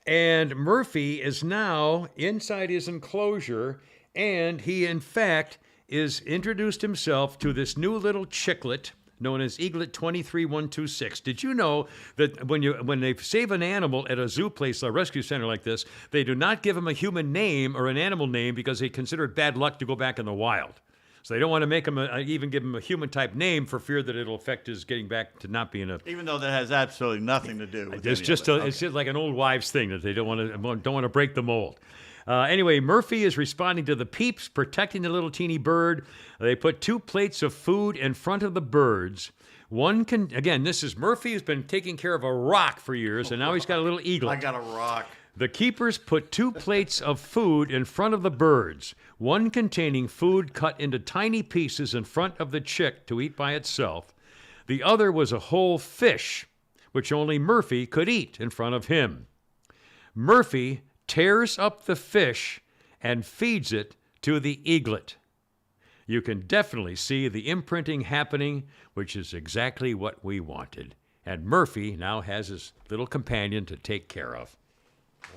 And Murphy is now inside his enclosure, and he, in fact, is introduced himself to this new little chicklet known as Eaglet 23126. Did you know that when they save an animal at a zoo place, a rescue center like this, they do not give him a human name or an animal name because they consider it bad luck to go back in the wild? So they don't want to make him even give him a human-type name for fear that it'll affect his getting back to not being a... Even though that has absolutely nothing to do with It's any just of it. it's just like an old wives' thing that they don't want to break the mold. Anyway, Murphy is responding to the peeps, protecting the little teeny bird. They put 2 plates of food in front of the birds. This is Murphy who's been taking care of a rock for years, and now he's got a little eaglet. I got a rock. The keepers put 2 plates of food in front of the birds, one containing food cut into tiny pieces in front of the chick to eat by itself. The other was a whole fish, which only Murphy could eat in front of him. Murphy tears up the fish and feeds it to the eaglet. You can definitely see the imprinting happening, which is exactly what we wanted. And Murphy now has his little companion to take care of.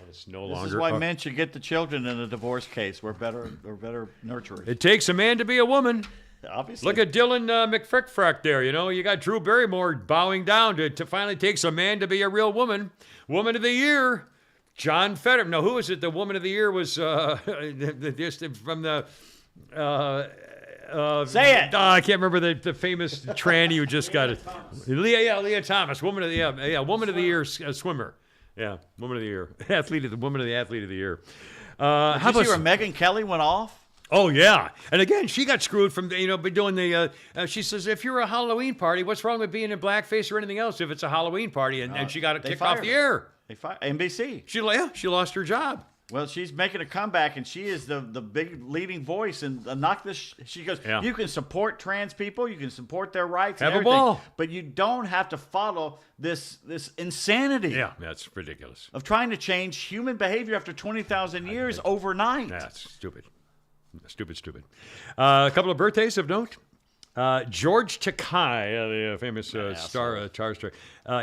And it's no longer. This is why men should get the children in a divorce case. We're better nurturers. It takes a man to be a woman. Obviously. Look at Dylan McFrickfrack there. You know, you got Drew Barrymore bowing down to finally takes a man to be a real woman. Woman of the Year, John Fetterman. No, who was it? The Woman of the Year was from the. Say it. I can't remember the famous tranny who just got it. Leah Thomas, Woman of the Year swimmer. Yeah, Woman of the Year, Athlete of the Year. Did you see where Megyn Kelly went off? Oh yeah, and again she got screwed from doing the. She says if you're a Halloween party, what's wrong with being in blackface or anything else if it's a Halloween party? And she got kicked off the air. They fired NBC. She lost her job. Well, she's making a comeback, and she is the big leading voice. And knock this. She goes, You can support trans people, you can support their rights, have and everything, a ball, but you don't have to follow this insanity. Yeah, that's ridiculous. Of trying to change human behavior after 20,000 years overnight. That's stupid. Stupid. A couple of birthdays of note. George Takei, the famous star,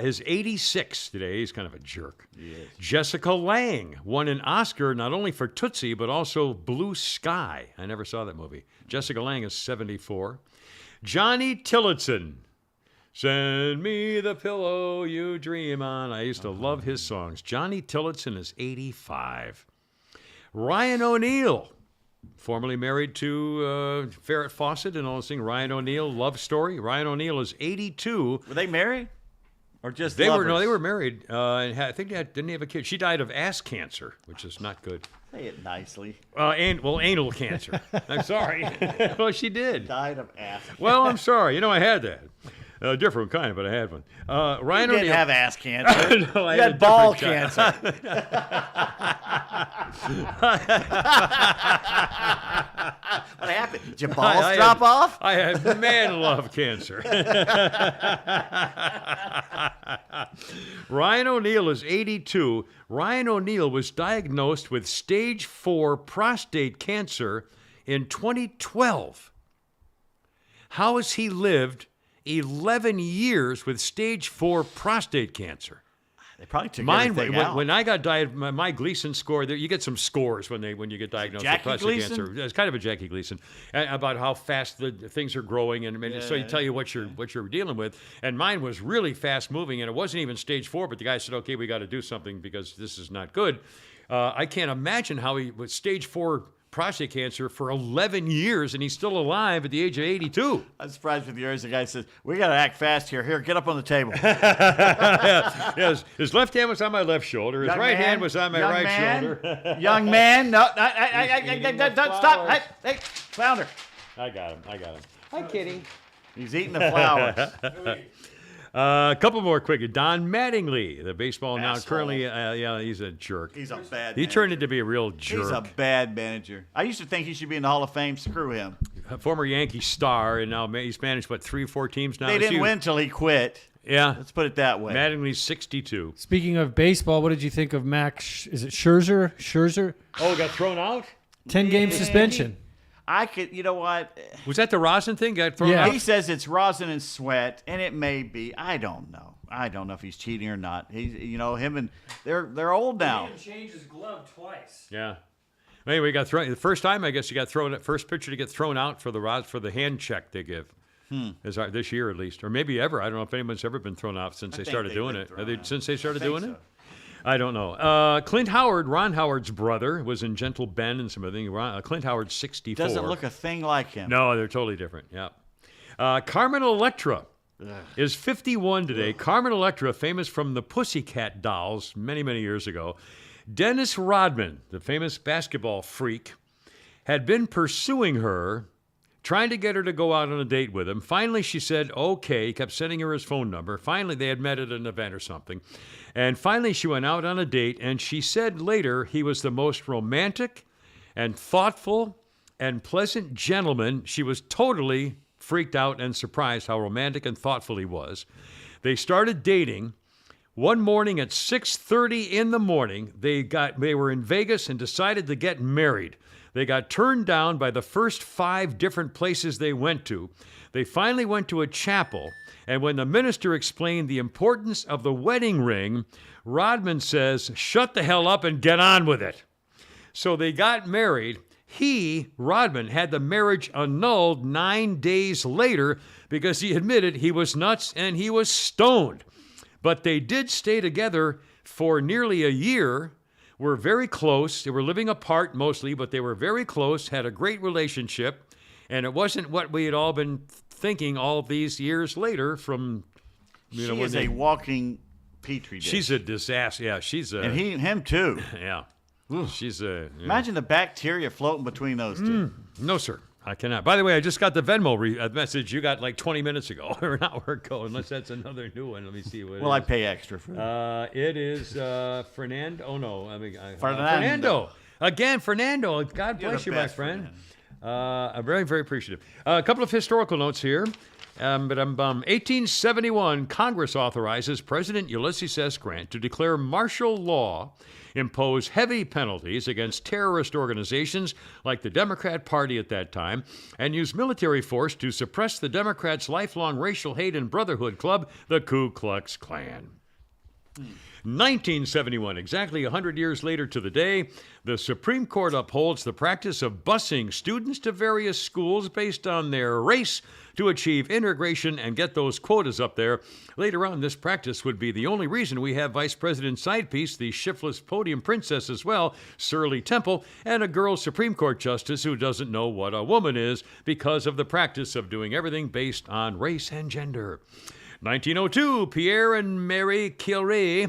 is 86 today. He's kind of a jerk. Yes. Jessica Lange won an Oscar not only for Tootsie, but also Blue Sky. I never saw that movie. Jessica Lange is 74. Johnny Tillotson, send me the pillow you dream on. I used to love his songs. Johnny Tillotson is 85. Ryan O'Neal, formerly married to Farrah Fawcett and all this thing. Ryan O'Neal, love story. Ryan O'Neal is 82. Were they married? Or just they lovers? were? No, they were married. And I think didn't he have a kid? She died of ass cancer, which is not good. Say it nicely. Anal cancer. I'm sorry. Well, she did. Died of ass cancer. Well, I'm sorry. I had that. A different kind, but I had one. Ryan you didn't O'Neal have ass cancer. No, you had ball cancer. What happened? Did your balls drop off? I had man love cancer. Ryan O'Neal is 82. Ryan O'Neal was diagnosed with stage 4 prostate cancer in 2012. How has he lived 11 years with stage 4 prostate cancer? They probably took Mine, everything out. when I got diagnosed, my Gleason score, you get some scores when you get diagnosed with Jackie prostate Gleason? cancer. It's kind of a Jackie Gleason, about how fast the things are growing, and so you tell you what you're dealing with. And mine was really fast moving, and it wasn't even stage 4. But the guy said, "Okay, we got to do something because this is not good." I can't imagine how he was stage 4 prostate cancer for 11 years, and he's still alive at the age of 82. I'm surprised with yours. The guy says, "We got to act fast here. Here, get up on the table." Yes, his left hand was on my left shoulder. His Young right man, hand was on my young right man, shoulder. Young man, no, eating don't the stop. flowers. Hey, flounder. I got him. Hi, kitty. He's eating the flowers. A couple more quick. Don Mattingly, the baseball now Asshole. currently, he's a jerk. He's a bad He manager. turned into be a real jerk. He's a bad manager. I used to think he should be in the Hall of Fame. Screw him. A former Yankee star, and now he's managed, 3 or 4 teams now? They Is didn't he- win till he quit. Yeah. Let's put it that way. Mattingly's 62. Speaking of baseball, what did you think of Max? Is it Scherzer? Scherzer? Oh, got thrown out? 10-game suspension. I could, you know what? Was that the Rosin thing? Got thrown Yeah. out? He says it's rosin and sweat, and it may be. I don't know. I don't know if he's cheating or not. He's, him and they're old now. Changed his glove twice. Yeah. Anyway, he got thrown. The first time, I guess, he got thrown. First pitcher to get thrown out for the hand check they give. This year at least, or maybe ever. I don't know if anyone's ever been thrown out since they think started they've doing been it. thrown out. Since they started I think doing so. it? I don't know. Clint Howard, Ron Howard's brother, was in Gentle Ben and some other things. Clint Howard's 64. Doesn't look a thing like him. No, they're totally different. Yeah. Carmen Electra is 51 today. Carmen Electra, famous from the Pussycat Dolls many, many years ago. Dennis Rodman, the famous basketball freak, had been pursuing her, trying to get her to go out on a date with him. Finally, she said, okay. He kept sending her his phone number. Finally, they had met at an event or something. And finally, she went out on a date, and she said later he was the most romantic and thoughtful and pleasant gentleman. She was totally freaked out and surprised how romantic and thoughtful he was. They started dating. One morning at 6:30 in the morning, they were in Vegas and decided to get married. They got turned down by the first 5 different places they went to. They finally went to a chapel, and when the minister explained the importance of the wedding ring, Rodman says, "Shut the hell up and get on with it." So they got married. Rodman, had the marriage annulled 9 days later because he admitted he was nuts and he was stoned. But they did stay together for nearly a year, were very close. They were living apart mostly, but they were very close, had a great relationship, and it wasn't what we had all been thinking all these years later from, She when is a walking petri dish. she's a disaster. Yeah, she's a... and him too. Yeah. She's a... yeah. Imagine the bacteria floating between those two. No, sir. I cannot. By the way, I just got the Venmo message you got like 20 minutes ago or an hour ago, unless that's another new one. Let me see what it Well, I is. pay extra for that. It is Fernando. Oh, no. Fernando. Fernando. Again, Fernando. God You're bless the you, my best, friend. I'm very, very appreciative. A couple of historical notes here. 1871, Congress authorizes President Ulysses S. Grant to declare martial law, impose heavy penalties against terrorist organizations like the Democrat Party at that time, and use military force to suppress the Democrats' lifelong racial hate and brotherhood club, the Ku Klux Klan. 1971, exactly 100 years later to the day, the Supreme Court upholds the practice of busing students to various schools based on their race to achieve integration and get those quotas up there. Later on, this practice would be the only reason we have Vice President's side piece, the shiftless podium princess as well, Shirley Temple, and a girl Supreme Court justice who doesn't know what a woman is because of the practice of doing everything based on race and gender. 1902, Pierre and Marie Curie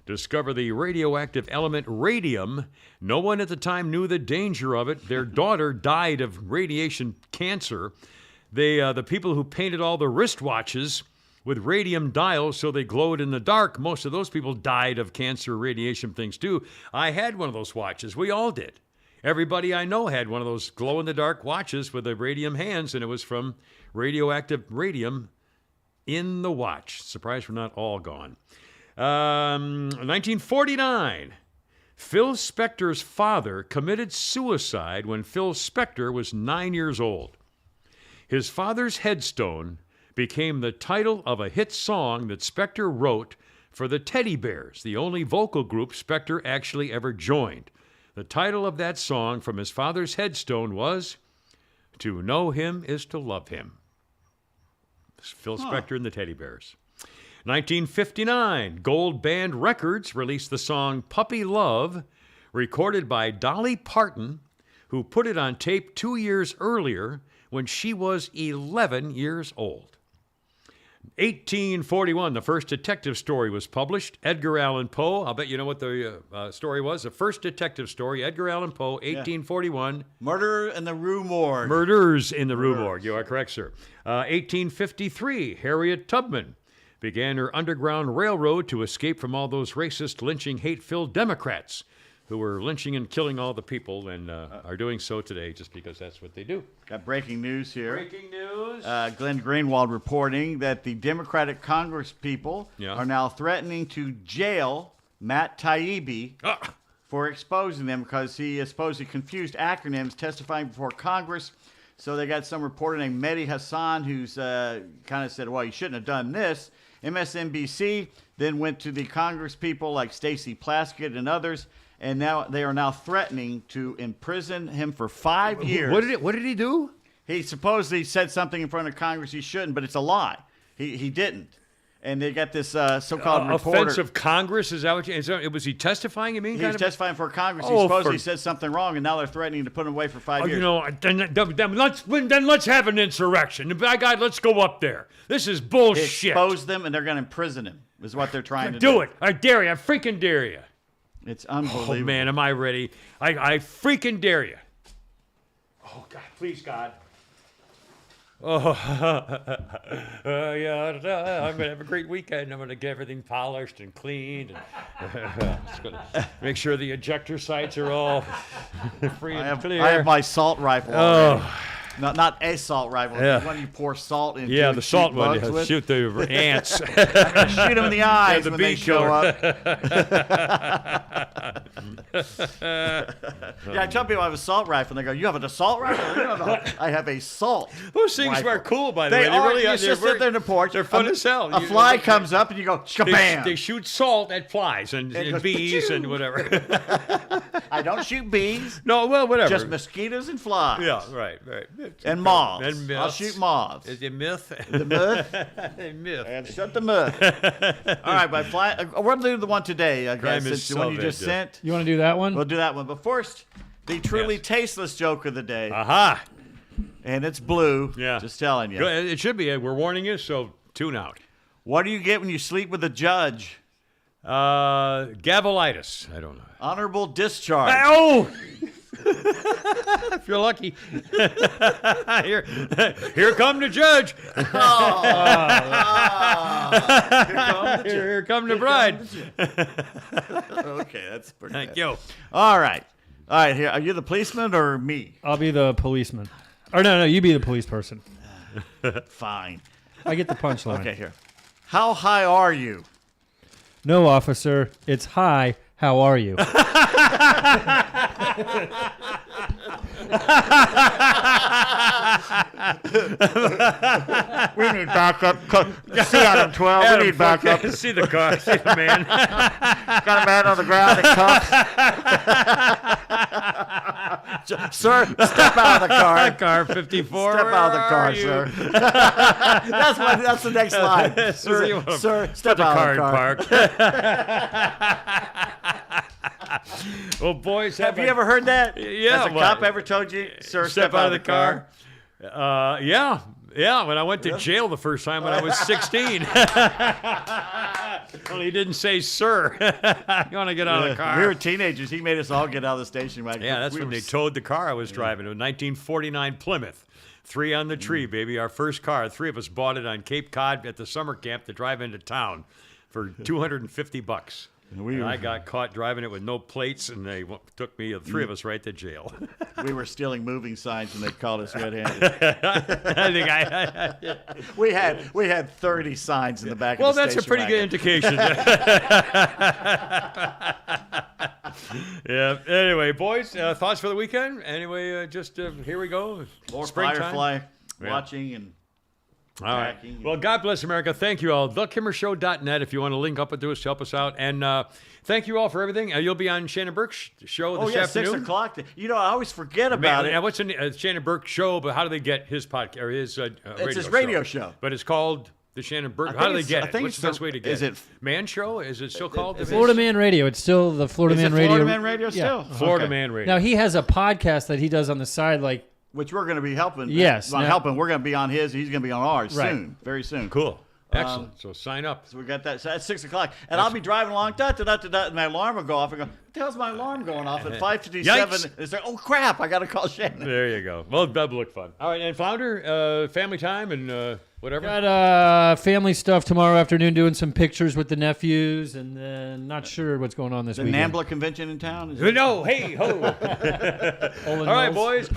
discover the radioactive element radium. No one at the time knew the danger of it. Their daughter died of radiation cancer. The people who painted all the wristwatches with radium dials so they glowed in the dark, most of those people died of cancer radiation things too. I had one of those watches. We all did. Everybody I know had one of those glow-in-the-dark watches with the radium hands, and it was from radioactive radium in the watch. Surprised we're not all gone. 1949, Phil Spector's father committed suicide when Phil Spector was 9 years old. His father's headstone became the title of a hit song that Spector wrote for the Teddy Bears, the only vocal group Spector actually ever joined. The title of that song from his father's headstone was To Know Him Is to Love Him. Phil Spector and the Teddy Bears. 1959, Gold Band Records released the song Puppy Love, recorded by Dolly Parton, who put it on tape 2 years earlier when she was 11 years old. 1841, the first detective story was published. Edgar Allan Poe. I'll bet you know what the story was. The first detective story, Edgar Allan Poe, 1841. Murder in the Rue Morgue. Murders in the Rue Morgue. You are correct, sir. 1853, Harriet Tubman began her Underground Railroad to escape from all those racist, lynching, hate-filled Democrats who were lynching and killing all the people and are doing so today just because that's what they do. Got breaking news here. Breaking news. Glenn Greenwald reporting that the Democratic Congress people are now threatening to jail Matt Taibbi for exposing them because he supposedly confused acronyms testifying before Congress. So they got some reporter named Mehdi Hassan who's kind of said, well, you shouldn't have done this. MSNBC then went to the Congress people like Stacey Plaskett and others, and now they are now threatening to imprison him for 5 years. What did he do? He supposedly said something in front of Congress he shouldn't, but it's a lie. He didn't. And they got this so-called reporter. Offense of Congress? Is that what was he testifying, you mean? He was testifying for Congress. He supposedly said something wrong, and now they're threatening to put him away for 5 years. You know, then let's have an insurrection. By God, let's go up there. This is bullshit. They expose them, and they're going to imprison him, is what they're trying to do. Do it. I dare you. I freaking dare you. It's unbelievable. Oh, man, am I ready? I freaking dare you. Oh, God, please, God. Oh, yeah, I'm going to have a great weekend. I'm going to get everything polished and cleaned. And just going to make sure the ejector sites are all free and clear. I have my salt rifle already. Not a salt rifle. Yeah. When you pour salt into Yeah, the salt one. With. Shoot the ants. Shoot them in the eyes when they show up. Yeah, I tell people I have a salt rifle, and they go, "You have an assault rifle?" No. I have a salt. Those things rifle. are cool, by the They way. are. Really You are. just sit there in the porch. They're fun as hell. A fly comes up, and you go, "Kabam!" They shoot salt at flies and goes, bees "Pachoo!" and whatever. I don't shoot bees. No, well, whatever. Just mosquitoes and flies. Yeah, right. And moths. And myths. I'll shoot moths. Is it myth? The myth. Myth. And shut the myth. All right, by fly. We're going to do the one today, I guess. Crime is It's the one you just solved. sent. You want to do that one? We'll do that one. But first, the truly Yes. tasteless joke of the day. Aha. And it's blue. Yeah. Just telling you. Good. It should be. We're warning you, so tune out. What do you get when you sleep with a judge? Gavelitis. I don't know. Honorable discharge. Oh! If you're lucky. Here come the judge. Here come the bride. Okay, that's pretty Thank good. you. All right. Here. Are you the policeman or me? I'll be the policeman. Or no, you be the police person. Fine. I get the punchline. Okay, here. How high are you? No, officer. It's hi. How are you? We need backup. See Adam 12. We need backup. See the car. See the man. Got a man on the ground in cuffs. Sir, step out of the car. Car 54. Step out of the Where car, are you? sir. That's the next line. Sir, step Put the out car of in the car. park. Well, boys, Have you ever heard that? Yeah, Has a well, cop ever told you, sir, step out of the car? Yeah. When I went to jail the first time when I was 16. Well, he didn't say, sir. You want to get out of the car? We were teenagers. He made us all get out of the station wagon. Yeah, that's when they towed the car I was driving. It was 1949 Plymouth. 3 on the tree, baby. Our first car. 3 of us bought it on Cape Cod at the summer camp to drive into town for $250. And I got caught driving it with no plates, and they took me, the 3 of us, right to jail. We were stealing moving signs, and they called us red-handed. I think We had 30 signs in the back. Well, of the that's a station pretty wagon. good indication. Yeah. Anyway, boys, thoughts for the weekend? Anyway, here we go. More Springtime. Firefly. watching and All right. packing. Well, God bless America. Thank you all. TheKimmerShow.net if you want to link up with us to help us out. And thank you all for everything. You'll be on Shannon Burke's show this afternoon. 6 o'clock. You know, I always forget about it. What's the Shannon Burke show? But how do they get his podcast or his It's his radio show. But it's called the Shannon Burke. I How do think they get I it? think What's it's the best way to get is it? Man Show? Is it still called? the Florida Man Radio. It's still the Florida Is Man it Radio. Florida Man Radio still? Florida Okay. Man Radio. Now he has a podcast that he does on the side, like Which we're going to be helping. Yes, Not now- helping. We're going to be on his. He's going to be on ours Right. soon. Very soon. Cool. Excellent. So sign up. So we got that. So that's 6 o'clock, and I'll be driving along. And my alarm will go off. I go, what the hell's my alarm going off at 5:57? It's like, oh crap! I got to call Shannon. There you go. Well, that'll look fun. All right, and Flounder, family time and whatever. got family stuff tomorrow afternoon, doing some pictures with the nephews, and then not sure what's going on this The weekend. NAMBLA convention in town. Is it? No, hey ho. Olin All right, Mills. boys.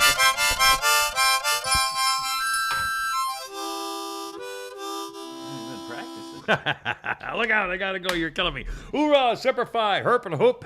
I've been practicing. Look out! I gotta go. You're killing me. Hoorah! Semper Fi! Herp and hoop.